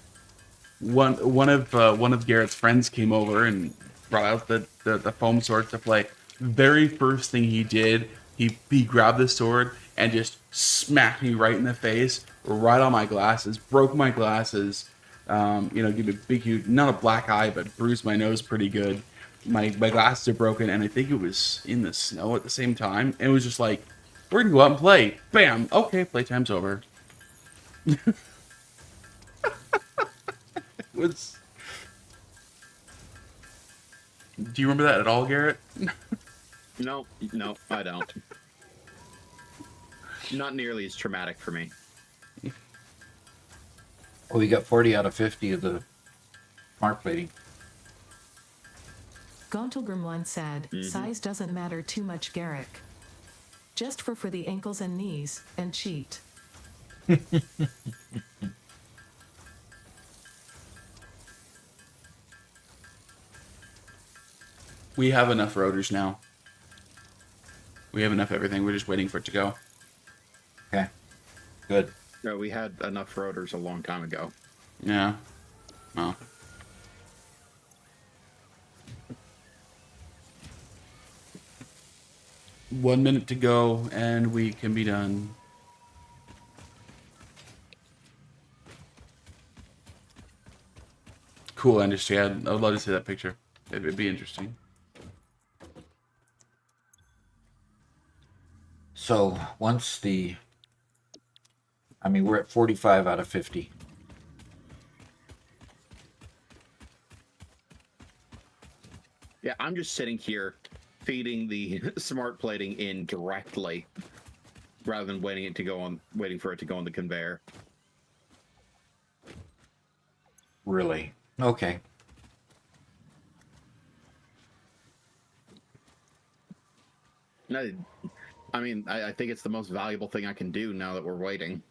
one of Garrett's friends came over and brought out the foam sword to play. Very first thing he did, he grabbed the sword and just smacked me right in the face, right on my glasses, broke my glasses. Give me a big, huge, not a black eye, but bruised my nose pretty good. My glasses are broken, and I think it was in the snow at the same time. And it was just like, we're gonna go out and play. Bam. Okay, playtime's over. Was. Do you remember that at all, Garrett? No, I don't. Not nearly as traumatic for me. Well, we got 40 out of 50 of the smart plating. Gauntlgrim once said, size doesn't matter too much, Garrick. Just for the ankles and knees, and cheat. We have enough rotors now. We have enough everything. We're just waiting for it to go. Okay, good. No, we had enough rotors a long time ago. Yeah. Well. One minute to go, and we can be done. Cool industry. I'd love to see that picture. It'd be interesting. So once we're at 45 out of 50. Yeah, I'm just sitting here feeding the smart plating in directly rather than waiting for it to go on the conveyor. Really? Okay. No, I mean, I think it's the most valuable thing I can do now that we're waiting.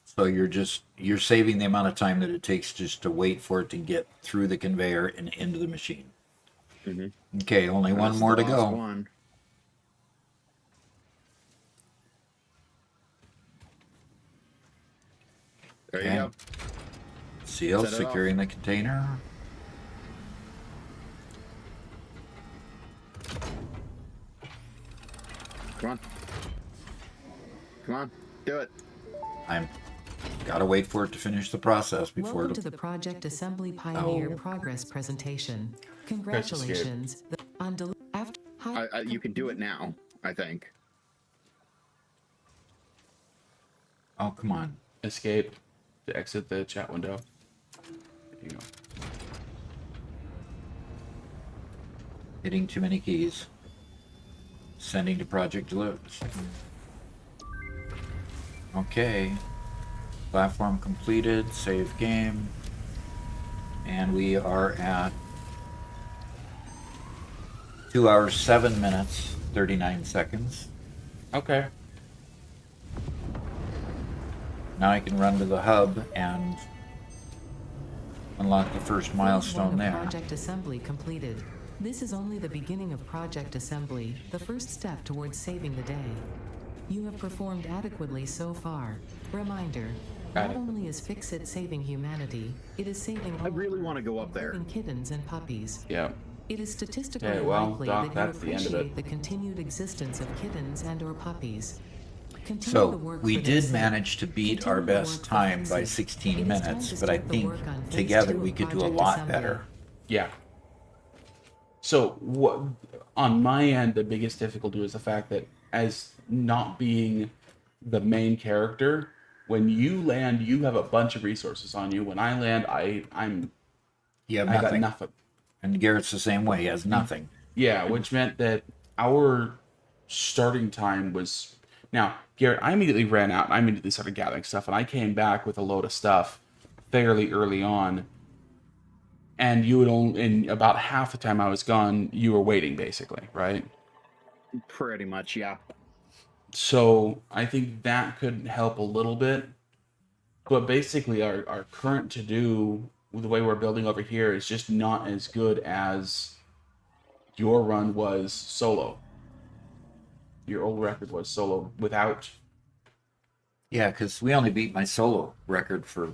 So you're saving the amount of time that it takes just to wait for it to get through the conveyor and into the machine. Mm-hmm. Okay, only one This is more the to last go. one. There you Okay. go. Seal, Set it off. securing the container. Come on. Come on. Do it. I'm gotta wait for it to finish the process before Welcome it. to the Project Assembly Pioneer Progress presentation. Congratulations on after You can do it now, I think. Oh, come on. Escape to exit the chat window. There you go. Hitting too many keys. Sending to project delivers. Okay. Platform completed. Save game. And we are at 2 hours, 7 minutes, 39 seconds. Okay. Now I can run to the hub and unlock the first milestone there. Project Assembly completed. This is only the beginning of Project Assembly, the first step towards saving the day. You have performed adequately so far. Reminder, not only is Fix-It saving humanity, it is saving I really want to go up there. including kittens and puppies. Yeah. It is statistically Okay, well, likely Doc, that you that's the end of appreciate it. the continued existence of kittens and or puppies. Continue the So work we for their did sake. manage to beat Continue our the best work for time by Fix-It. 16 It is time minutes, to but I start the think work on phase together 2 we of could do a Project lot Assembly. better. Yeah. So what on my end, the biggest difficulty was the fact that as not being the main character, when you land, you have a bunch of resources on you. When I land, You have I got nothing. nothing. And Garrett's the same way, he has nothing. Yeah, which meant that our starting time was now, Garrett, I immediately ran out and I immediately started gathering stuff, and I came back with a load of stuff fairly early on. And you would only, in about half the time I was gone, you were waiting basically, right? Pretty much, yeah. So I think that could help a little bit. But basically, our current to do, the way we're building over here, is just not as good as your run was solo. Your old record was solo without. Yeah, because we only beat my solo record for,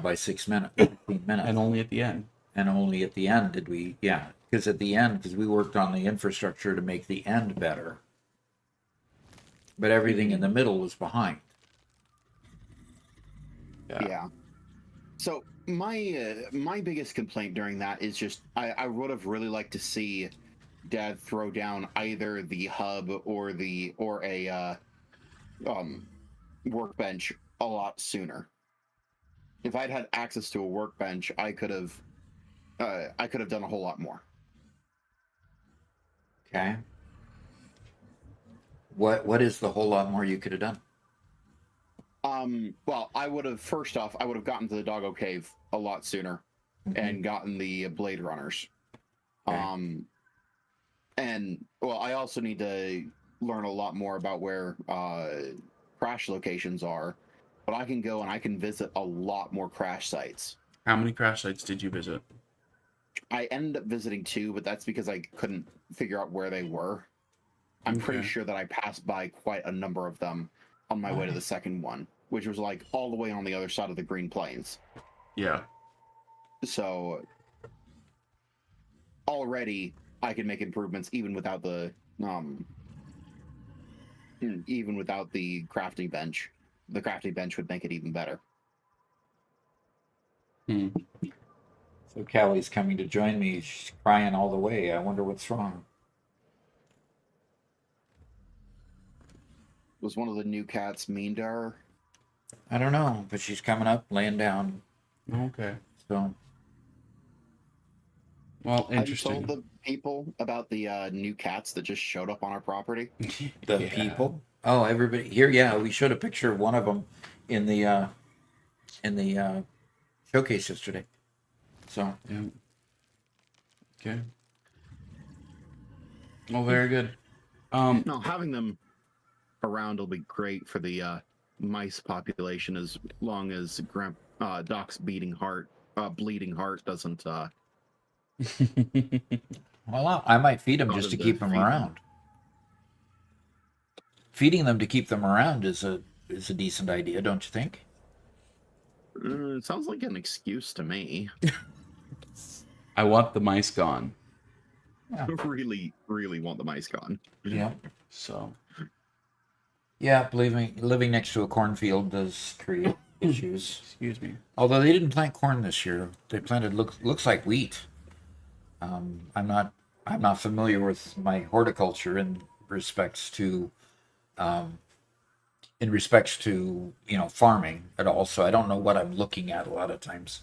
by 6 minutes, 15 minutes. And only at the end. And only at the end did we, because at the end, because we worked on the infrastructure to make the end better. But everything in the middle was behind. Yeah. So my biggest complaint during that is just I would have really liked to see Dad throw down either the hub or a workbench a lot sooner. If I'd had access to a workbench, I could have done a whole lot more. Okay. What is the whole lot more you could have done? Well, I would have gotten to the Doggo Cave a lot sooner and gotten the Blade Runners. Okay. And well, I also need to learn a lot more about where crash locations are, but I can go and I can visit a lot more crash sites. How many crash sites did you visit? I ended up visiting 2, but that's because I couldn't figure out where they were. I'm pretty sure that I passed by quite a number of them on my way to the second one, which was like all the way on the other side of the Green Plains. Yeah. So already I can make improvements even without the crafting bench. The crafting bench would make it even better. So Callie's coming to join me. She's crying all the way. I wonder what's wrong. Was one of the new cats mean to her? I don't know, but she's coming up, laying down. Okay. So Well, Have you interesting. told the people about the new cats that just showed up on our property? the Yeah. people. Oh, everybody here. Yeah, we showed a picture of one of them in the showcase yesterday. So Yeah. Okay. Well, very good. No, having them around will be great for the mice population as long as Doc's bleeding heart doesn't. well, I might feed them Cause just to them to keep them feed them. around. Feeding them to keep them around is a decent idea, don't you think? It sounds like an excuse to me. I want the mice gone. Really, really want the mice gone. Yeah. So, Yeah, believe me, living next to a cornfield does create issues. excuse me. Although they didn't plant corn this year, they planted looks like wheat. I'm not familiar with my horticulture respects to in respects to farming at all. So I don't know what I'm looking at a lot of times.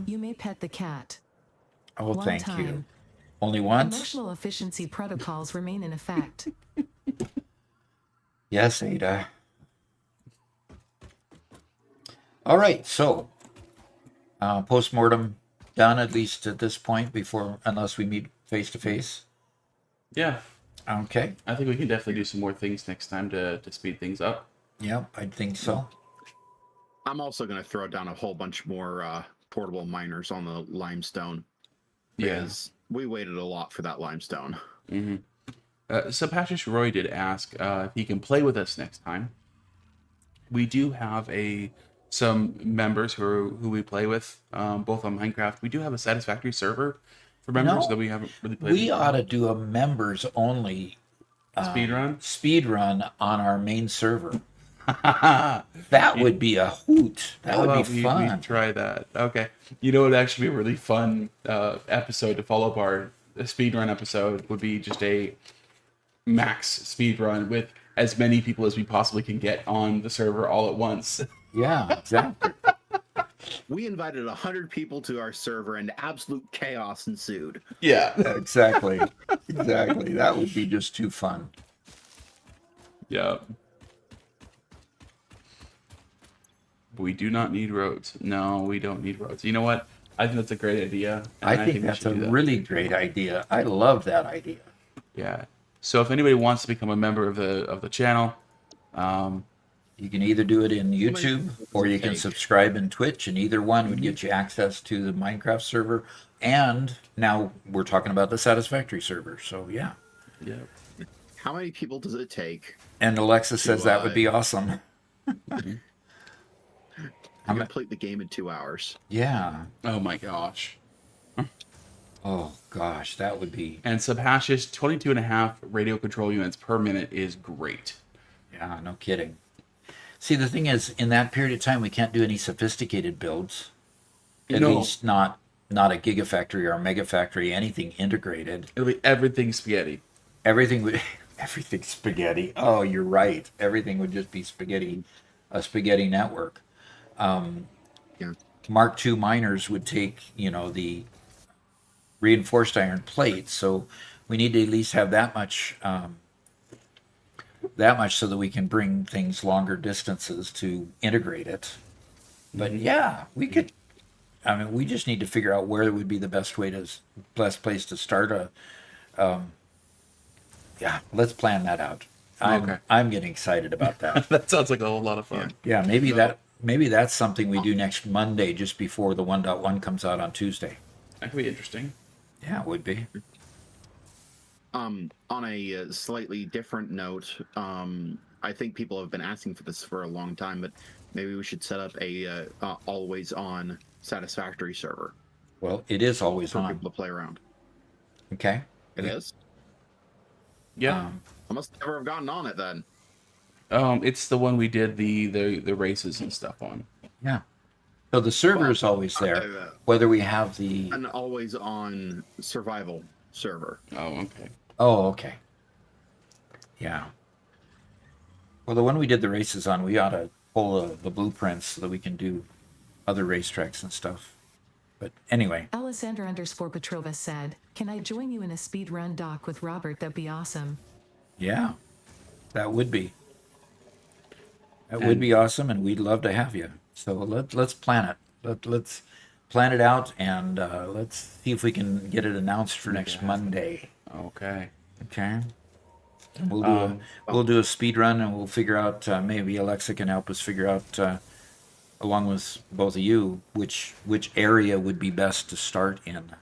You may pet the cat. Oh, One thank you. time. Only once? Emotional efficiency protocols remain in effect. Yes, Ada. All right, so postmortem done at least at this point unless we meet face to face. Yeah, Okay. I think we can definitely do some more things next time to speed things up. Yep, I think so. I'm also going to throw down a whole bunch more portable miners on the limestone. Because we waited a lot for that limestone. So Patrick Roy did ask if he can play with us next time. We do have some members who we play with, both on Minecraft. We do have a Satisfactory server for members that we haven't really played. We ought to do a members only speed run. on our main server. That would be a hoot. That would be fun. We try that. Okay. You know, it would actually be a really fun episode to follow up our speedrun episode. Would be just a max speedrun with as many people as we possibly can get on the server all at once. Yeah, exactly. We invited 100 people to our server and absolute chaos ensued. Yeah. Exactly. Exactly. That would be just too fun. Yeah. We do not need roads. No, we don't need roads. You know what? I think that's a great idea. I think we that's should a do that. really great idea. I love that idea. Yeah. So if anybody wants to become a member of the channel, You can either do it in YouTube or you can Take. subscribe in Twitch, and either one would get you access to the Minecraft server. And now we're talking about the Satisfactory server. So, yeah. yeah. How many people does it take And Alexa says that would be awesome. to complete the game in 2 hours? Yeah. Oh my gosh. Oh, gosh, that would be. And Subhash's 22.5 radio control units per minute is great. Yeah, no kidding. See, the thing is, in that period of time, we can't do any sophisticated builds. At No. least not a gigafactory or a megafactory, anything integrated. It'll be everything spaghetti. Everything would, everything spaghetti. Oh, you're right. Everything would just be spaghetti, a spaghetti network. Yeah. Mark II miners would take, the reinforced iron plates. So we need to at least have that much so that we can bring things longer distances to integrate it. But yeah, we could. I mean, we just need to figure out where would be the best place to start yeah, let's plan that out. I'm getting excited about that. That sounds like a whole lot of fun. Yeah, maybe that's something we do next Monday, just before the 1.1 comes out on Tuesday. That could be interesting. Yeah, it would be. On a slightly different note, I think people have been asking for this for a long time, but maybe we should set up a always on Satisfactory server Well, it is always for on. people to play around. Okay. It is? Yeah. I must never have gotten on it then. It's the one we did the races and stuff on. Yeah. So the server is always there, whether we have the. An always on survival server. Oh, okay. Oh, okay. Yeah. Well, the one we did the races on, we ought to pull the blueprints so that we can do other racetracks and stuff. But anyway, Alessandra_Petrova said, "Can I join you in a speed run doc with Robert? That'd be awesome." yeah, that would be. That would And be awesome, and we'd love to have you. So let's plan it. Let's plan it out, and let's see if we can get it announced for next Monday. okay. Okay. And we'll do a speed run, and we'll figure out maybe Alexa can help us figure out along with both of you which area would be best to start in.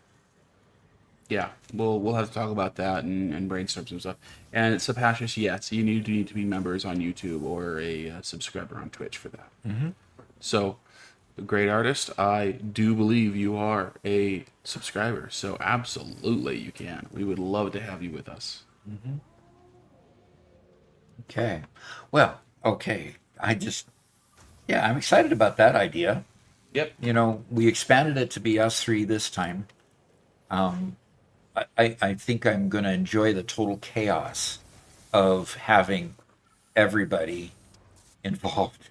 Yeah, we'll have to talk about that and brainstorm some stuff. And Sepashis, yes, you need to be members on YouTube or a subscriber on Twitch for that. Mm-hmm. So, a great artist. I do believe you are a subscriber, so absolutely you can. We would love to have you with us. Mm-hmm. Okay. Well, okay. I'm excited about that idea. Yep. You know, we expanded it to be us three this time. I think I'm going to enjoy the total chaos of having everybody involved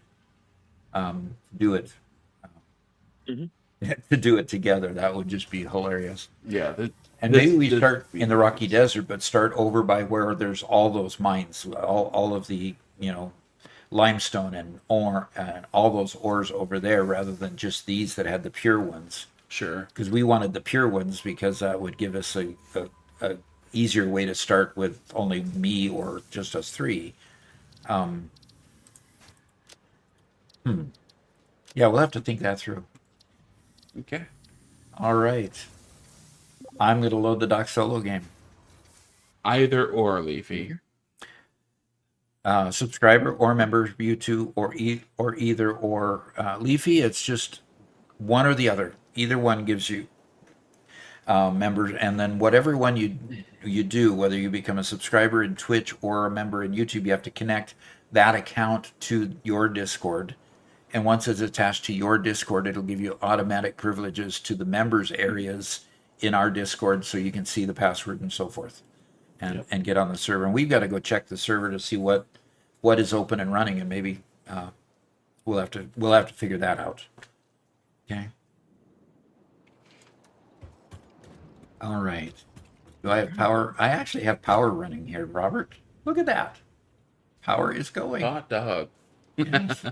do it. To do it together, that would just be hilarious. Yeah. And maybe we start in the Rocky Desert, but start over by where there's all those mines, all of the, limestone and ore and all those ores over there, rather than just these that had the pure ones. Sure. Because we wanted the pure ones because that would give us a easier way to start with only me or just us three. Yeah, we'll have to think that through. Okay. All right. I'm going to load the Doc Solo game. Either or, Leafy. Subscriber or member, YouTube or either or. Leafy, it's just one or the other. Either one gives you members, and then whatever one you do, whether you become a subscriber in Twitch or a member in YouTube, you have to connect that account to your Discord. And once it's attached to your Discord, it'll give you automatic privileges to the members areas in our Discord, so you can see the password and so forth, and get on the server. And we've got to go check the server to see what is open and running, and maybe we'll have to figure that out. Okay. All right. Do I have power? I actually have power running here, Robert. Look at that. Power is going. Hot dog. Yes.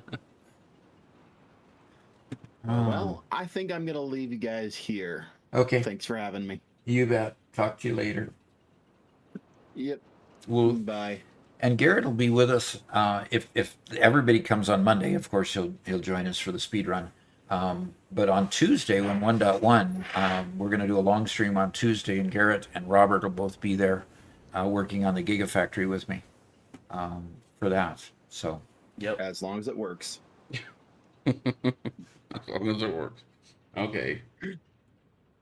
Well, I think I'm gonna leave you guys here. Okay. Thanks for having me. You bet. Talk to you later. Yep. Bye. And Garrett will be with us if everybody comes on Monday. Of course, he'll join us for the speed run. But on Tuesday, when 1.1, we're going to do a long stream on Tuesday, and Garrett and Robert will both be there working on the Gigafactory with me for that. So, Yep. As long as it works. As long as it works. Okay.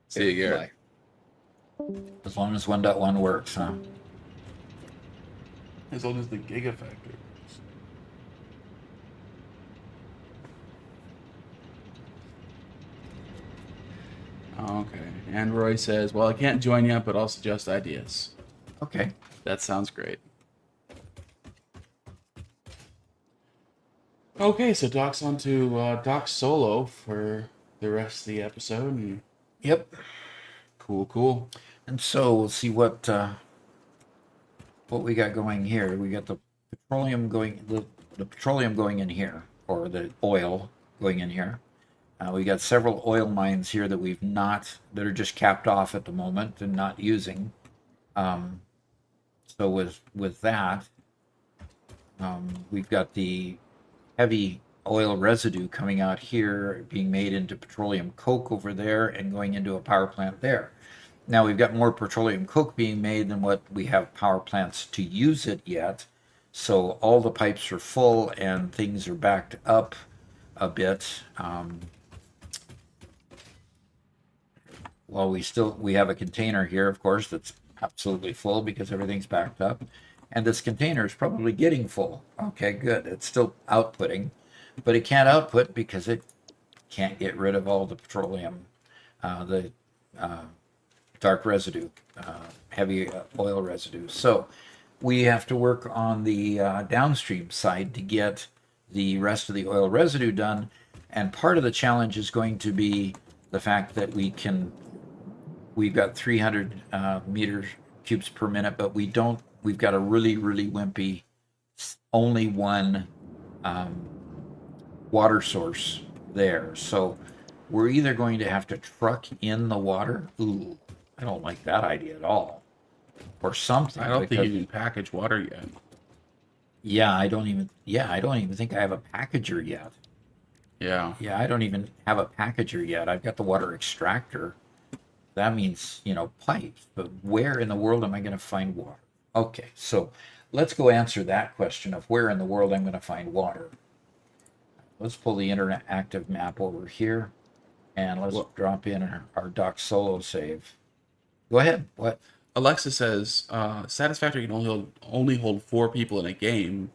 See you, Garrett. Bye. as long as 1.1 works, huh? As long as the Gigafactory works. Okay. And Roy says, well, I can't join yet, but I'll suggest ideas. Okay. That sounds great. Okay, so Doc's on to Doc Solo for the rest of the episode. And Yep. cool. And so we'll see what we got going here. We got the petroleum going, the petroleum going in here, or the oil going in here. We got several oil mines here that that are just capped off at the moment and not using. So with that, we've got the heavy oil residue coming out here, being made into petroleum coke over there and going into a power plant there. Now we've got more petroleum coke being made than what we have power plants to use it yet. So all the pipes are full and things are backed up a bit. Well, we have a container here, of course, that's absolutely full because everything's backed up. And this container is probably getting full. Okay, good. It's still outputting, but it can't output because it can't get rid of all the petroleum, the dark residue, heavy oil residue. So we have to work on the downstream side to get the rest of the oil residue done. And part of the challenge is going to be the fact that we've got 300 meters cubes per minute, but we've got a really, really wimpy, only one water source there. So we're either going to have to truck in the water. Ooh, I don't like that idea at all. Or something. I don't think because- you can package water yet. Yeah, I don't even think I have a packager yet. Yeah. Yeah, I don't even have a packager yet. I've got the water extractor. That means, pipes. But where in the world am I going to find water? Okay, so let's go answer that question of where in the world I'm going to find water. Let's pull the interactive map over here, and let's drop in our doc solo save. Go ahead. What? Alexa says Satisfactory can only hold 4 people in a game.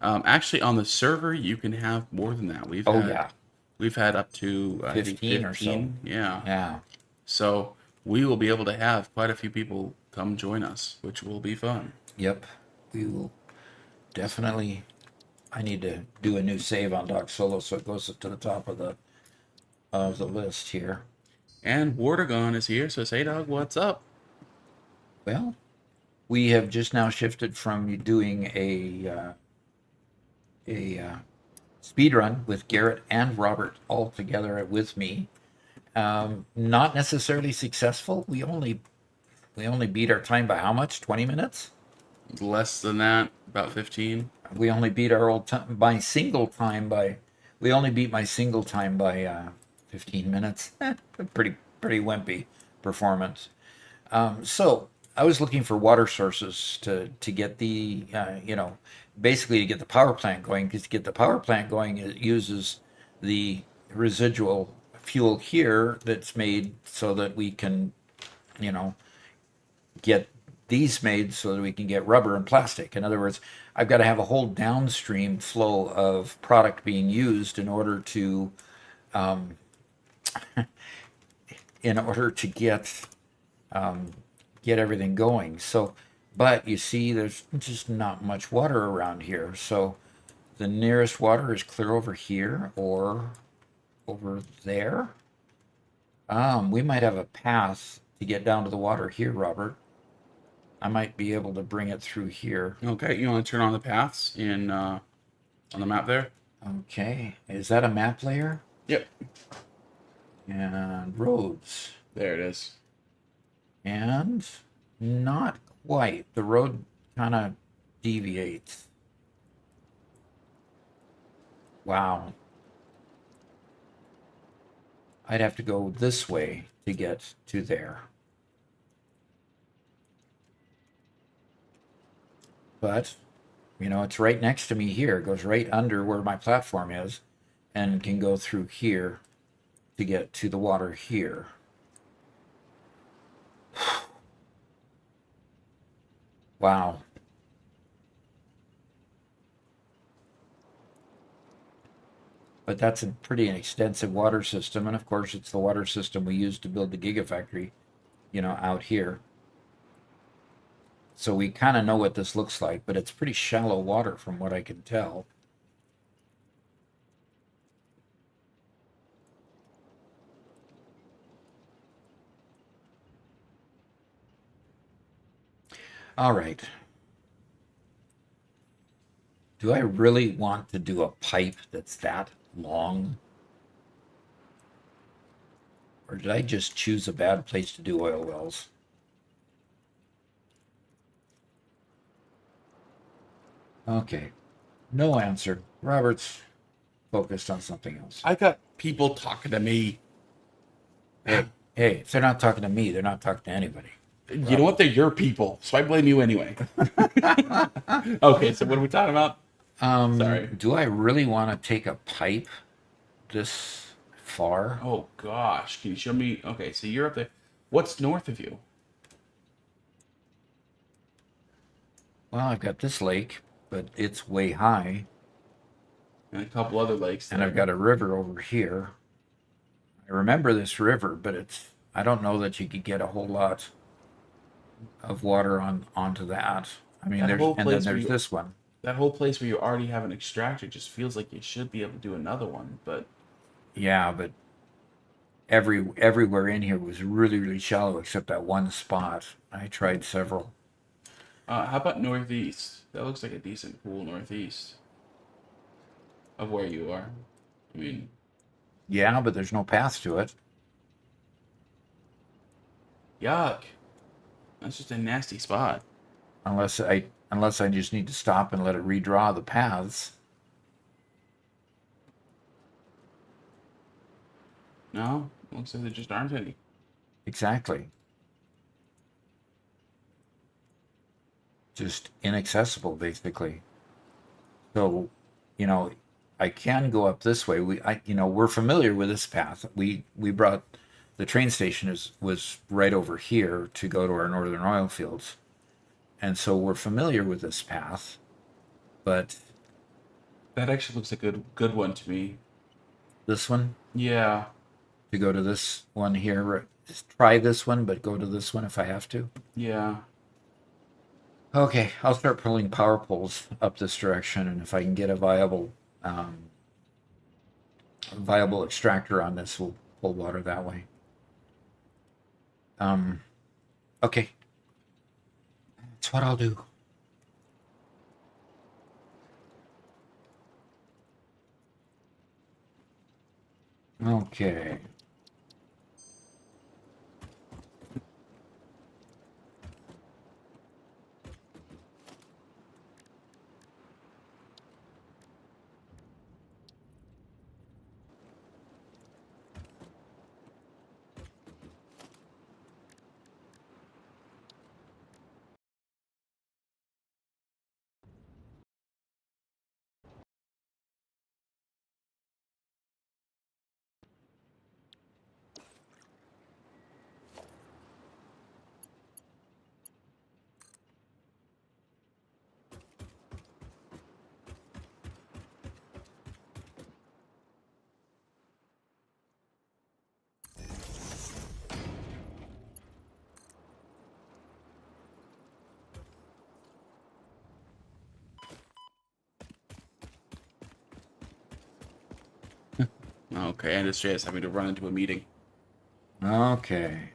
Actually, on the server, you can have more than that. We've had up to 15 or so. Yeah. Yeah. So we will be able to have quite a few people come join us, which will be fun. Yep. We will definitely. I need to do a new save on Doc Solo so it goes to the top of the list here. And Wardagon is here, so say, dog, what's up? Well, we have just now shifted from doing a speed run with Garrett and Robert all together with me. Not necessarily successful. We only beat our time by how much? 20 minutes? Less than that, about 15. We only beat my single time by 15 minutes. Pretty wimpy performance. So I was looking for water sources to get the basically to get the power plant going, because to get the power plant going it uses the residual fuel here that's made so that we can get these made so that we can get rubber and plastic. In other words, I've got to have a whole downstream flow of product being used in order to get everything going. So, but you see, there's just not much water around here. So the nearest water is clear over here or over there. We might have a path to get down to the water here, Robert. I might be able to bring it through here. Okay, you want to turn on the paths on the map there? Okay, is that a map layer? Yep. And roads. There it is. And not quite. The road kind of deviates. Wow. I'd have to go this way to get to there. But, it's right next to me here. It goes right under where my platform is and can go through here to get to the water here. Wow. But that's a pretty extensive water system. And of course, it's the water system we used to build the Gigafactory, out here. So we kind of know what this looks like, but it's pretty shallow water from what I can tell. All right. Do I really want to do a pipe that's that long? Or did I just choose a bad place to do oil wells? Okay. No answer. Robert's focused on something else. I got people talking to me. Hey, if they're not talking to me, they're not talking to anybody. You know what? They're your people, so I blame you anyway. Okay, so what are we talking about? Sorry. Do I really want to take a pipe this far? Oh gosh, can you show me? Okay, so you're up there. What's north of you? Well, I've got this lake, but it's way high. And a couple other lakes. And I've got a river over here. I remember this river, but I don't know that you could get a whole lot of water onto that. I mean, That there's whole and then place where there's you- this one. That whole place where you already have an extractor just feels like you should be able to do another one, but Yeah, but everywhere in here was really, really shallow except that one spot. I tried several. how about northeast? That looks like a decent pool northeast of where you are. I mean, Yeah, but there's no path to it. yuck. That's just a nasty spot. Unless I just need to stop and let it redraw the paths. No, looks like there just aren't any. Exactly. Just inaccessible, basically. So, you know, I can go up this way. We're familiar with this path. We brought the train station was right over here to go to our northern oil fields, and so we're familiar with this path. But That actually looks like a good one to me. this one, Yeah, to go to this one here, just try this one, but go to this one if I have to. yeah. Okay, I'll start pulling power poles up this direction, and if I can get a viable extractor on this, we'll pull water that way. Okay, that's what I'll do. Okay. Okay, and it's just having to run into a meeting. Okay.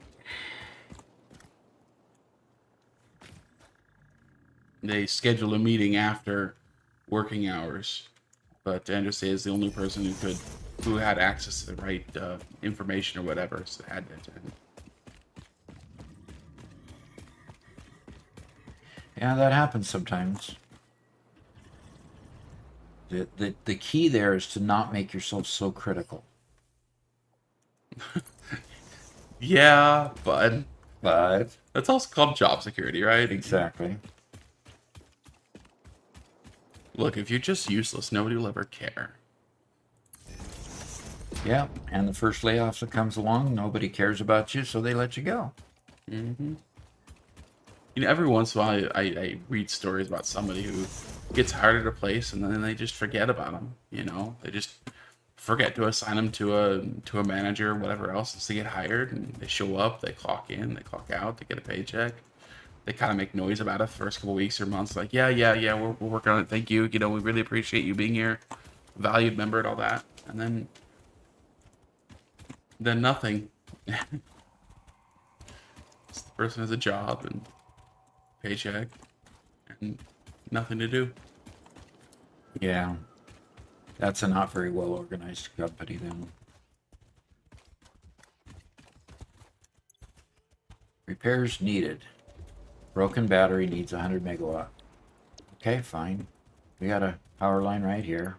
They schedule a meeting after working hours, but Andrew is the only person who had access to the right information or whatever, so they had to attend. Yeah, that happens sometimes. The key there is to not make yourself so critical. Yeah, but But that's also called job security, right? exactly. Look, if you're just useless, nobody will ever care. Yeah, and the first layoff that comes along, nobody cares about you, so they let you go. Mm-hmm. You know, every once in a while, I read stories about somebody who gets hired at a place and then they just forget about them. You know, they just forget to assign them to a manager or whatever else as they get hired, and they show up, they clock in, they clock out, they get a paycheck. They kind of make noise about it the first couple weeks or months, like, yeah, we're working on it. Thank you. You know, we really appreciate you being here, valued member, and all that. And then nothing. The person has a job and paycheck and nothing to do. Yeah. That's a not very well organized company then. Repairs needed. Broken battery needs 100 megawatt. Okay, fine. We got a power line right here.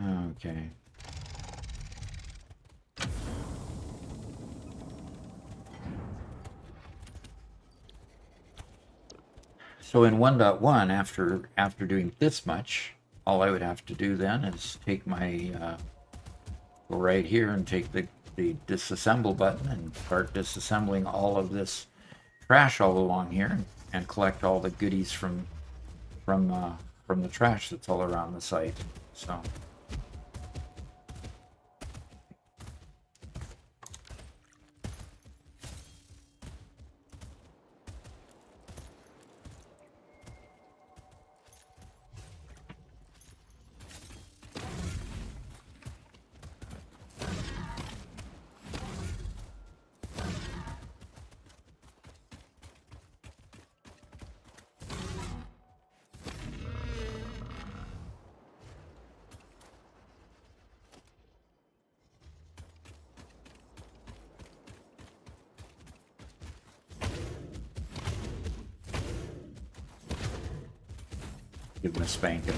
Okay. So in 1.1, after doing this much, all I would have to do then is take my go right here and take the disassemble button and start disassembling all of this trash all along here and collect all the goodies from the trash that's all around the site. So Give him a spanking.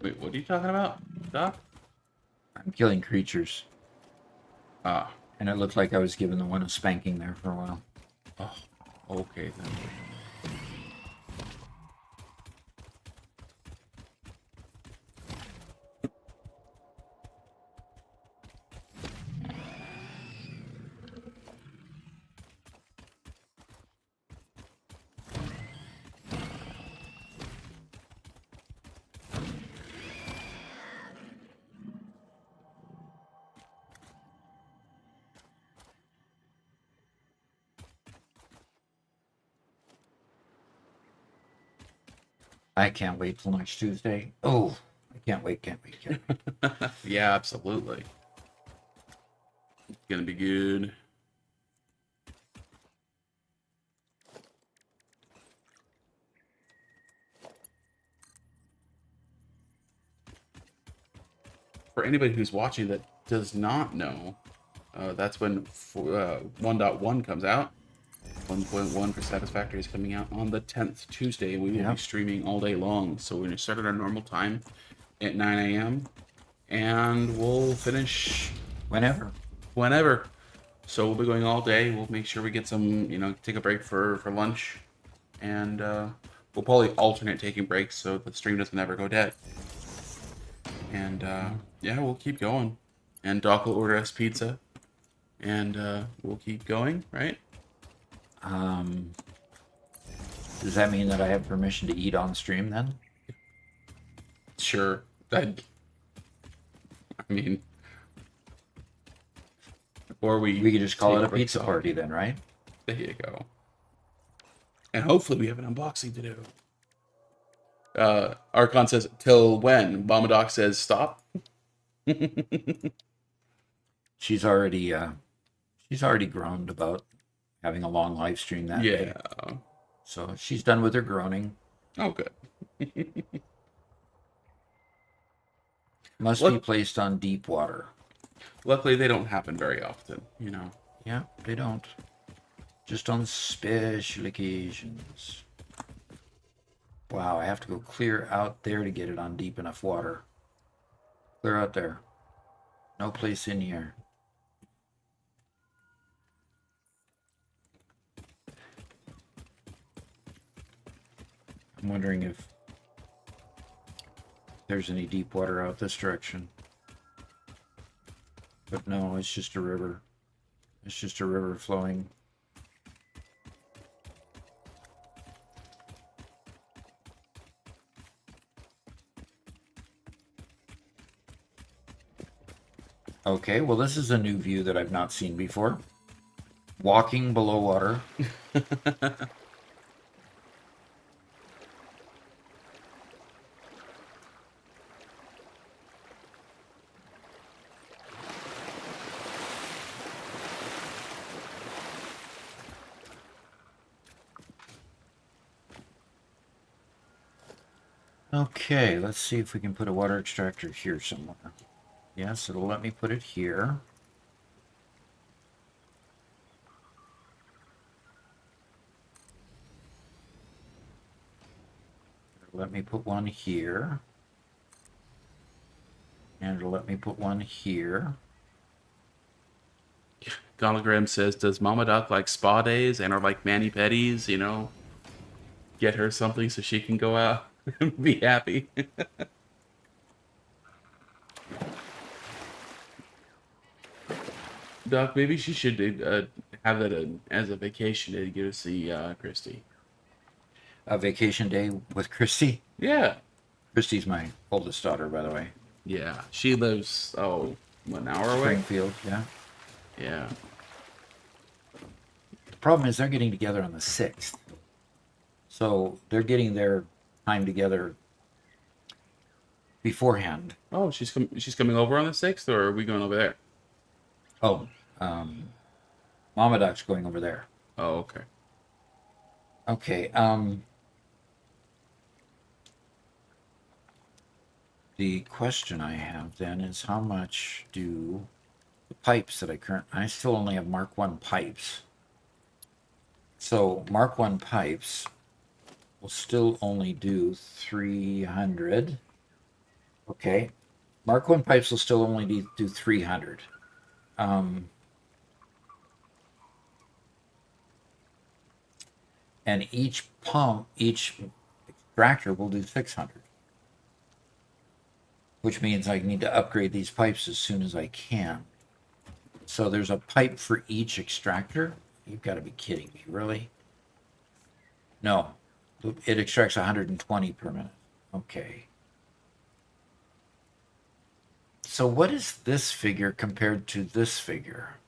Wait, what are you talking about, Doc? I'm killing creatures. Ah, And it looked like I was giving the one a spanking there for a while. oh, okay then. I can't wait till next Tuesday. Oh, I can't wait, can't wait, can't wait. Yeah, absolutely. It's gonna be good. For anybody who's watching that does not know, that's when 1.1 comes out. 1.1 for Satisfactory is coming out on the 10th Tuesday. We will Yep. be streaming all day long. So we're going to start at our normal time at 9 a.m. and we'll finish whenever. So we'll be going all day. We'll make sure we get some, take a break for lunch. And we'll probably alternate taking breaks so the stream doesn't ever go dead. And yeah, we'll keep going. And Doc will order us pizza. And we'll keep going, right? Does that mean that I have permission to eat on stream then? Sure. I mean, or we We could just call take it a breaks pizza off. party then, right? There you go. And hopefully we have an unboxing to do. Archon says, till when? Doc says, stop. She's already groaned about having a long live stream that day. Yeah. So she's done with her groaning. Oh, good. Must be placed on deep water. Luckily, they don't happen very often, Yeah, they don't. Just on special occasions. Wow, I have to go clear out there to get it on deep enough water. Clear out there. No place in here. I'm wondering if there's any deep water out this direction. But no, it's just a river. It's just a river flowing. Okay, well this is a new view that I've not seen before. Walking below water. Okay, let's see if we can put a water extractor here somewhere. Yes, it'll let me put it here. It'll let me put one here. And it'll let me put one here. Gonogram says, does Mama Doc like spa days and are like mani-pedis, Get her something so she can go out and be happy. Doc, maybe she should have that as a vacation day to go see Christy. A vacation day with Christy. Yeah. Christy's my oldest daughter, by the way. Yeah. She lives, an hour away? Springfield, yeah. Yeah. The problem is they're getting together on the 6th. So they're getting their time together beforehand. Oh, she's coming over on the 6th, or are we going over there? Oh, Mama Doc's going over there. Oh, okay. Okay, the question I have then is how much do the pipes that I still only have Mark 1 pipes. So Mark 1 pipes will still only do 300. Okay. Mark 1 pipes will still only do 300. And each extractor will do 600. Which means I need to upgrade these pipes as soon as I can. So there's a pipe for each extractor? You've got to be kidding me, really? No, it extracts 120 per minute. Okay. So what is this figure compared to this figure?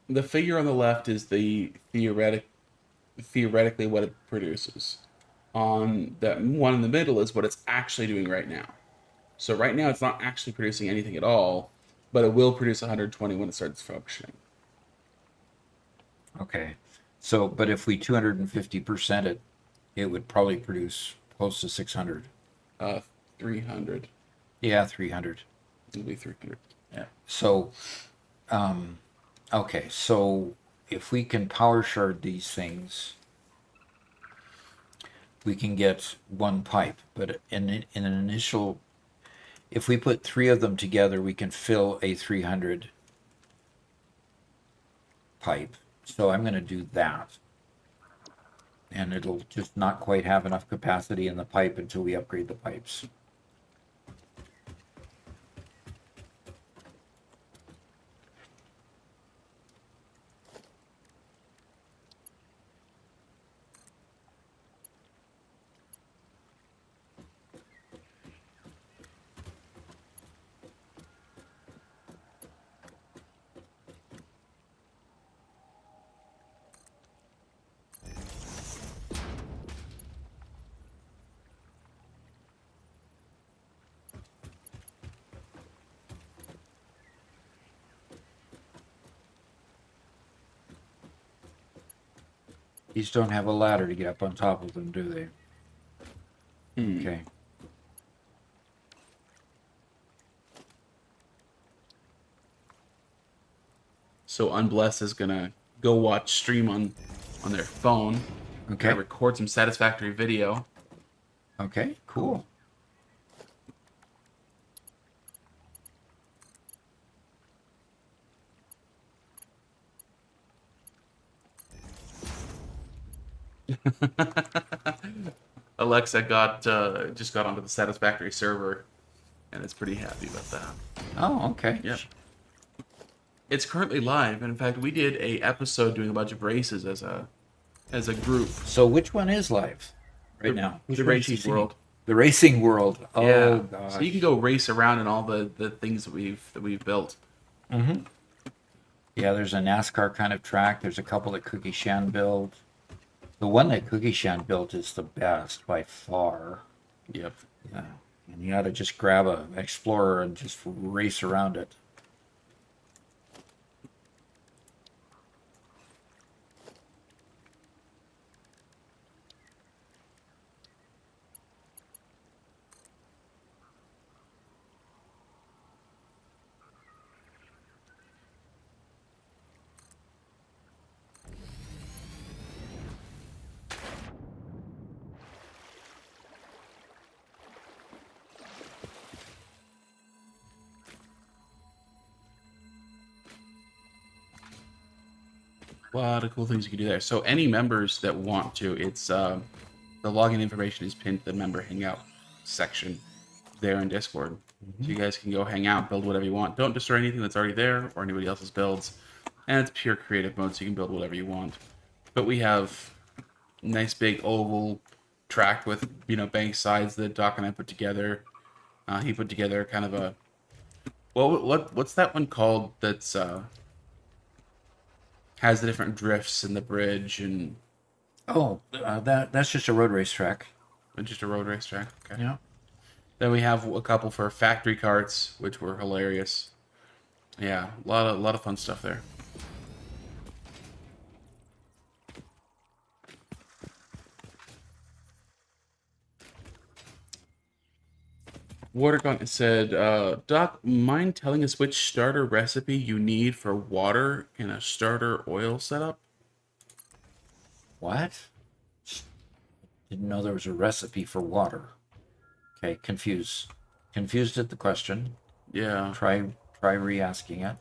The figure on the left is the theoretically what it produces. On that one in the middle is what it's actually doing right now. So right now it's not actually producing anything at all, but it will produce 120 when it starts functioning. Okay. So, but if we 250% it, it would probably produce close to 600. 300. Yeah, 300. It'll be 300. Yeah. So, okay. So if we can power shard these things, we can get one pipe. But in an initial, if we put 3 of them together, we can fill a 300 pipe. So I'm going to do that. And it'll just not quite have enough capacity in the pipe until we upgrade the pipes. These don't have a ladder to get up on top of them, do they? Okay. So Unblessed is gonna go watch stream on their phone. Okay. Record some Satisfactory video. Okay, cool. Alexa just got onto the Satisfactory server, and is pretty happy about that. Oh, okay. Yep. It's currently live, and in fact, we did a episode doing a bunch of races as a group. So which one is live right now? Which The one is he Racing singing? World. The Racing World. Oh, Yeah. gosh. So you can go race around in all the things that we've built. Mm-hmm. Yeah, there's a NASCAR kind of track. There's a couple that Cookie Shan built. The one that Cookie Shan built is the best by far. Yep. Yeah. And you ought to just grab an Explorer and just race around it. A lot of cool things you can do there. So any members that want to, it's the login information is pinned to the member hangout section there in Discord. So you guys can go hang out, build whatever you want. Don't destroy anything that's already there or anybody else's builds. And it's pure creative mode, so you can build whatever you want. But we have nice big oval track with bank sides that Doc and I put together. He put together kind of a what's that one called that's has the different drifts in the bridge and Oh, that's just a road race track. just a road race track. Okay. Yeah. Then we have a couple for factory carts, which were hilarious. Yeah, a lot of fun stuff there. Watergon said, Doc, mind telling us which starter recipe you need for water in a starter oil setup? What? Didn't know there was a recipe for water. Okay, confused. Confused at the question. Yeah. Try re-asking it.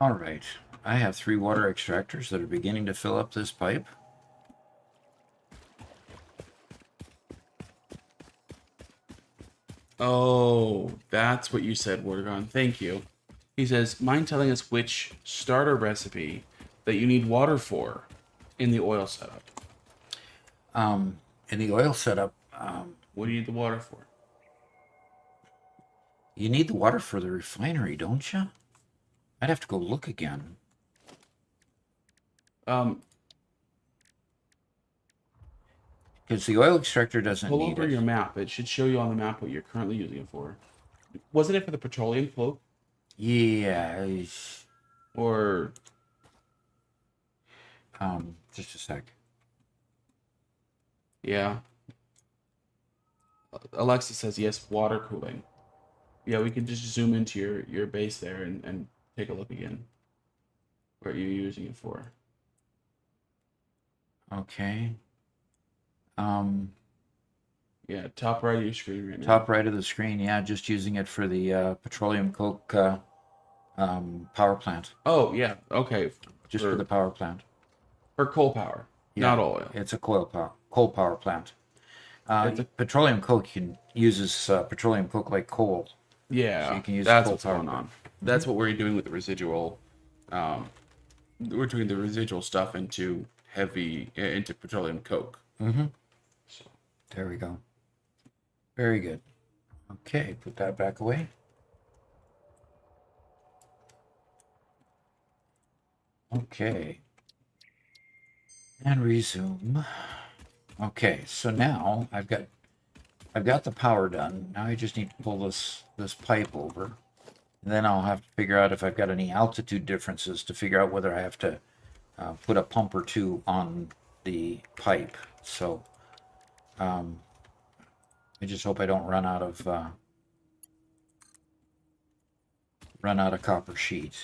All right. I have 3 water extractors that are beginning to fill up this pipe. Oh, that's what you said, Watergon. Thank you. He says, mind telling us which starter recipe that you need water for in the oil setup? In the oil setup, What do you need the water for? you need the water for the refinery, don't you? I'd have to go look again. Um, Because the oil extractor doesn't pull need over it. your map. It should show you on the map what you're currently using it for. Wasn't it for the petroleum cloak? Yeah. Or Just a sec. yeah. Alexa says yes, water cooling. Yeah, we can just zoom into your base there and take a look again. What you're using it for. Okay. Yeah, top right of your screen right now. Top right of the screen. Yeah, just using it for the petroleum coke power plant. Oh yeah, okay. Just for the power plant. For coal power, Yeah, not oil. It's a coal power plant. It's a- Petroleum coke uses petroleum coke like coal. Yeah, So you can use that's coal what's power going plant. on. That's what we're doing with the residual. We're doing the residual stuff into into petroleum coke. Mm-hmm. There we go. Very good. Okay, put that back away. Okay. And resume. Okay, so now I've got the power done. Now I just need to pull this pipe over. And then I'll have to figure out if I've got any altitude differences to figure out whether I have to put a pump or two on the pipe. So I just hope I don't run out of copper sheet.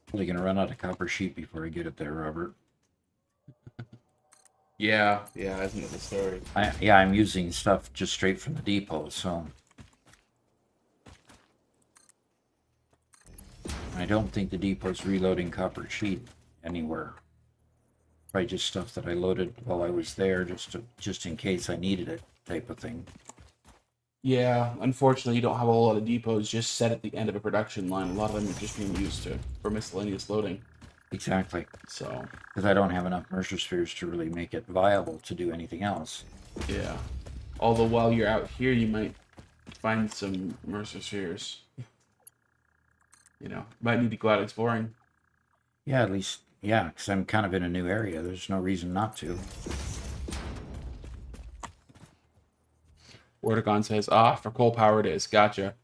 Probably gonna run out of copper sheet before I get it there, Robert. Yeah, isn't it the story? Yeah, I'm using stuff just straight from the depot, so I don't think the depot's reloading copper sheet anywhere. Probably just stuff that I loaded while I was there, just in case I needed it, type of thing. Yeah, unfortunately, you don't have a whole lot of depots just set at the end of a production line. A lot of them are just being used for miscellaneous loading. Exactly, So, because I don't have enough Mercer spheres to really make it viable to do anything else. yeah. Although while you're out here, you might find some Mercer spheres. You know, might need to go out exploring. Yeah, at least, yeah, because I'm kind of in a new area. There's no reason not to. Wortagon says, for coal power it is. Gotcha.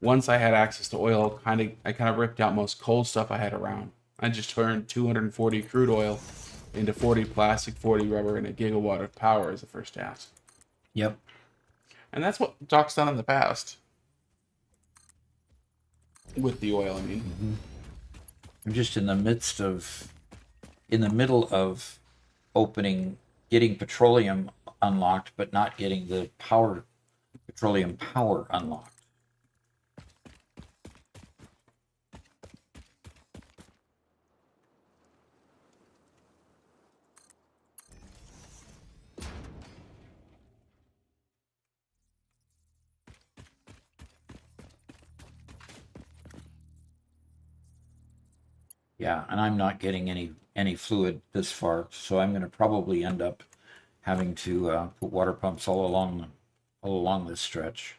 Once I had access to oil, I kind of ripped out most coal stuff I had around. I just turned 240 crude oil into 40 plastic, 40 rubber, and a gigawatt of power as the first task. Yep. And that's what Doc's done in the past. With the oil, I mean. Mm-hmm. I'm just in the middle of opening, getting petroleum unlocked, but not getting the petroleum power unlocked. Yeah, and I'm not getting any fluid this far, so I'm going to probably end up having to put water pumps all along this stretch.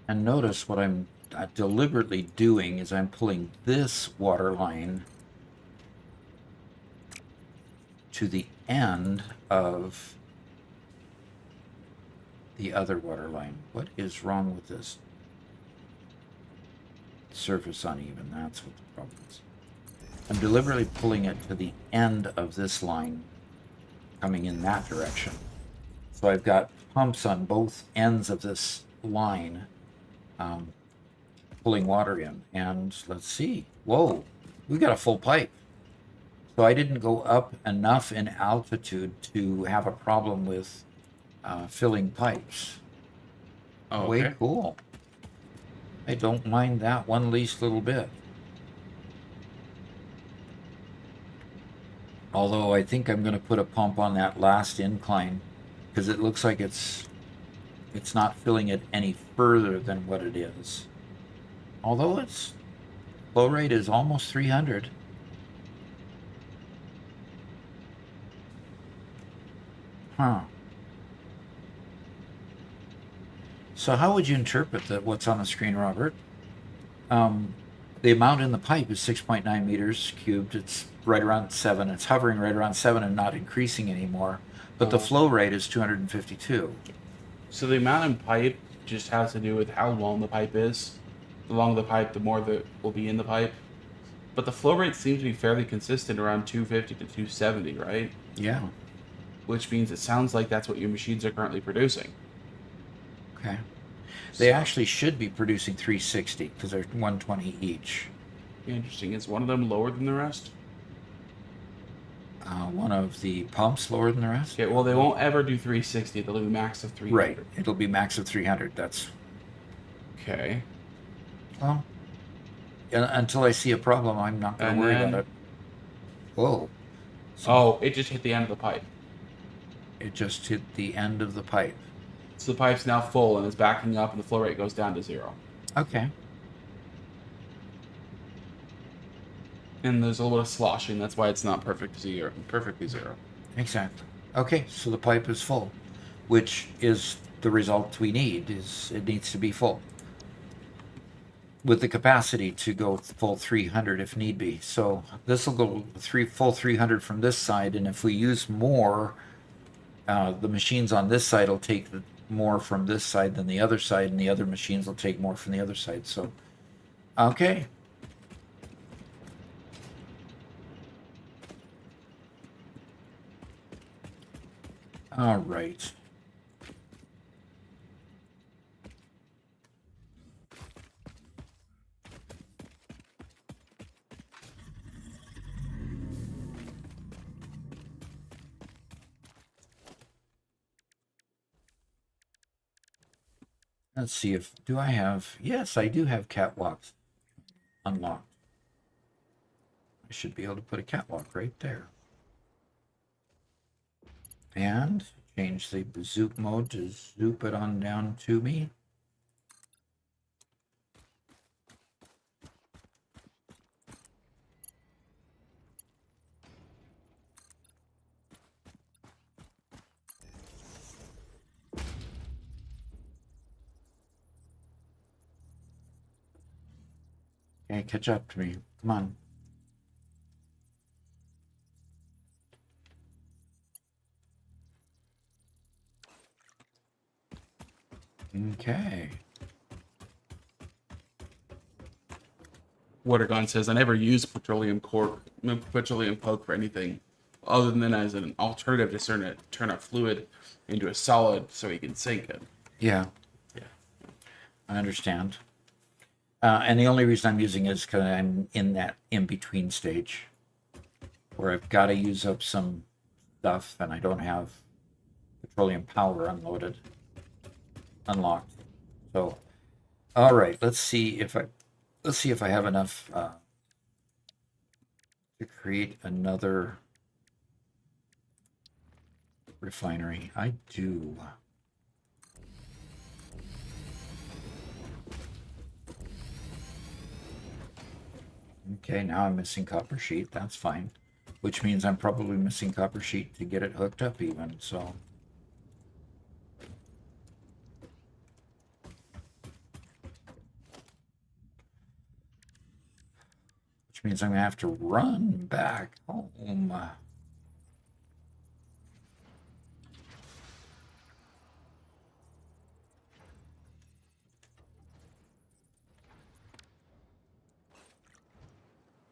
And notice what I'm deliberately doing is I'm pulling this water line to the end of the other water line. What is wrong with this? Surface uneven, that's what the problem is. I'm deliberately pulling it to the end of this line, coming in that direction. So I've got pumps on both ends of this line, pulling water in. And let's see, whoa, we got a full pipe. So I didn't go up enough in altitude to have a problem with filling pipes. Oh, okay. Way cool. I don't mind that one least little bit. Although I think I'm going to put a pump on that last incline because it looks like it's not filling it any further than what it is. Although its flow rate is almost 300. Huh. So how would you interpret what's on the screen, Robert? The amount in the pipe is 6.9 meters cubed. It's right around 7. It's hovering right around 7 and not increasing anymore. But the flow rate is 252. So the amount in pipe just has to do with how long the pipe is. The longer the pipe, the more that will be in the pipe. But the flow rate seems to be fairly consistent around 250 to 270, right? Yeah. Which means it sounds like that's what your machines are currently producing. Okay. They actually should be producing 360 because they're 120 each. Interesting. Is one of them lower than the rest? One of the pumps lower than the rest? Okay, well, they won't ever do 360. They'll do max of 300. Right. It'll be max of 300. That's... Okay. Well, until I see a problem, I'm not going to worry about it. Whoa. So it just hit the end of the pipe. It just hit the end of the pipe. So the pipe's now full and it's backing up and the flow rate goes down to 0. Okay. And there's a little bit of sloshing. That's why it's not perfectly zero. Exactly. Okay, so the pipe is full, which is the result we need. Is it needs to be full with the capacity to go full 300 if need be. So this will go full 300 from this side, and if we use more, the machines on this side will take more from this side than the other side, and the other machines will take more from the other side. So, okay. All right. Let's see if, do I have, yes, I do have catwalks unlocked. I should be able to put a catwalk right there. And change the zoop mode to zoop it on down to me. Okay, catch up to me. Come on. Okay. Watergon says, I never use petroleum coke for anything other than as an alternative to turn a fluid into a solid so you can sink it. Yeah. Yeah. I understand. And the only reason I'm using it is because I'm in that in-between stage where I've got to use up some stuff and I don't have petroleum power unlocked. So, all right, let's see if I have enough to create another refinery. I do. Okay, now I'm missing copper sheet. That's fine. Which means I'm probably missing copper sheet to get it hooked up even, so. Which means I'm gonna have to run back home.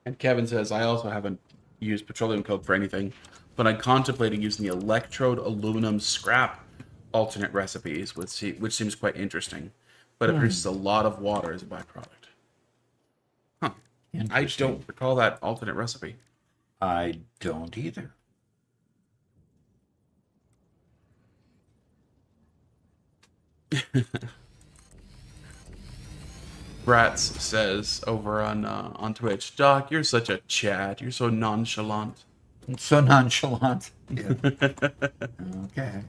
And Kevin says, I also haven't used petroleum coke for anything, but I'm contemplating using the electrode aluminum scrap alternate recipes, which seems quite interesting. But it produces a lot of water as a byproduct. Huh. I don't recall that alternate recipe. I don't either. Bratz says over on Twitch, Doc, you're such a Chad. You're so nonchalant. It's so nonchalant. Yeah. Okay.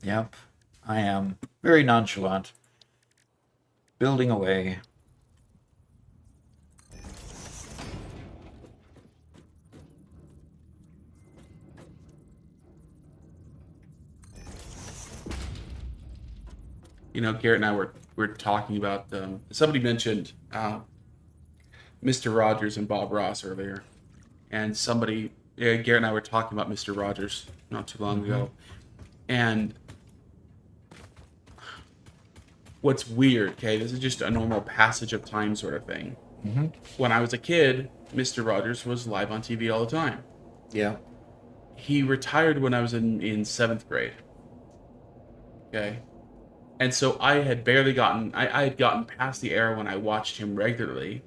Yep. I am very nonchalant. Building away. You know, Garrett and I were talking about somebody mentioned Mr. Rogers and Bob Ross earlier, and Garrett and I were talking about Mr. Rogers not too long ago, and what's weird, okay, this is just a normal passage of time sort of thing. When I was a kid, Mr. Rogers was live on TV all the time. Yeah. He retired when I was in 7th grade. Okay. And so I had barely I had gotten past the era when I watched him regularly,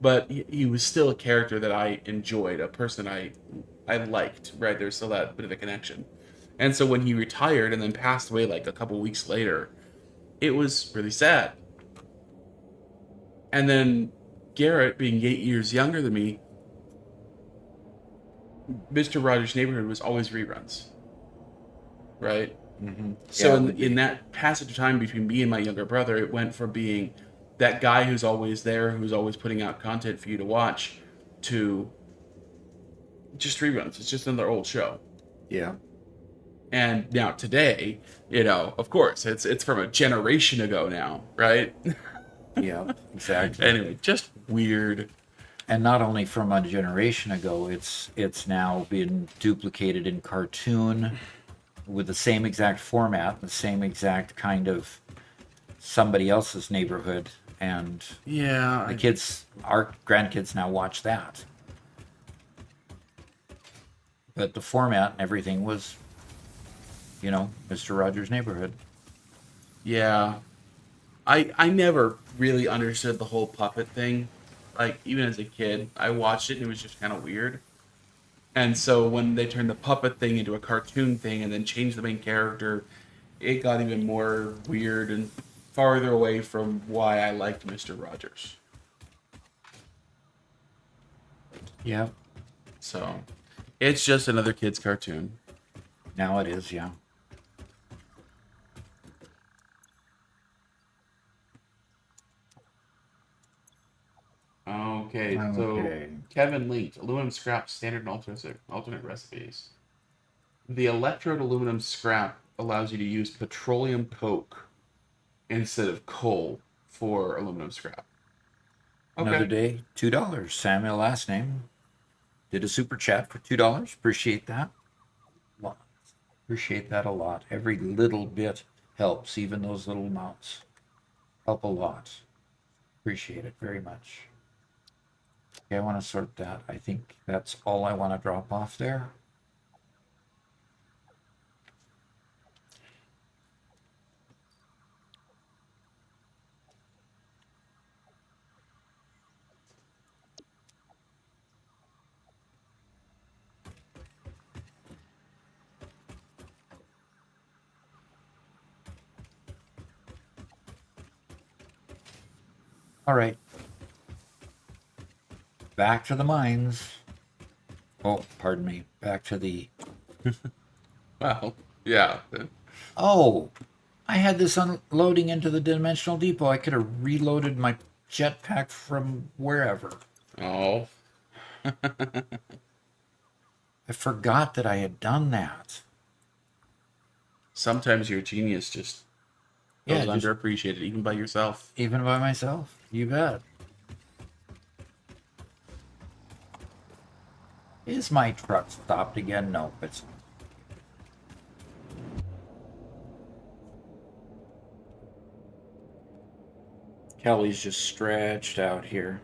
but he was still a character that I enjoyed, a person I liked, right? There's still that bit of a connection. And so when he retired and then passed away like a couple weeks later, it was really sad. And then Garrett, being 8 years younger than me, Mr. Rogers' Neighborhood was always reruns, right? So in that passage of time between me and my younger brother, it went from being that guy who's always there, who's always putting out content for you to watch, to just reruns. It's just another old show. Yeah. And now today, you know, of course, it's from a generation ago now, right? Yeah, exactly. Anyway, just weird. And not only from a generation ago, it's now been duplicated in cartoon with the same exact format, the same exact kind of somebody else's neighborhood, and Yeah, the kids, our grandkids now watch that. But the format and everything was, Mr. Rogers' Neighborhood. yeah. I never really understood the whole puppet thing. Like, even as a kid, I watched it and it was just kind of weird. And so when they turned the puppet thing into a cartoon thing and then changed the main character, it got even more weird and farther away from why I liked Mr. Rogers. Yeah, So it's just another kid's cartoon. now it is, yeah. Okay, so Okay. Kevin linked aluminum scrap standard and alternate recipes. The electrode aluminum scrap allows you to use petroleum coke instead of coal for aluminum scrap. Another Okay. day, $2. Samuel, last name, did a super chat for $2. Appreciate that. Well, appreciate that a lot. Every little bit helps, even those little amounts help a lot. Appreciate it very much. Okay, I want to sort that. I think that's all I want to drop off there. All right. Back to the mines. Oh, pardon me. Back to the... Well, yeah. Oh, I had this unloading into the dimensional depot. I could have reloaded my jetpack from wherever. Oh. I forgot that I had done that. Sometimes your genius just goes Yeah, just underappreciated, even by yourself. even by myself. You bet. Is my truck stopped again? No, it's... Kelly's just stretched out here.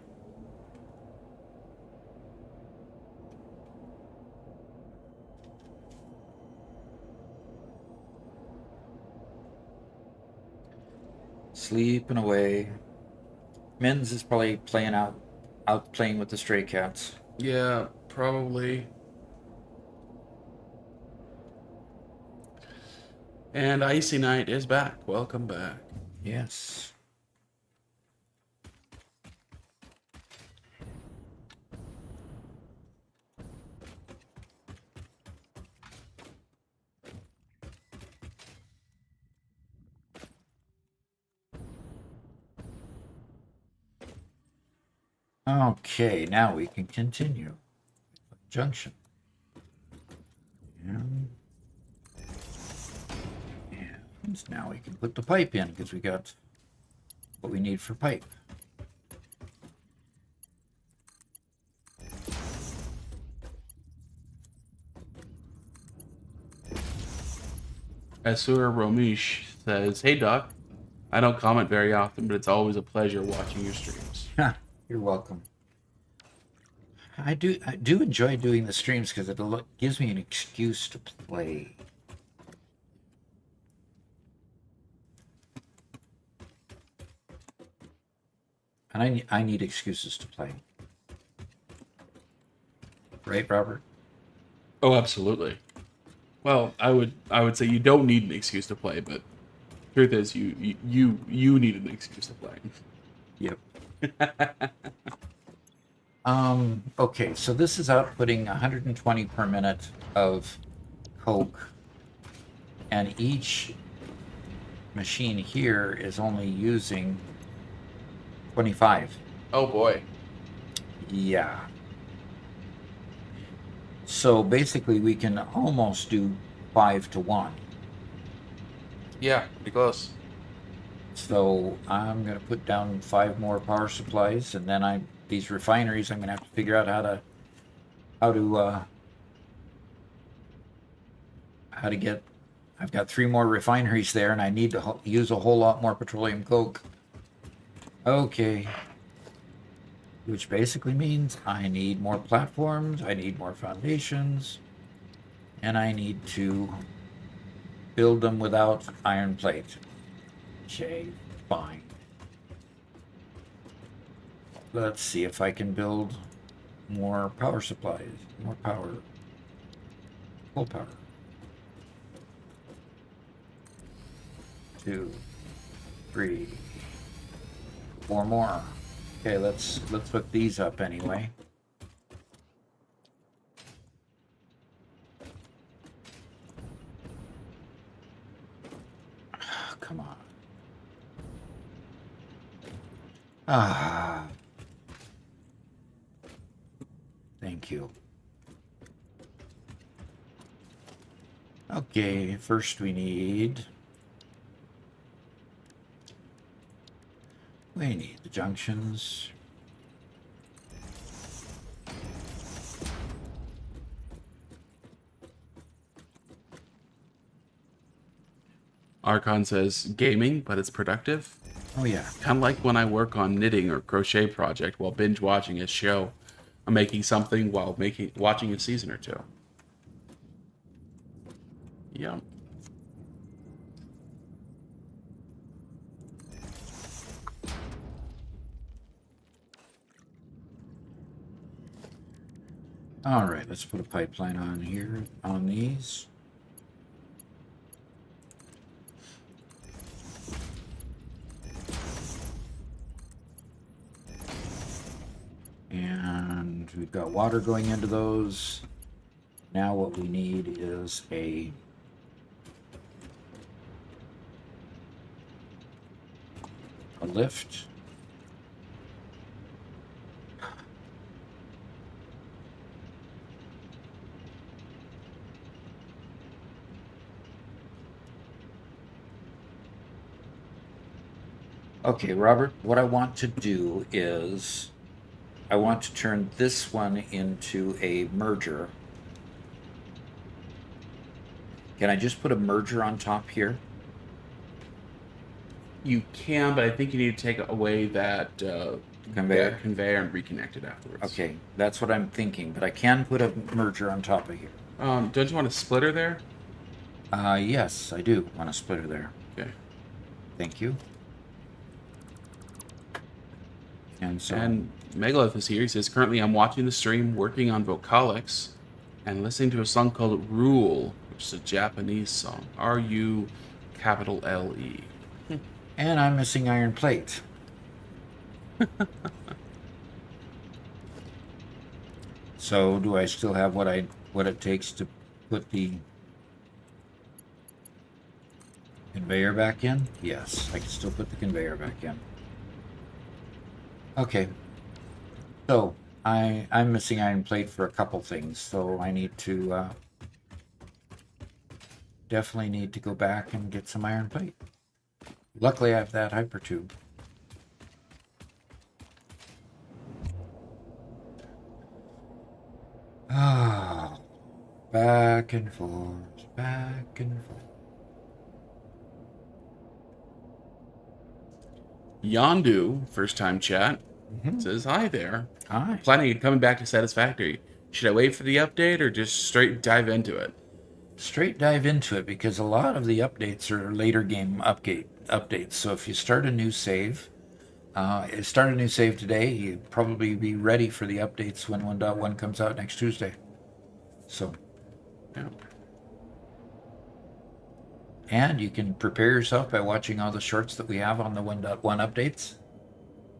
Sleeping away. Men's is probably out playing with the stray cats. Yeah, probably. And Icy Knight is back. Welcome back. Yes. Okay, now we can continue. Junction. And now we can put the pipe in because we got what we need for pipe. Asura Romish says, "Hey Doc, I don't comment very often, but it's always a pleasure watching your streams." You're welcome. I do enjoy doing the streams because it gives me an excuse to play. And I need excuses to play. Right, Robert? Oh, absolutely. Well, I would say you don't need an excuse to play, but truth is, you need an excuse to play. Yep. Okay, so this is outputting 120 per minute of coke, and each machine here is only using 25. Oh boy. Yeah. So basically we can almost do 5-1. Yeah, pretty close. So I'm gonna put down 5 more power supplies, and then these refineries I'm gonna have to figure out how to get. I've got 3 more refineries there, and I need to use a whole lot more petroleum coke. Okay. Which basically means I need more platforms, I need more foundations, and I need to build them without iron plate. Okay, fine. Let's see if I can build more power supplies, more power, full power. 2, 3, 4 more. Okay, let's hook these up anyway. Come on. Ah. Thank you. Okay, first we need the junctions. Archon says gaming, but it's productive. Oh yeah. Kind of like when I work on knitting or crochet project while binge watching a show. I'm making something while watching a season or two. Yeah. All right, let's put a pipeline on here on these. And we've got water going into those. Now what we need is a lift. Okay, Robert, what I want to do is I want to turn this one into a merger. Can I just put a merger on top here? You can, but I think you need to take away that Conveyor? that conveyor and reconnect it afterwards. Okay, that's what I'm thinking, but I can put a merger on top of here. Don't you want a splitter there? Yes, I do want a splitter there. Okay. Thank you. And so... And Megalith is here. He says, currently I'm watching the stream, working on vocalics, and listening to a song called Rule, which is a Japanese song. R-U-L-E. And I'm missing iron plate. So do I still have what it takes to put the conveyor back in? Yes, I can still put the conveyor back in. Okay. So I'm missing iron plate for a couple things, so I need to definitely need to go back and get some iron plate. Luckily I have that hypertube. Ah, back and forth, back and forth. Yondu, first time chat, says, hi there. Hi. Planning on coming back to Satisfactory. Should I wait for the update or just straight dive into it? Straight dive into it, because a lot of the updates are later game updates. So if you start a new save, today, you'd probably be ready for the updates when 1.1 comes out next Tuesday. So, Yeah. and you can prepare yourself by watching all the shorts that we have on the 1.1 updates,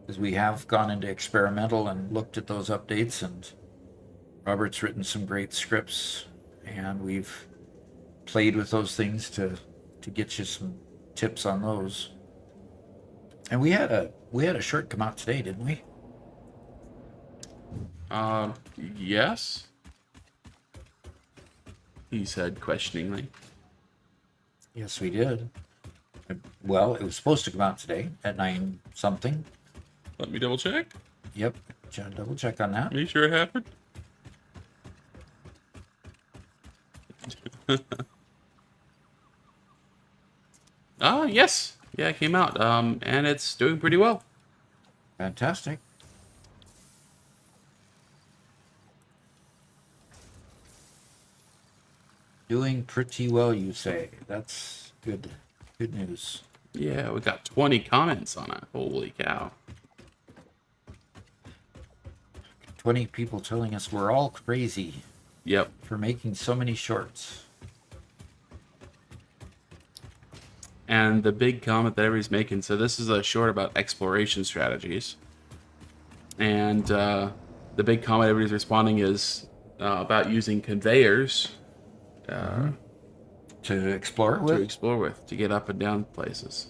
because we have gone into experimental and looked at those updates, and Robert's written some great scripts, and we've played with those things to get you some tips on those. And we had a short come out today, didn't we? Yes. he said questioningly. Yes, we did. Well, it was supposed to come out today at 9 something. Let me double check. Yep. Double check on that. Are you sure it happened? Yes. Yeah, it came out. And it's doing pretty well. Fantastic. Doing pretty well, you say. That's good. Good news. Yeah, we got 20 comments on it. Holy cow. 20 people telling us we're all crazy Yep. for making so many shorts. And the big comment that everybody's making, so this is a short about exploration strategies. And the big comment everybody's responding is about using conveyors To explore to with? explore with, to get up and down places.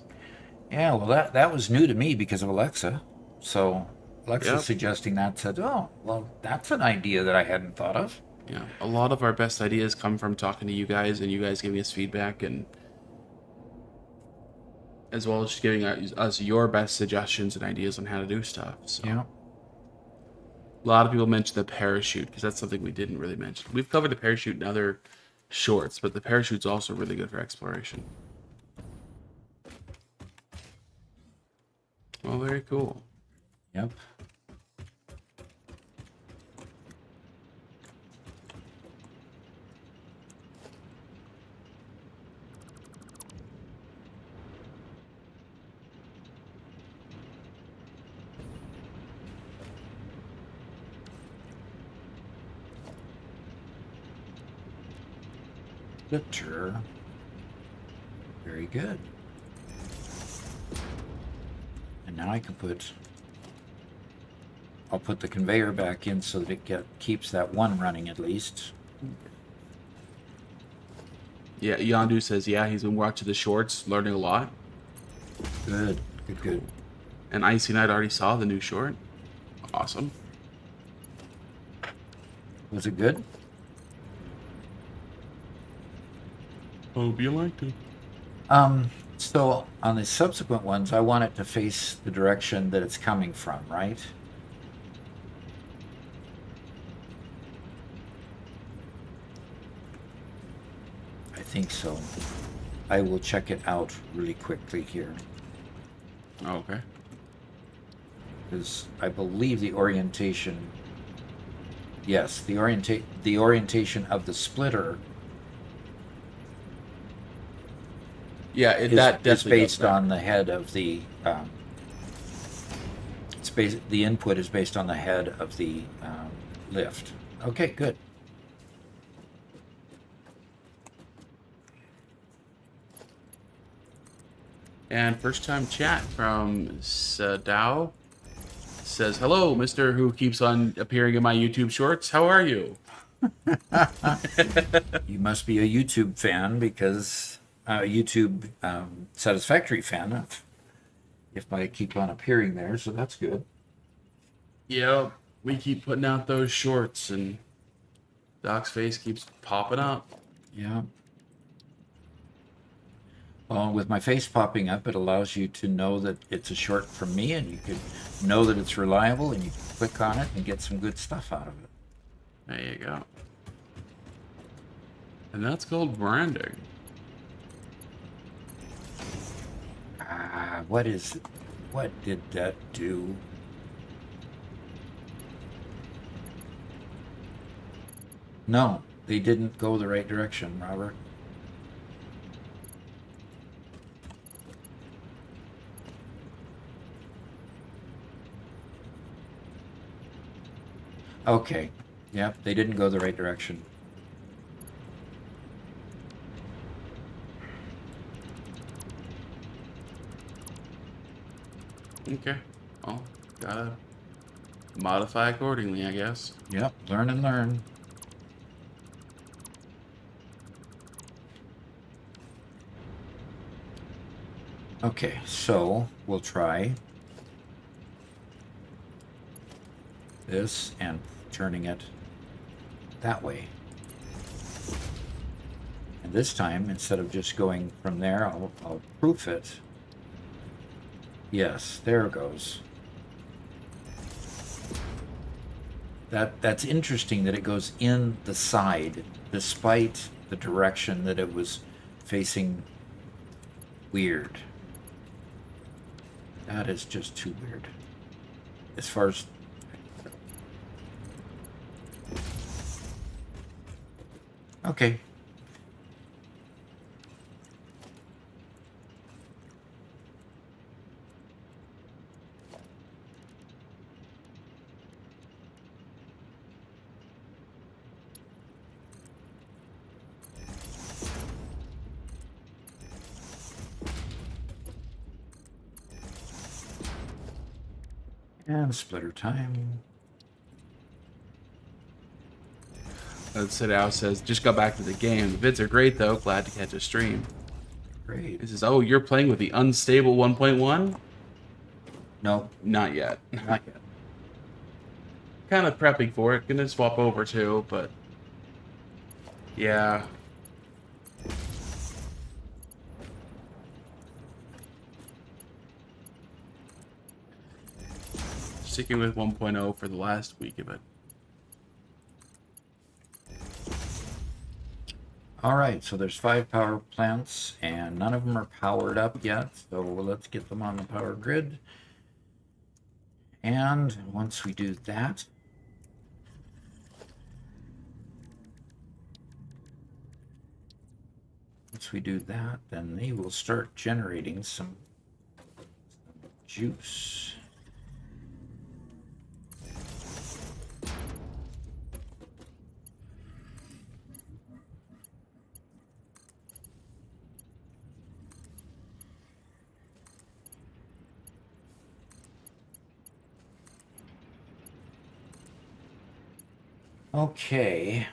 Yeah, well, that was new to me because of Alexa. So Alexa Yep. suggesting that said, oh, well, that's an idea that I hadn't thought of. Yeah, a lot of our best ideas come from talking to you guys and you guys giving us feedback, and as well as just giving us your best suggestions and ideas on how to do stuff. So Yeah. a lot of people mention the parachute because that's something we didn't really mention. We've covered the parachute in other shorts, but the parachute's also really good for exploration. Well, very cool. Yep. Bitter. Very good. And now I can I'll put the conveyor back in so that it keeps that one running at least. Yeah, Yandu says, yeah, he's been watching the shorts, learning a lot. Good, good, good. And Icy Knight already saw the new short. Awesome. Was it good? Hope you liked it. So on the subsequent ones, I want it to face the direction that it's coming from, right? I think so. I will check it out really quickly here, Okay. because I believe the orientation, yes, the orientation of the splitter Yeah, is definitely does based that. on the head of the. The input is based on the head of the lift. Okay, good. And first time chat from Sadao says, hello, Mr. Who keeps on appearing in my YouTube shorts. How are you? You must be a YouTube fan because YouTube Satisfactory fan. If I keep on appearing there, so that's good. Yep, we keep putting out those shorts and Doc's face keeps popping up. Yeah. Well, with my face popping up, it allows you to know that it's a short from me, and you can know that it's reliable, and you can click on it and get some good stuff out of it. There you go. And that's called branding. What is it? What did that do? No, they didn't go the right direction, Robert. Okay. Yep, they didn't go the right direction. Okay. Well, gotta modify accordingly, I guess. Yep, learn and learn. Okay, so we'll try this and turning it that way. And this time, instead of just going from there, I'll proof it. Yes, there it goes. That's interesting that it goes in the side, despite the direction that it was facing. Weird. That is just too weird. As far as... Okay. And splitter time. Sadao says, just got back to the game. The vids are great, though. Glad to catch a stream. Great. He says, oh, you're playing with the unstable 1.1? No, Not yet. not yet. Kind of prepping for it. Gonna swap over too, but... yeah. Sticking with 1.0 for the last week of it. All right, so there's 5 power plants, and none of them are powered up yet, so let's get them on the power grid. And once we do that, then they will start generating some juice. Okay.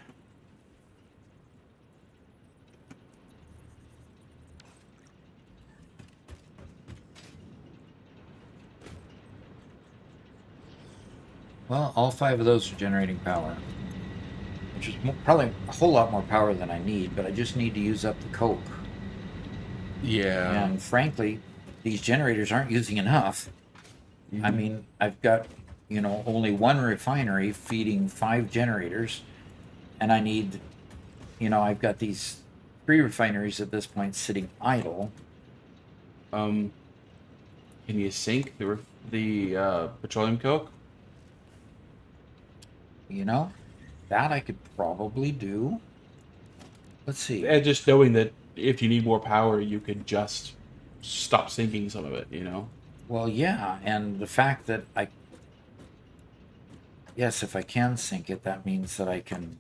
Well, all 5 of those are generating power, which is probably a whole lot more power than I need, but I just need to use up the coke. Yeah. And frankly, these generators aren't using enough. I mean, I've got, only 1 refinery feeding 5 generators, and I need, I've got these 3 refineries at this point sitting idle. Can you sink the petroleum coke? That I could probably do. Let's see. And just knowing that if you need more power, you could just stop sinking some of it, Well, yeah, and the fact that yes, if I can sink it, that means that I can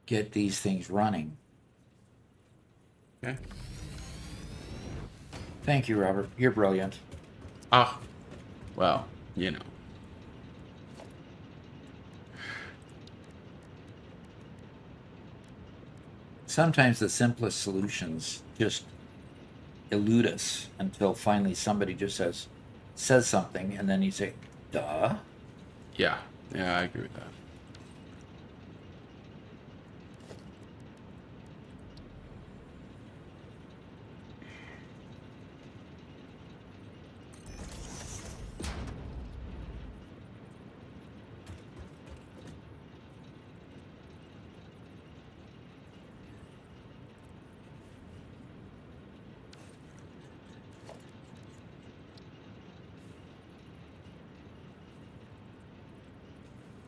get these things running. Okay. Thank you, Robert. You're brilliant. Ah, well, Sometimes the simplest solutions just elude us until finally somebody just says something, and then you say, duh. Yeah, I agree with that.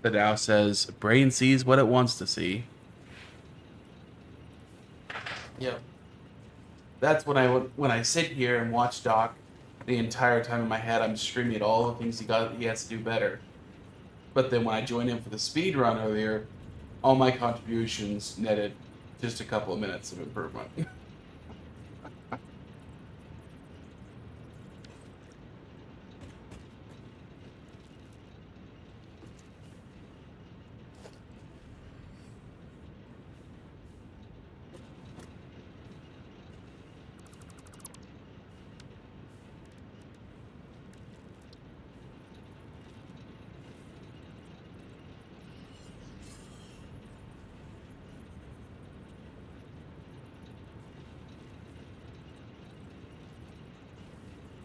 The Dow says, brain sees what it wants to see. Yep. That's when I sit here and watch Doc the entire time in my head, I'm screaming at all the things he has to do better. But then when I joined in for the speed run earlier, all my contributions netted just a couple of minutes of improvement.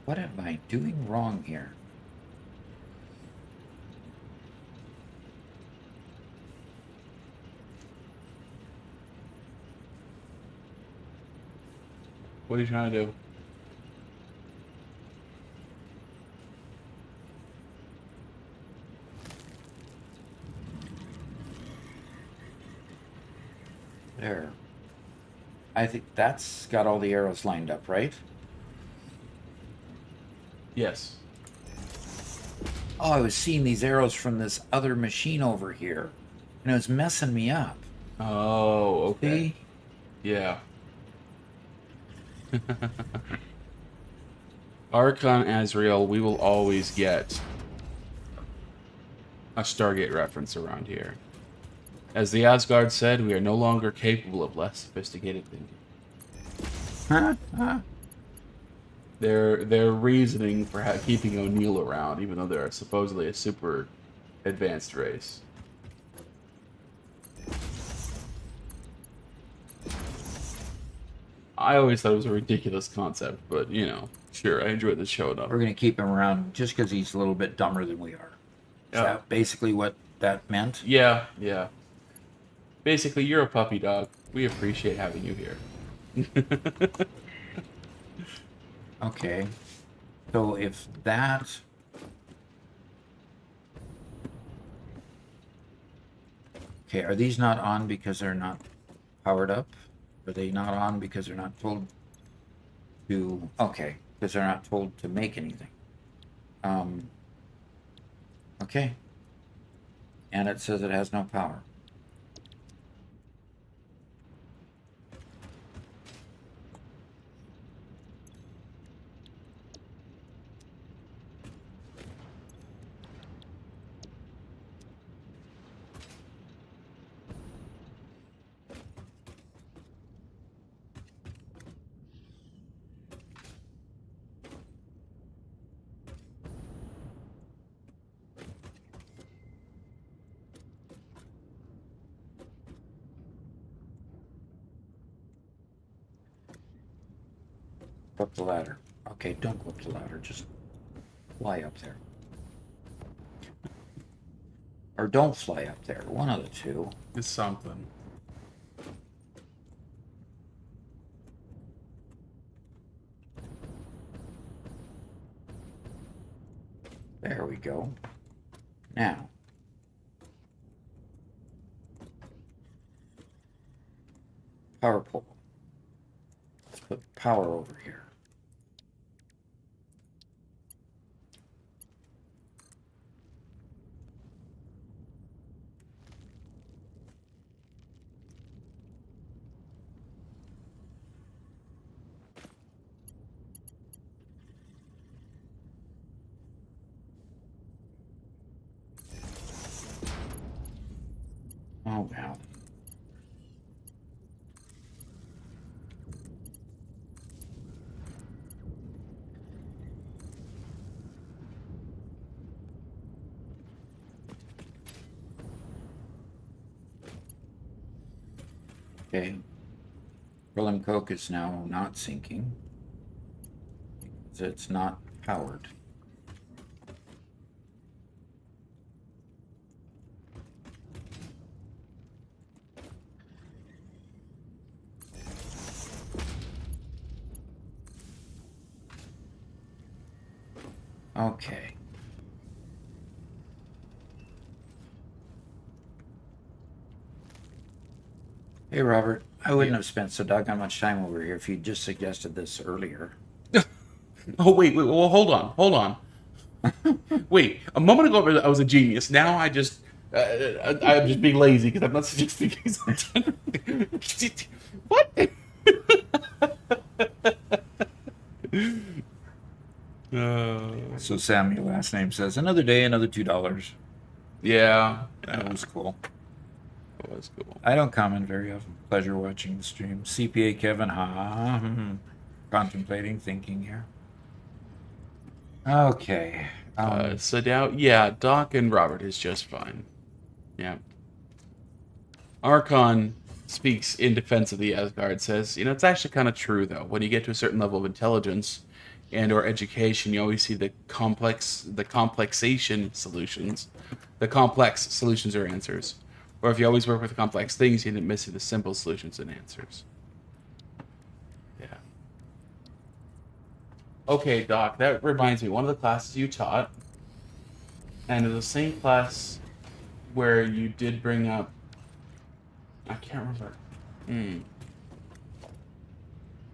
What am I doing wrong here? What are you trying to do? There. I think that's got all the arrows lined up, right? Yes. Oh, I was seeing these arrows from this other machine over here, and it was messing me up. Oh, okay. See? Yeah. Archon Azrael, we will always get a Stargate reference around here. As the Asgard said, we are no longer capable of less sophisticated thinking. Their reasoning for keeping O'Neill around, even though they're supposedly a super advanced race. I always thought it was a ridiculous concept, but, you know, sure, I enjoyed the show enough. We're going to keep him around just because he's a little bit dumber than we are. Is that basically what that meant? Yeah, yeah. Basically, you're a puppy dog. We appreciate having you here. Okay. So if that... Okay, are these not on because they're not powered up? Are they not on because they're not told to... Okay, because they're not told to make anything. Okay. And it says it has no power. Go up the ladder. Okay, don't go up the ladder. Just fly up there. Or don't fly up there. One of the two. It's something. There we go. Now. Power pole. Let's put power over here. Oh, wow. Okay. Beryllium Coke is now not sinking because it's not powered. Okay. Hey, Robert. I wouldn't have spent so doggone much time over here if you'd just suggested this earlier. Oh, wait, well, hold on. Wait, a moment ago I was a genius. Now I'm just being lazy because I'm not suggesting things. What? So Sam, your last name says, another day, another $2. Yeah, That was cool. it was cool. I don't comment very often. Pleasure watching the stream. CPA Kevin, contemplating, thinking here. Okay. So now, yeah, Doc and Robert is just fine. Yeah. Archon speaks in defense of the Asgard, says, you know, it's actually kind of true, though. When you get to a certain level of intelligence, and or education, you always see the complexation solutions. The complex solutions or answers. Or if you always work with complex things, you end up missing the simple solutions and answers. Yeah. Okay, Doc, that reminds me, one of the classes you taught, and it was the same class where you did bring up, I can't remember.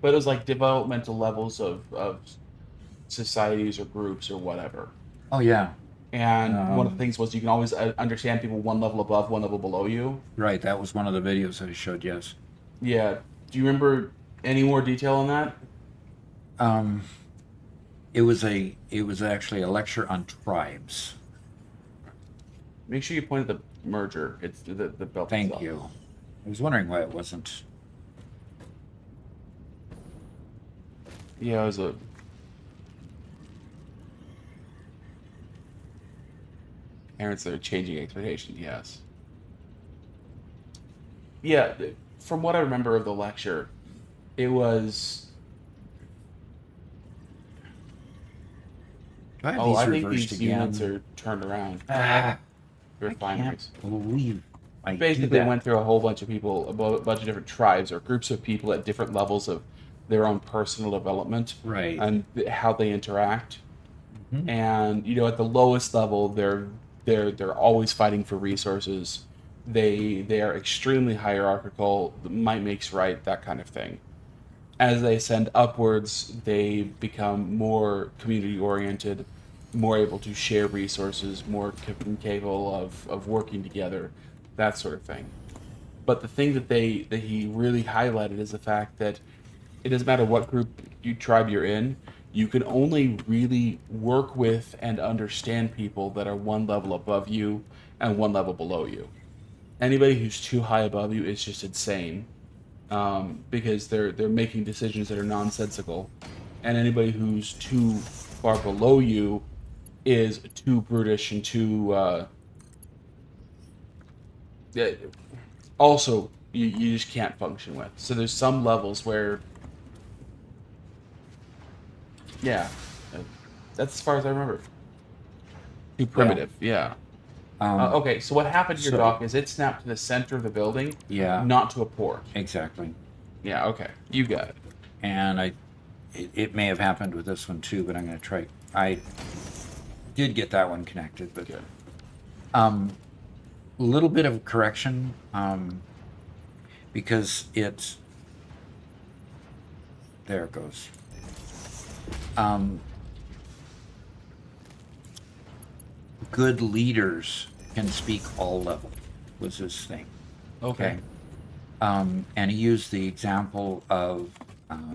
But it was like developmental levels of societies or groups or whatever. Oh yeah, And one of the things was you can always understand people one level above, one level below you. right. That was one of the videos that I showed. Yes. Yeah. Do you remember any more detail on that? It was actually a lecture on tribes. Make sure you point at the merger. It's the belt. Thank itself. you. I was wondering why it wasn't. Yeah, it was a. Parents that are changing expectations. Yes. Yeah, from what I remember of the lecture, it was. Do I have Oh, these I think reversed these again? units are turned around. I Refineries. can't believe I Basically do that. went through a whole bunch of people, a bunch of different tribes or groups of people at different levels of their own personal development, Right. and how they interact. Mhm. And at the lowest level, they're always fighting for resources. They are extremely hierarchical. Might makes right, that kind of thing. As they ascend upwards, they become more community oriented, more able to share resources, more capable of working together, that sort of thing. But the thing that he really highlighted is the fact that it doesn't matter what tribe you're in, you can only really work with and understand people that are one level above you and one level below you. Anybody who's too high above you is just insane, because they're making decisions that are nonsensical, and anybody who's too far below you is too brutish and too. Also, you just can't function with. So there's some levels where. Yeah, that's as far as I remember. Too primitive, yeah. Okay, so what happened to your dock is it snapped to the center of the building, Yeah. not to a port. Exactly. Yeah, okay, you got it. And it may have happened with this one too, but I'm going to try. I did get that one connected, but Good. a little bit of correction, because there it goes. Good leaders can speak all levels, was his thing. Okay. And he used the example of,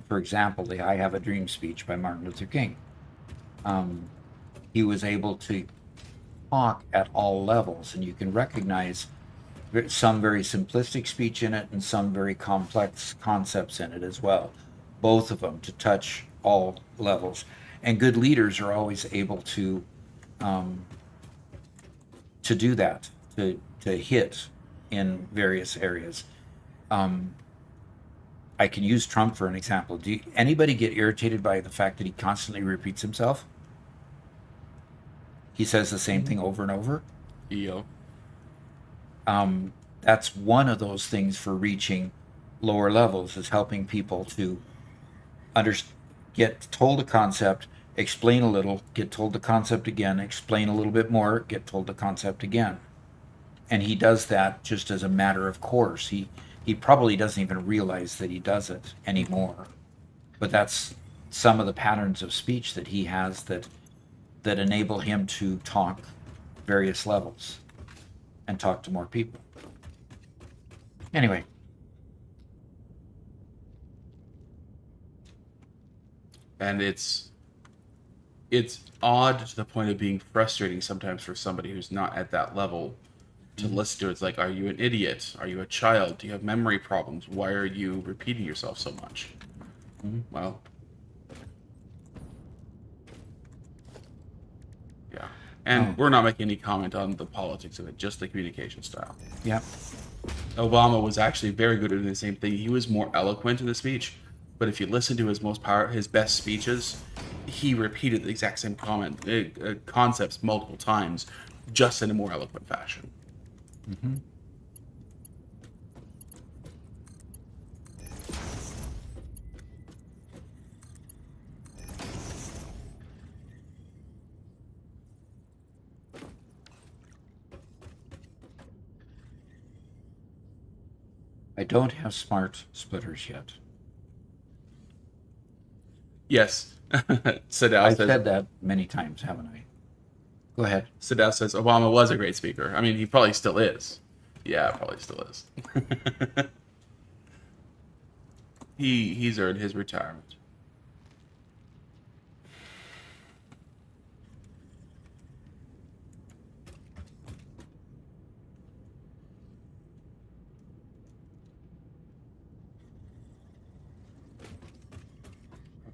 for example, the I Have a Dream speech by Martin Luther King. He was able to talk at all levels, and you can recognize some very simplistic speech in it and some very complex concepts in it as well. Both of them to touch all levels. And good leaders are always able to do that, to hit in various areas. I can use Trump for an example. Anybody get irritated by the fact that he constantly repeats himself? He says the same thing over and over. EO. That's one of those things for reaching lower levels, is helping people to get told a concept, explain a little, get told the concept again, explain a little bit more, get told the concept again. And he does that just as a matter of course. He probably doesn't even realize that he does it anymore. But that's some of the patterns of speech that he has that enable him to talk various levels and talk to more people. Anyway. And it's odd to the point of being frustrating sometimes for somebody who's not at that level to listen to it. It's like, are you an idiot? Are you a child? Do you have memory problems? Why are you repeating yourself so much? Well, yeah. And we're not making any comment on the politics of it, just the communication style. Yeah. Obama was actually very good at doing the same thing. He was more eloquent in the speech, but if you listen to his best speeches, he repeated the exact same concepts multiple times, just in a more eloquent fashion. Mm-hmm. I don't have smart splitters yet. Yes. Sadao I've says, said that many times, haven't I? Go ahead. Sadao says Obama was a great speaker. I mean, he probably still is. Yeah, probably still is. He's earned his retirement.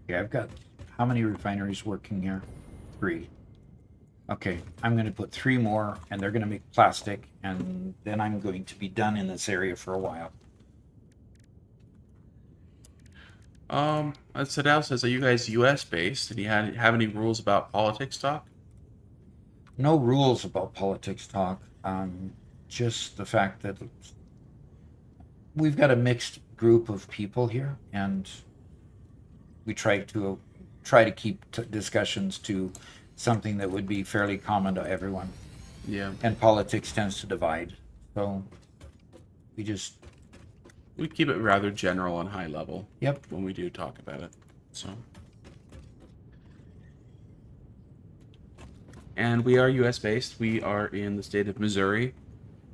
Okay, I've got how many refineries working here? 3. Okay, I'm going to put 3 more, and they're going to make plastic, and then I'm going to be done in this area for a while. Sadao says, are you guys U.S. based? Did you have any rules about politics talk? No rules about politics talk. Just the fact that we've got a mixed group of people here, and we try to keep discussions to something that would be fairly common to everyone. Yeah. And politics tends to divide, so we keep it rather general and high level. Yep. When we do talk about it. So. And we are U.S. based. We are in the state of Missouri.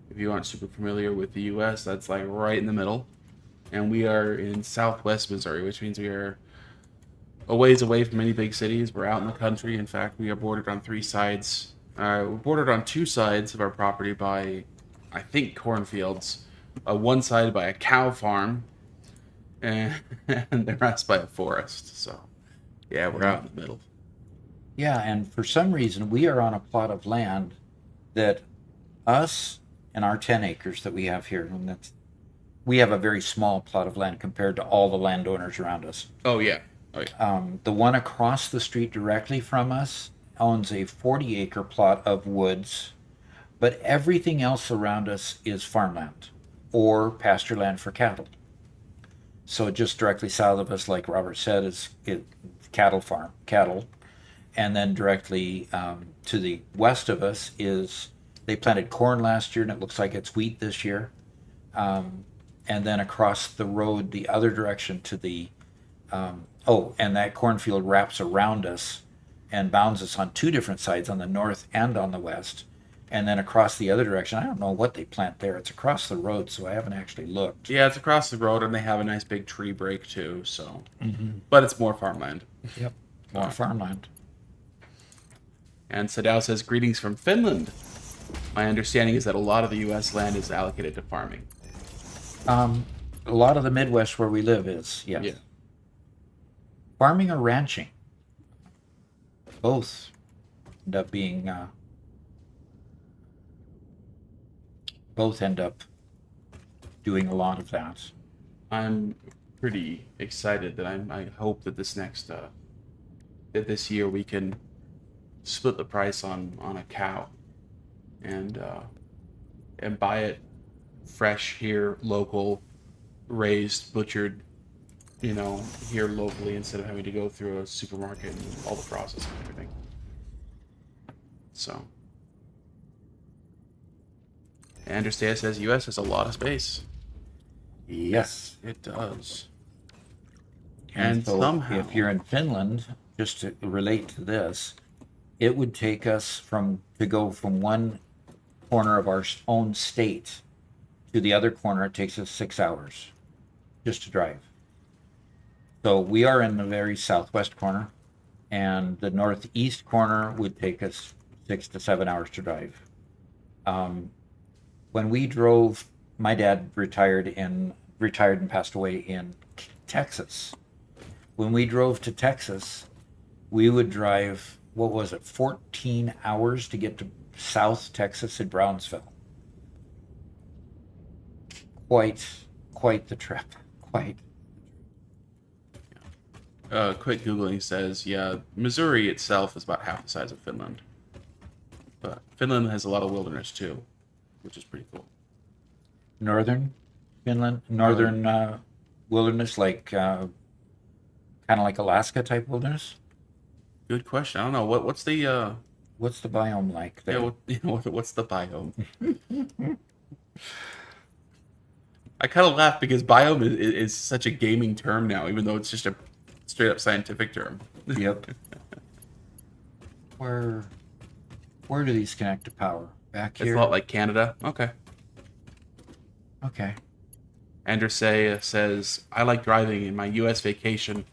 If you aren't super familiar with the U.S., that's like right in the middle. And we are in southwest Missouri, which means we are a ways away from any big cities. We're out in the country. In fact, we are bordered on 3 sides. We're bordered on 2 sides of our property by, I think, cornfields. One side by a cow farm, and the rest by a forest. So, yeah, we're out in the middle. Yeah, and for some reason, we are on a plot of land that us and our 10 acres that we have here, and we have a very small plot of land compared to all the landowners around us. Oh, yeah. Oh, yeah. The one across the street directly from us owns a 40-acre plot of woods, but everything else around us is farmland or pasture land for cattle. So just directly south of us, like Robert said, is cattle. And then directly to the west of us is, they planted corn last year, and it looks like it's wheat this year. And then across the road, the other direction to the, and that cornfield wraps around us and bounds us on 2 different sides, on the north and on the west. And then across the other direction, I don't know what they plant there. It's across the road, so I haven't actually looked. Yeah, it's across the road, and they have a nice big tree break, too, so. Mm-hmm. But it's more farmland. Yep, more farmland. And Sadao says, greetings from Finland. My understanding is that a lot of the U.S. land is allocated to farming. A lot of the Midwest where we live is, yes. Yeah. Farming or ranching. Both end up being... both end up doing a lot of that. I'm pretty excited that I hope that this year we can split the price on a cow and buy it fresh here, local, raised, butchered, here locally, instead of having to go through a supermarket and all the process and everything. So. Anderstea says U.S. has a lot of space. Yes. It does. And so somehow, if you're in Finland, just to relate to this, it would take us to go from one corner of our own state to the other corner. It takes us 6 hours just to drive. So we are in the very southwest corner, and the northeast corner would take us 6 to 7 hours to drive. When we drove, my dad retired and passed away in Texas. When we drove to Texas, we would drive, 14 hours to get to South Texas in Brownsville. Quite the trip. Quite. quick Googling says, yeah, Missouri itself is about half the size of Finland. But Finland has a lot of wilderness too, which is pretty cool. Northern Finland, northern wilderness, like kind of like Alaska type wilderness. Good question. I don't know what's the What's the biome like yeah there? what's the biome? I kind of laugh because biome is such a gaming term now, even though it's just a straight up scientific term. Yep. Where where do these connect to power? Back It's here. a lot like Canada. Okay. Okay. Andersay says, I like driving. In my U.S. vacation,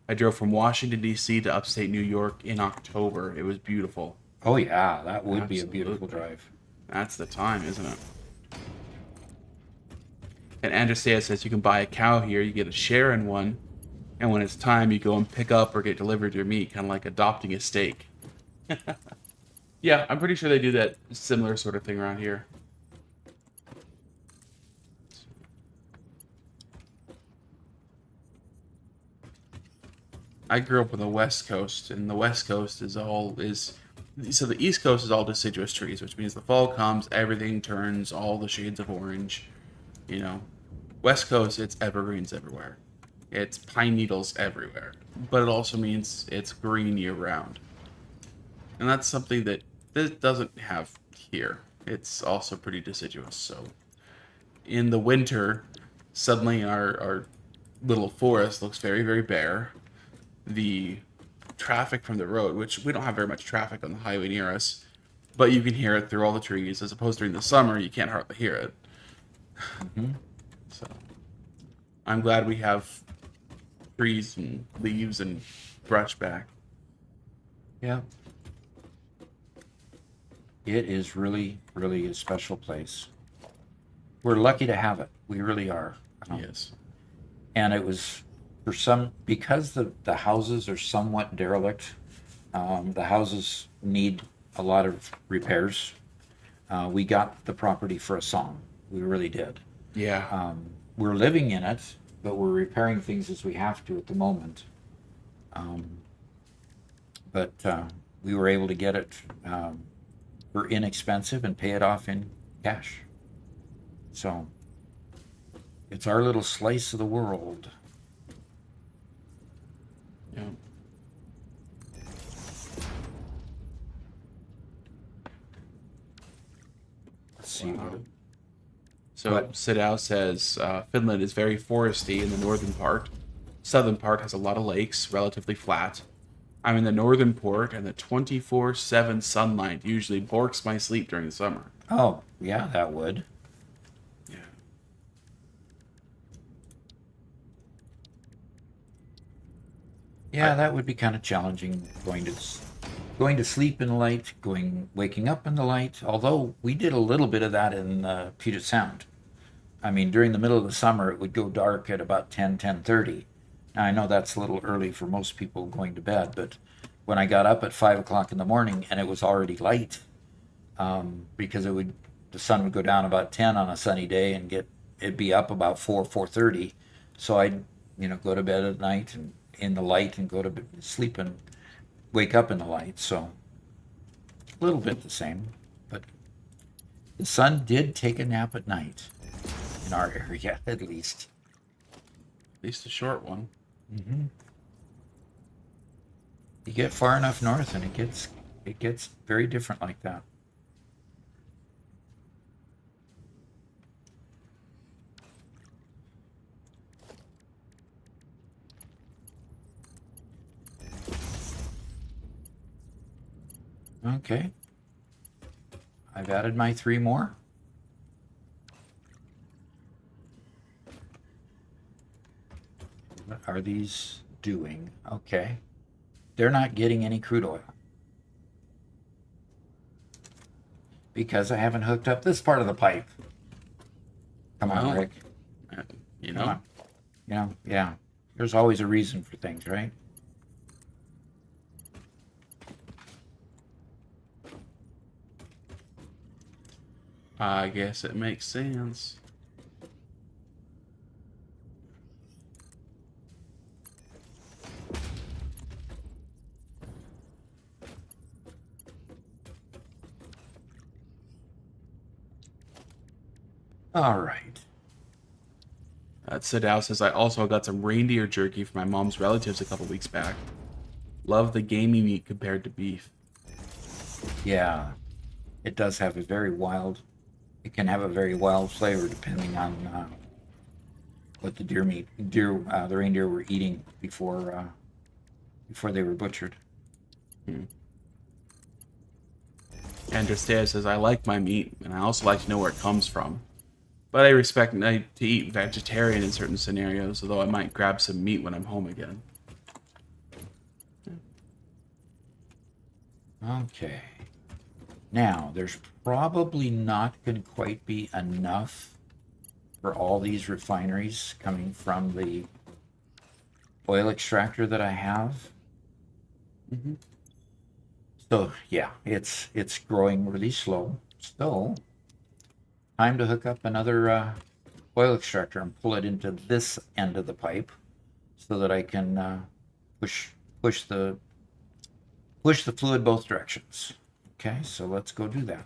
I drove from Washington, D.C. to upstate New York in October. It was beautiful. Oh yeah, that would be a beautiful Absolutely. drive. That's the time, isn't it? And Andersay says, you can buy a cow here. You get a share in one. And when it's time, you go and pick up or get delivered your meat, kind of like adopting a steak. Yeah, I'm pretty sure they do that similar sort of thing around here. I grew up on the West Coast, and the West Coast is so the East Coast is all deciduous trees, which means the fall comes, everything turns all the shades of orange. You know, West Coast, it's evergreens everywhere. It's pine needles everywhere, but it also means it's green year round, and that's something that this doesn't have here. It's also pretty deciduous. So in the winter, suddenly our little forest looks very, very bare. The traffic from the road, which we don't have very much traffic on the highway near us, but you can hear it through all the trees, as opposed to during the summer, you can't hardly hear it. So I'm glad we have trees and leaves and brush back. Yeah. It is really, really a special place. We're lucky to have it. We really are. Yes. And it was because the houses are somewhat derelict. The houses need a lot of repairs. We got the property for a song. We really did. Yeah. We're living in it, but we're repairing things as we have to at the moment. But we were able to get it for inexpensive and pay it off in cash. So it's our little slice of the world. Yeah. Let's see. So What? Sidao says Finland is very foresty in the northern part. Southern part has a lot of lakes, relatively flat. I'm in the northern port, and the 24/7 sunlight usually borks my sleep during the summer. Oh, yeah, that would. Yeah. Yeah, that would be kind of challenging going to sleep in the light, waking up in the light. Although we did a little bit of that in Puget Sound. I mean, during the middle of the summer, it would go dark at about 10:30. Now, I know that's a little early for most people going to bed, but when I got up at 5 o'clock in the morning and it was already light, because the sun would go down about 10 on a sunny day and it'd be up about 4:30. So I'd go to bed at night and in the light and go to sleep and wake up in the light. So a little bit the same, but the sun did take a nap at night in our area, at least. At least a short one. Mm-hmm. You get far enough north and it gets very different like that. Okay. I've added my 3 more. What are these doing? Okay. They're not getting any crude oil. Because I haven't hooked up this part of the pipe. Come on, Well, Rick. You Come know? on. Yeah. There's always a reason for things, right? I guess it makes sense. All right. Sadao says, I also got some reindeer jerky from my mom's relatives a couple weeks back. Love the gamey meat compared to beef. Yeah, it does have a very wild. It can have a very wild flavor depending on what the the reindeer were eating before they were butchered. Andrestea says, I like my meat, and I also like to know where it comes from. But I respect to eat vegetarian in certain scenarios, although I might grab some meat when I'm home again. Okay. Now, there's probably not going to quite be enough for all these refineries coming from the oil extractor that I have. Mm-hmm. So yeah, it's growing really slow. So time to hook up another oil extractor and pull it into this end of the pipe so that I can push push the push the fluid both directions. Okay, so let's go do that.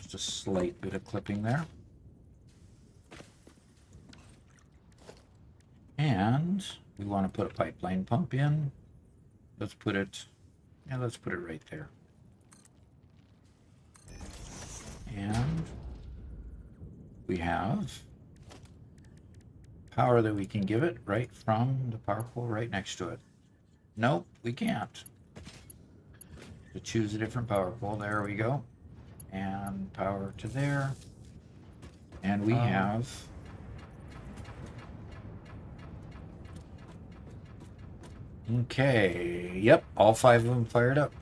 Just a slight bit of clipping there. And we want to put a pipeline pump in. Let's put it right there. And we have power that we can give it right from the power pole right next to it. Nope, we can't. To choose a different power pole, there we go. And power to there. And we have okay, yep, all 5 of them fired up.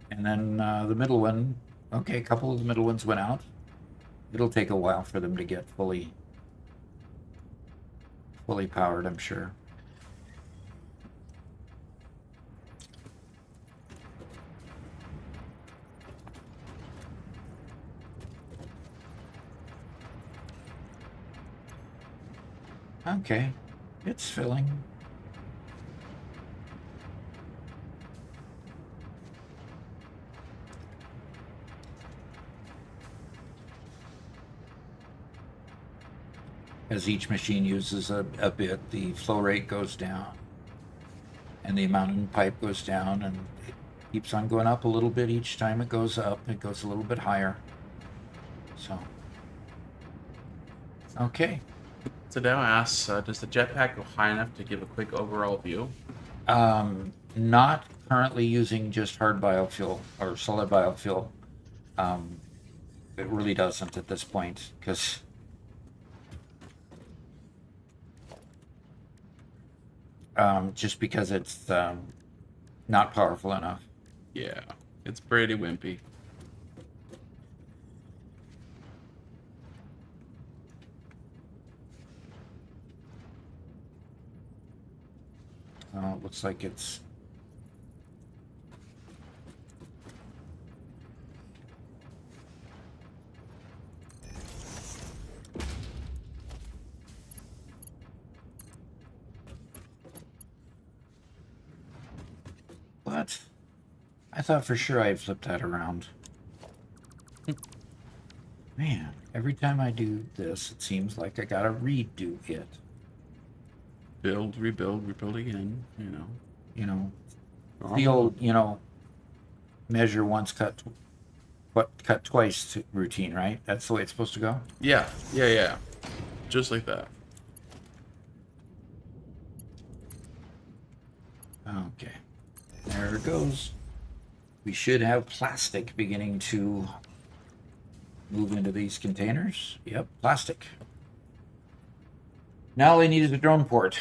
And then the middle one, okay, a couple of the middle ones went out. It'll take a while for them to get fully powered, I'm sure. Okay, it's filling. As each machine uses a bit, the flow rate goes down and the amount in the pipe goes down, and it keeps on going up a little bit each time it goes up. It goes a little bit higher. So, okay. Sadao asks, does the jetpack go high enough to give a quick overall view? Not currently using just hard biofuel or solid biofuel. It really doesn't at this point because just because it's not powerful enough. Yeah, it's pretty wimpy. Looks like it's but I thought for sure I'd flip that around. Man, every time I do this, it seems like I gotta redo it. Build, rebuild, rebuild again, you know. You know, the old, measure once, cut twice routine, right? That's the way it's supposed to go. Yeah, yeah, yeah. Just like that. Okay, there it goes. We should have plastic beginning to move into these containers. Yep, plastic. Now all they need is a drone port.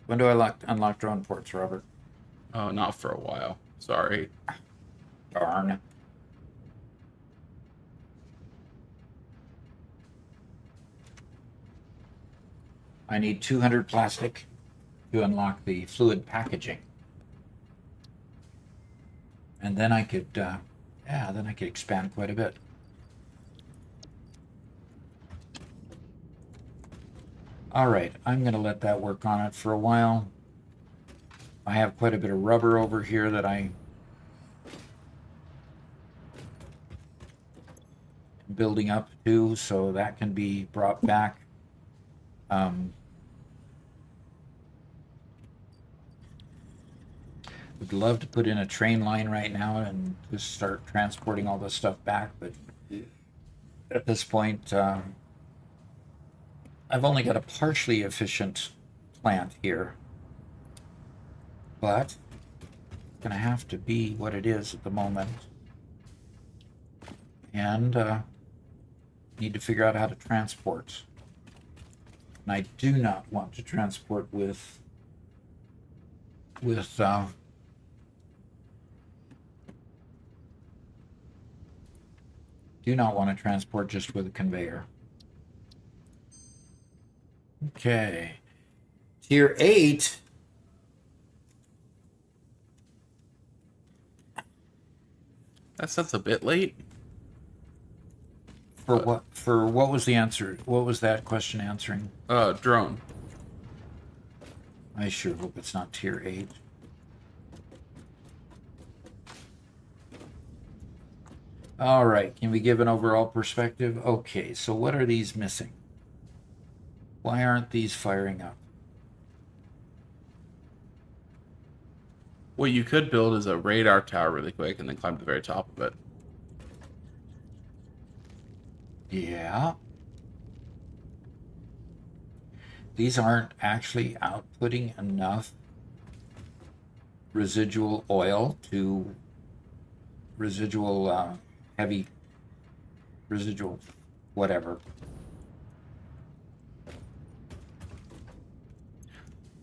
When do I unlock drone ports, Robert? Oh, not for a while. Sorry. Darn. I need 200 plastic to unlock the fluid packaging. And then I could, then I could expand quite a bit. All right, I'm going to let that work on it for a while. I have quite a bit of rubber over here that I'm building up to, so that can be brought back. Would love to put in a train line right now and just start transporting all this stuff back, but at this point, I've only got a partially efficient plant here, but it's gonna have to be what it is at the moment, and need to figure out how to transport. And I do not want to transport with do not want to transport just with a conveyor. Okay. Tier 8. That's a bit late. For what? For what was the answer? What was that question answering? Drone. I sure hope it's not tier 8. All right, can we give an overall perspective? Okay, so what are these missing? Why aren't these firing up? What you could build is a radar tower really quick and then climb to the very top of it. Yeah. These aren't actually outputting enough residual oil to residual heavy residual whatever.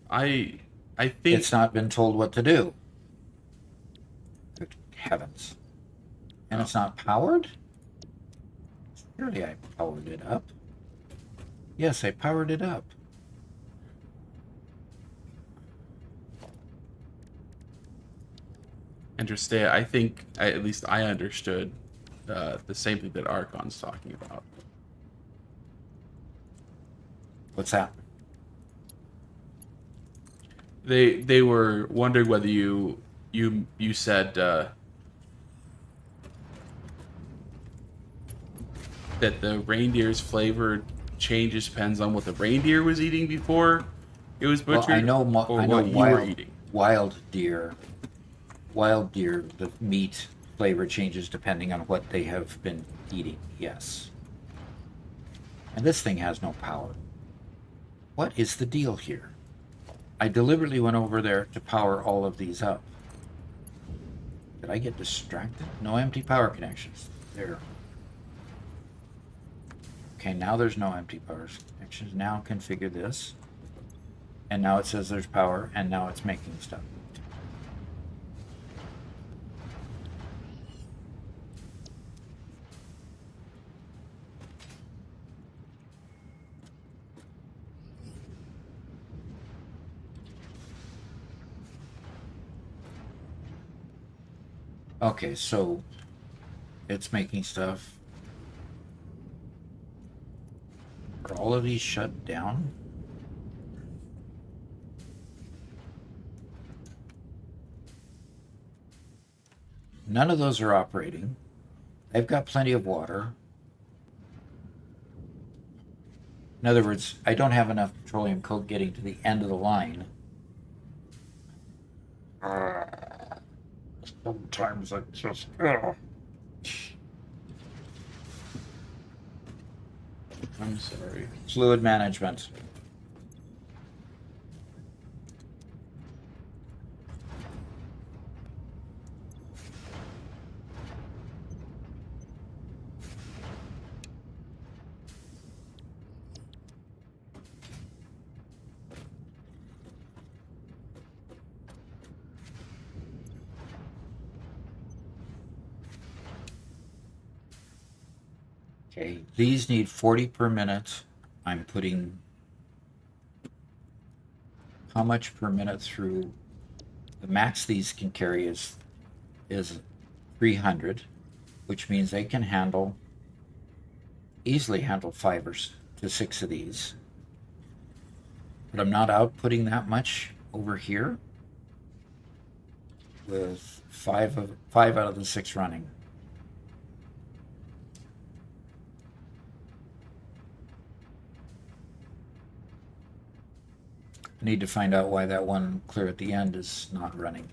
I think It's not been told what to do. Good heavens. And it's not powered? Surely I powered it up. Yes, I powered it up. Interesting. I think at least I understood the same thing that Archon's talking about. What's that? They were wondering whether you said that the reindeer's flavor changes depends on what the reindeer was eating before it was Well, butchered, I know or I know what you were eating. wild deer, the meat flavor changes depending on what they have been eating. Yes. And this thing has no power. What is the deal here? I deliberately went over there to power all of these up. Did I get distracted? No empty power connections. There. Okay, now there's no empty power connections. Now configure this. And now it says there's power, and now it's making stuff. Okay, so it's making stuff. Are all of these shut down? None of those are operating. They've got plenty of water. In other words, I don't have enough petroleum coke getting to the end of the line. Sometimes I just... I'm sorry. Fluid management. Okay, these need 40 per minute. I'm putting how much per minute through the max these can carry is 300, which means they can easily handle 5 to 6 of these. But I'm not outputting that much over here with 5 out of the 6 running. I need to find out why that one clear at the end is not running.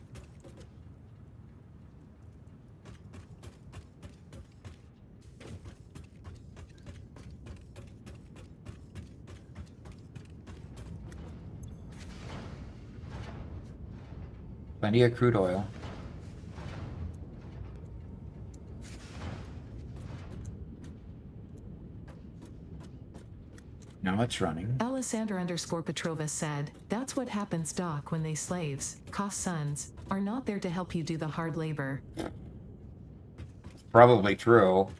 Plenty of crude oil. Now it's running. Alessandra_Petrova said, "That's what happens, Doc, when they slaves, cost sons, are not there to help you do the hard labor." Probably true.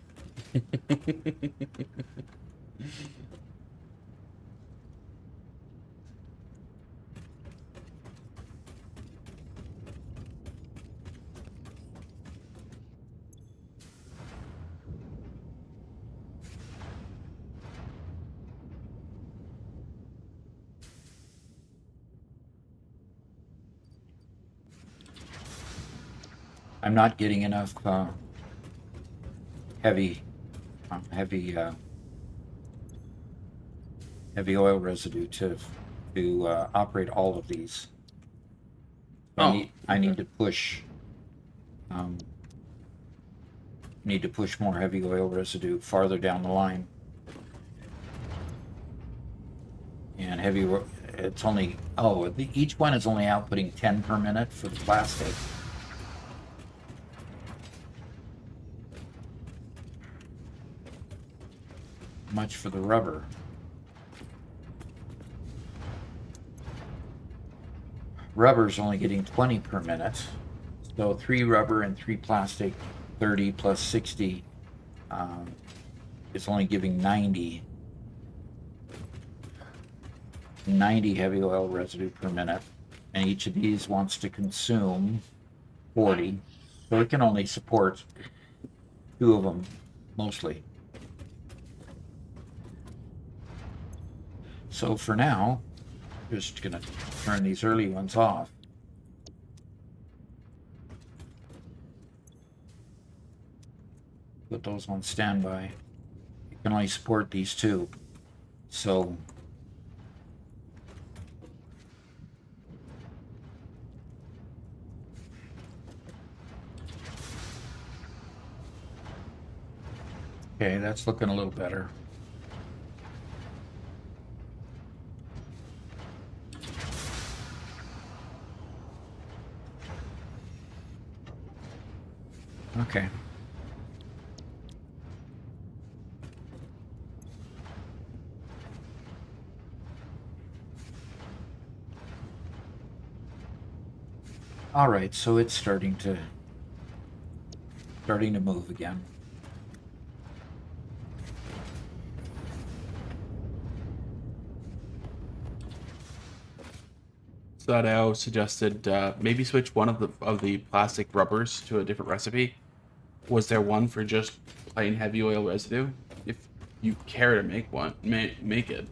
I'm not getting enough heavy oil residue to operate all of these. I need to push more heavy oil residue farther down the line. And it's only each one is only outputting 10 per minute for the plastic. Much for the rubber. Rubber's only getting 20 per minute. So 3 rubber and 3 plastic, 30 plus 60 is only giving 90 heavy oil residue per minute. And each of these wants to consume 40. So it can only support 2 of them, mostly. So for now, just gonna turn these early ones off. Put those on standby. You can only support these 2. So okay, that's looking a little better. Okay. All right, so it's starting to move again. Sadao suggested maybe switch one of the plastic rubbers to a different recipe. Was there one for just plain heavy oil residue? If you care to make one, make it.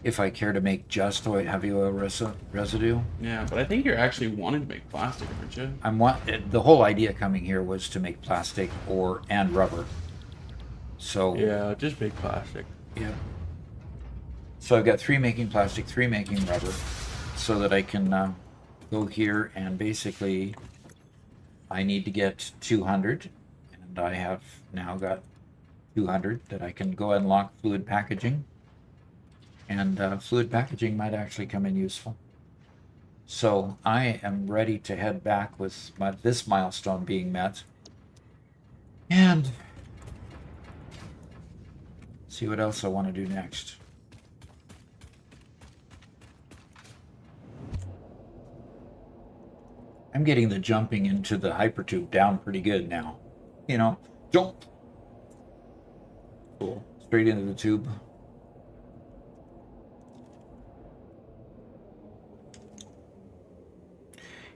If I care to make just heavy oil residue, Yeah, but I think you're actually wanting to make plastic, aren't you? the whole idea coming here was to make plastic and rubber. So Yeah, just make plastic. yeah. So I've got 3 making plastic, 3 making rubber, so that I can go here and basically I need to get 200, and I have now got 200 that I can go and unlock fluid packaging. And fluid packaging might actually come in useful. So I am ready to head back with this milestone being met. And see what else I want to do next. I'm getting the jumping into the hypertube down pretty good now. You know, jump. Cool. Straight into the tube.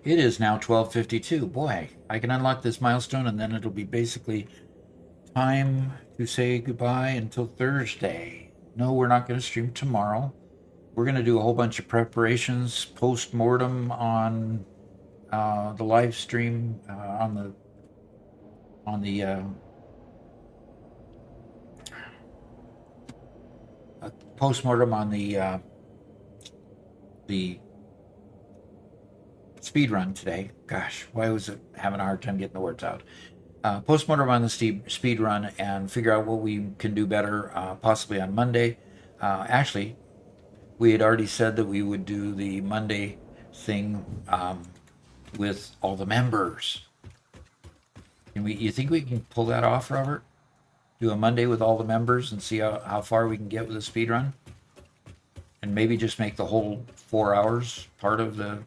It is now 12:52. Boy, I can unlock this milestone and then it'll be basically time to say goodbye until Thursday. No, we're not going to stream tomorrow. We're going to do a whole bunch of preparations post-mortem on the live stream on the post-mortem on the speedrun today. Gosh, why was it having a hard time getting the words out? Post-mortem on the speedrun and figure out what we can do better, possibly on Monday. Actually, we had already said that we would do the Monday thing with all the members. You think we can pull that off, Robert? Do a Monday with all the members and see how far we can get with the speedrun? And maybe just make the whole 4 hours part of the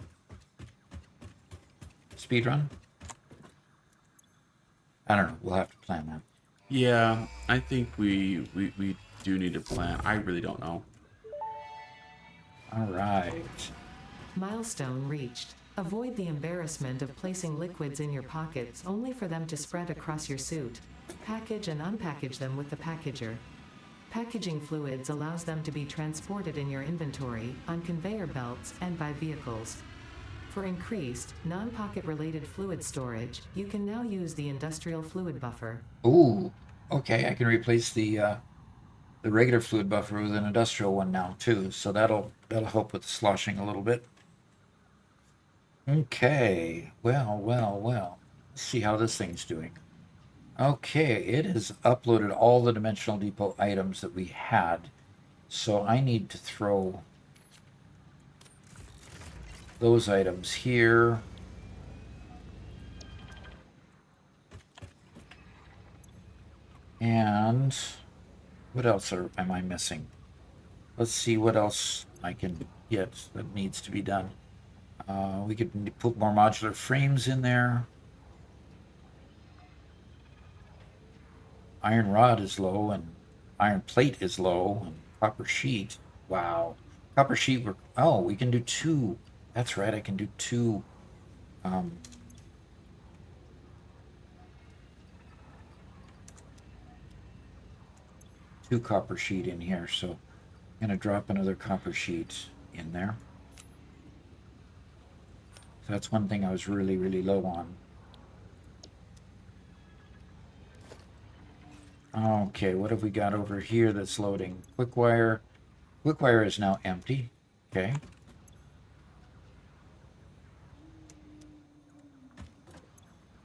speedrun? I don't know. We'll have to plan that. Yeah, I think we do need to plan. I really don't know. All right. Milestone reached. Avoid the embarrassment of placing liquids in your pockets only for them to spread across your suit. Package and unpackage them with the packager. Packaging fluids allows them to be transported in your inventory, on conveyor belts, and by vehicles. For increased, non-pocket related fluid storage, you can now use the industrial fluid buffer. Ooh, okay. I can replace the regular fluid buffer with an industrial one now too. So that'll help with the sloshing a little bit. Okay. Well. Let's see how this thing's doing. Okay, it has uploaded all the Dimensional Depot items that we had. So I need to throw those items here. And what else am I missing? Let's see what else I can get that needs to be done. We could put more modular frames in there. Iron rod is low and iron plate is low and copper sheet. Wow. Copper sheet, we can do 2. That's right, I can do 2. 2 copper sheet in here, so I'm going to drop another copper sheet in there. So that's one thing I was really, really low on. Okay, what have we got over here that's loading? Quickwire. Quickwire is now empty. Okay.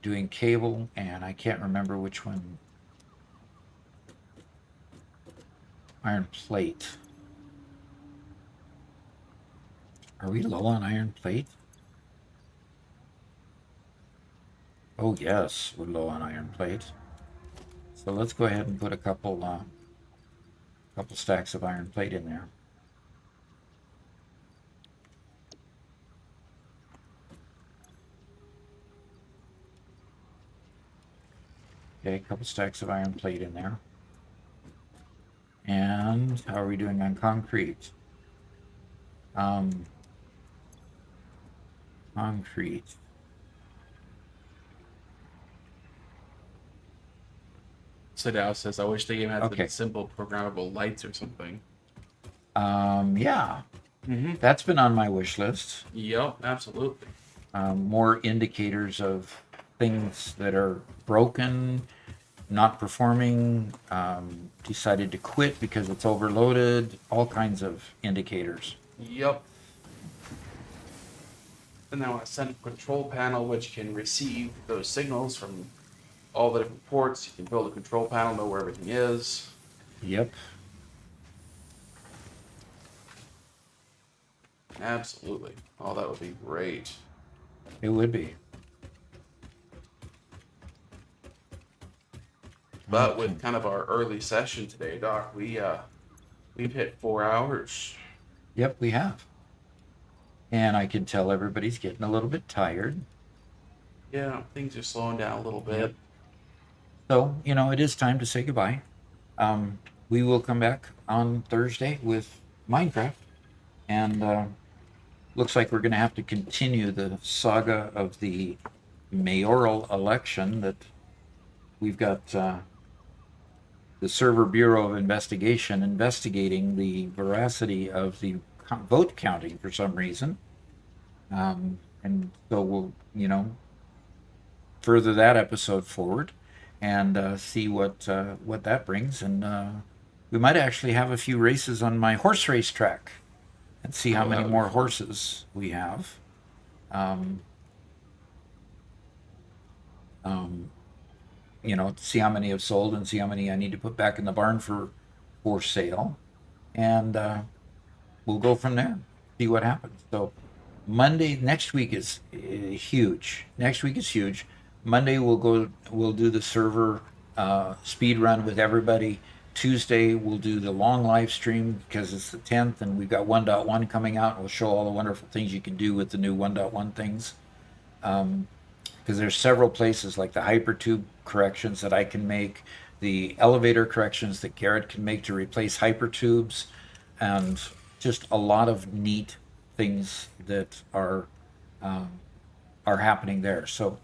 Doing cable, and I can't remember which one. Iron plate. Are we low on iron plate? Oh yes, we're low on iron plate. So let's go ahead and put a couple stacks of iron plate in there. Okay, a couple stacks of iron plate in there. And how are we doing on concrete? Concrete. Sadao says, I wish the game had Okay. some simple programmable lights or something. Yeah. Mm-hmm. That's been on my wish list. Yep, absolutely. More indicators of things that are broken, not performing, decided to quit because it's overloaded, all kinds of indicators. Yep. And now a central control panel which can receive those signals from all the different ports. You can build a control panel, know where everything is. Yep. Absolutely. Oh, that would be great. It would be. But with kind of our early session today, Doc, we've hit 4 hours. Yep, we have. And I can tell everybody's getting a little bit tired. Yeah, things are slowing down a little bit. Yep. So, it is time to say goodbye. We will come back on Thursday with Minecraft. And looks like we're going to have to continue the saga of the mayoral election that we've got the Server Bureau of Investigation investigating the veracity of the vote counting for some reason. And so we'll, further that episode forward and see what that brings. And we might actually have a few races on my horse race track and see how many more horses we have. See how many have sold and see how many I need to put back in the barn for sale. And we'll go from there, see what happens. So Monday, next week is huge. Next week is huge. Monday we'll do the server speed run with everybody. Tuesday we'll do the long live stream because it's the 10th and we've got 1.1 coming out and we'll show all the wonderful things you can do with the new 1.1 things. Because there's several places like the hypertube corrections that I can make, the elevator corrections that Garrett can make to replace hypertubes, and just a lot of neat things that are happening there. So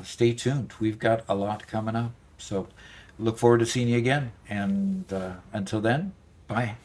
stay tuned. We've got a lot coming up. So look forward to seeing you again. And until then, bye.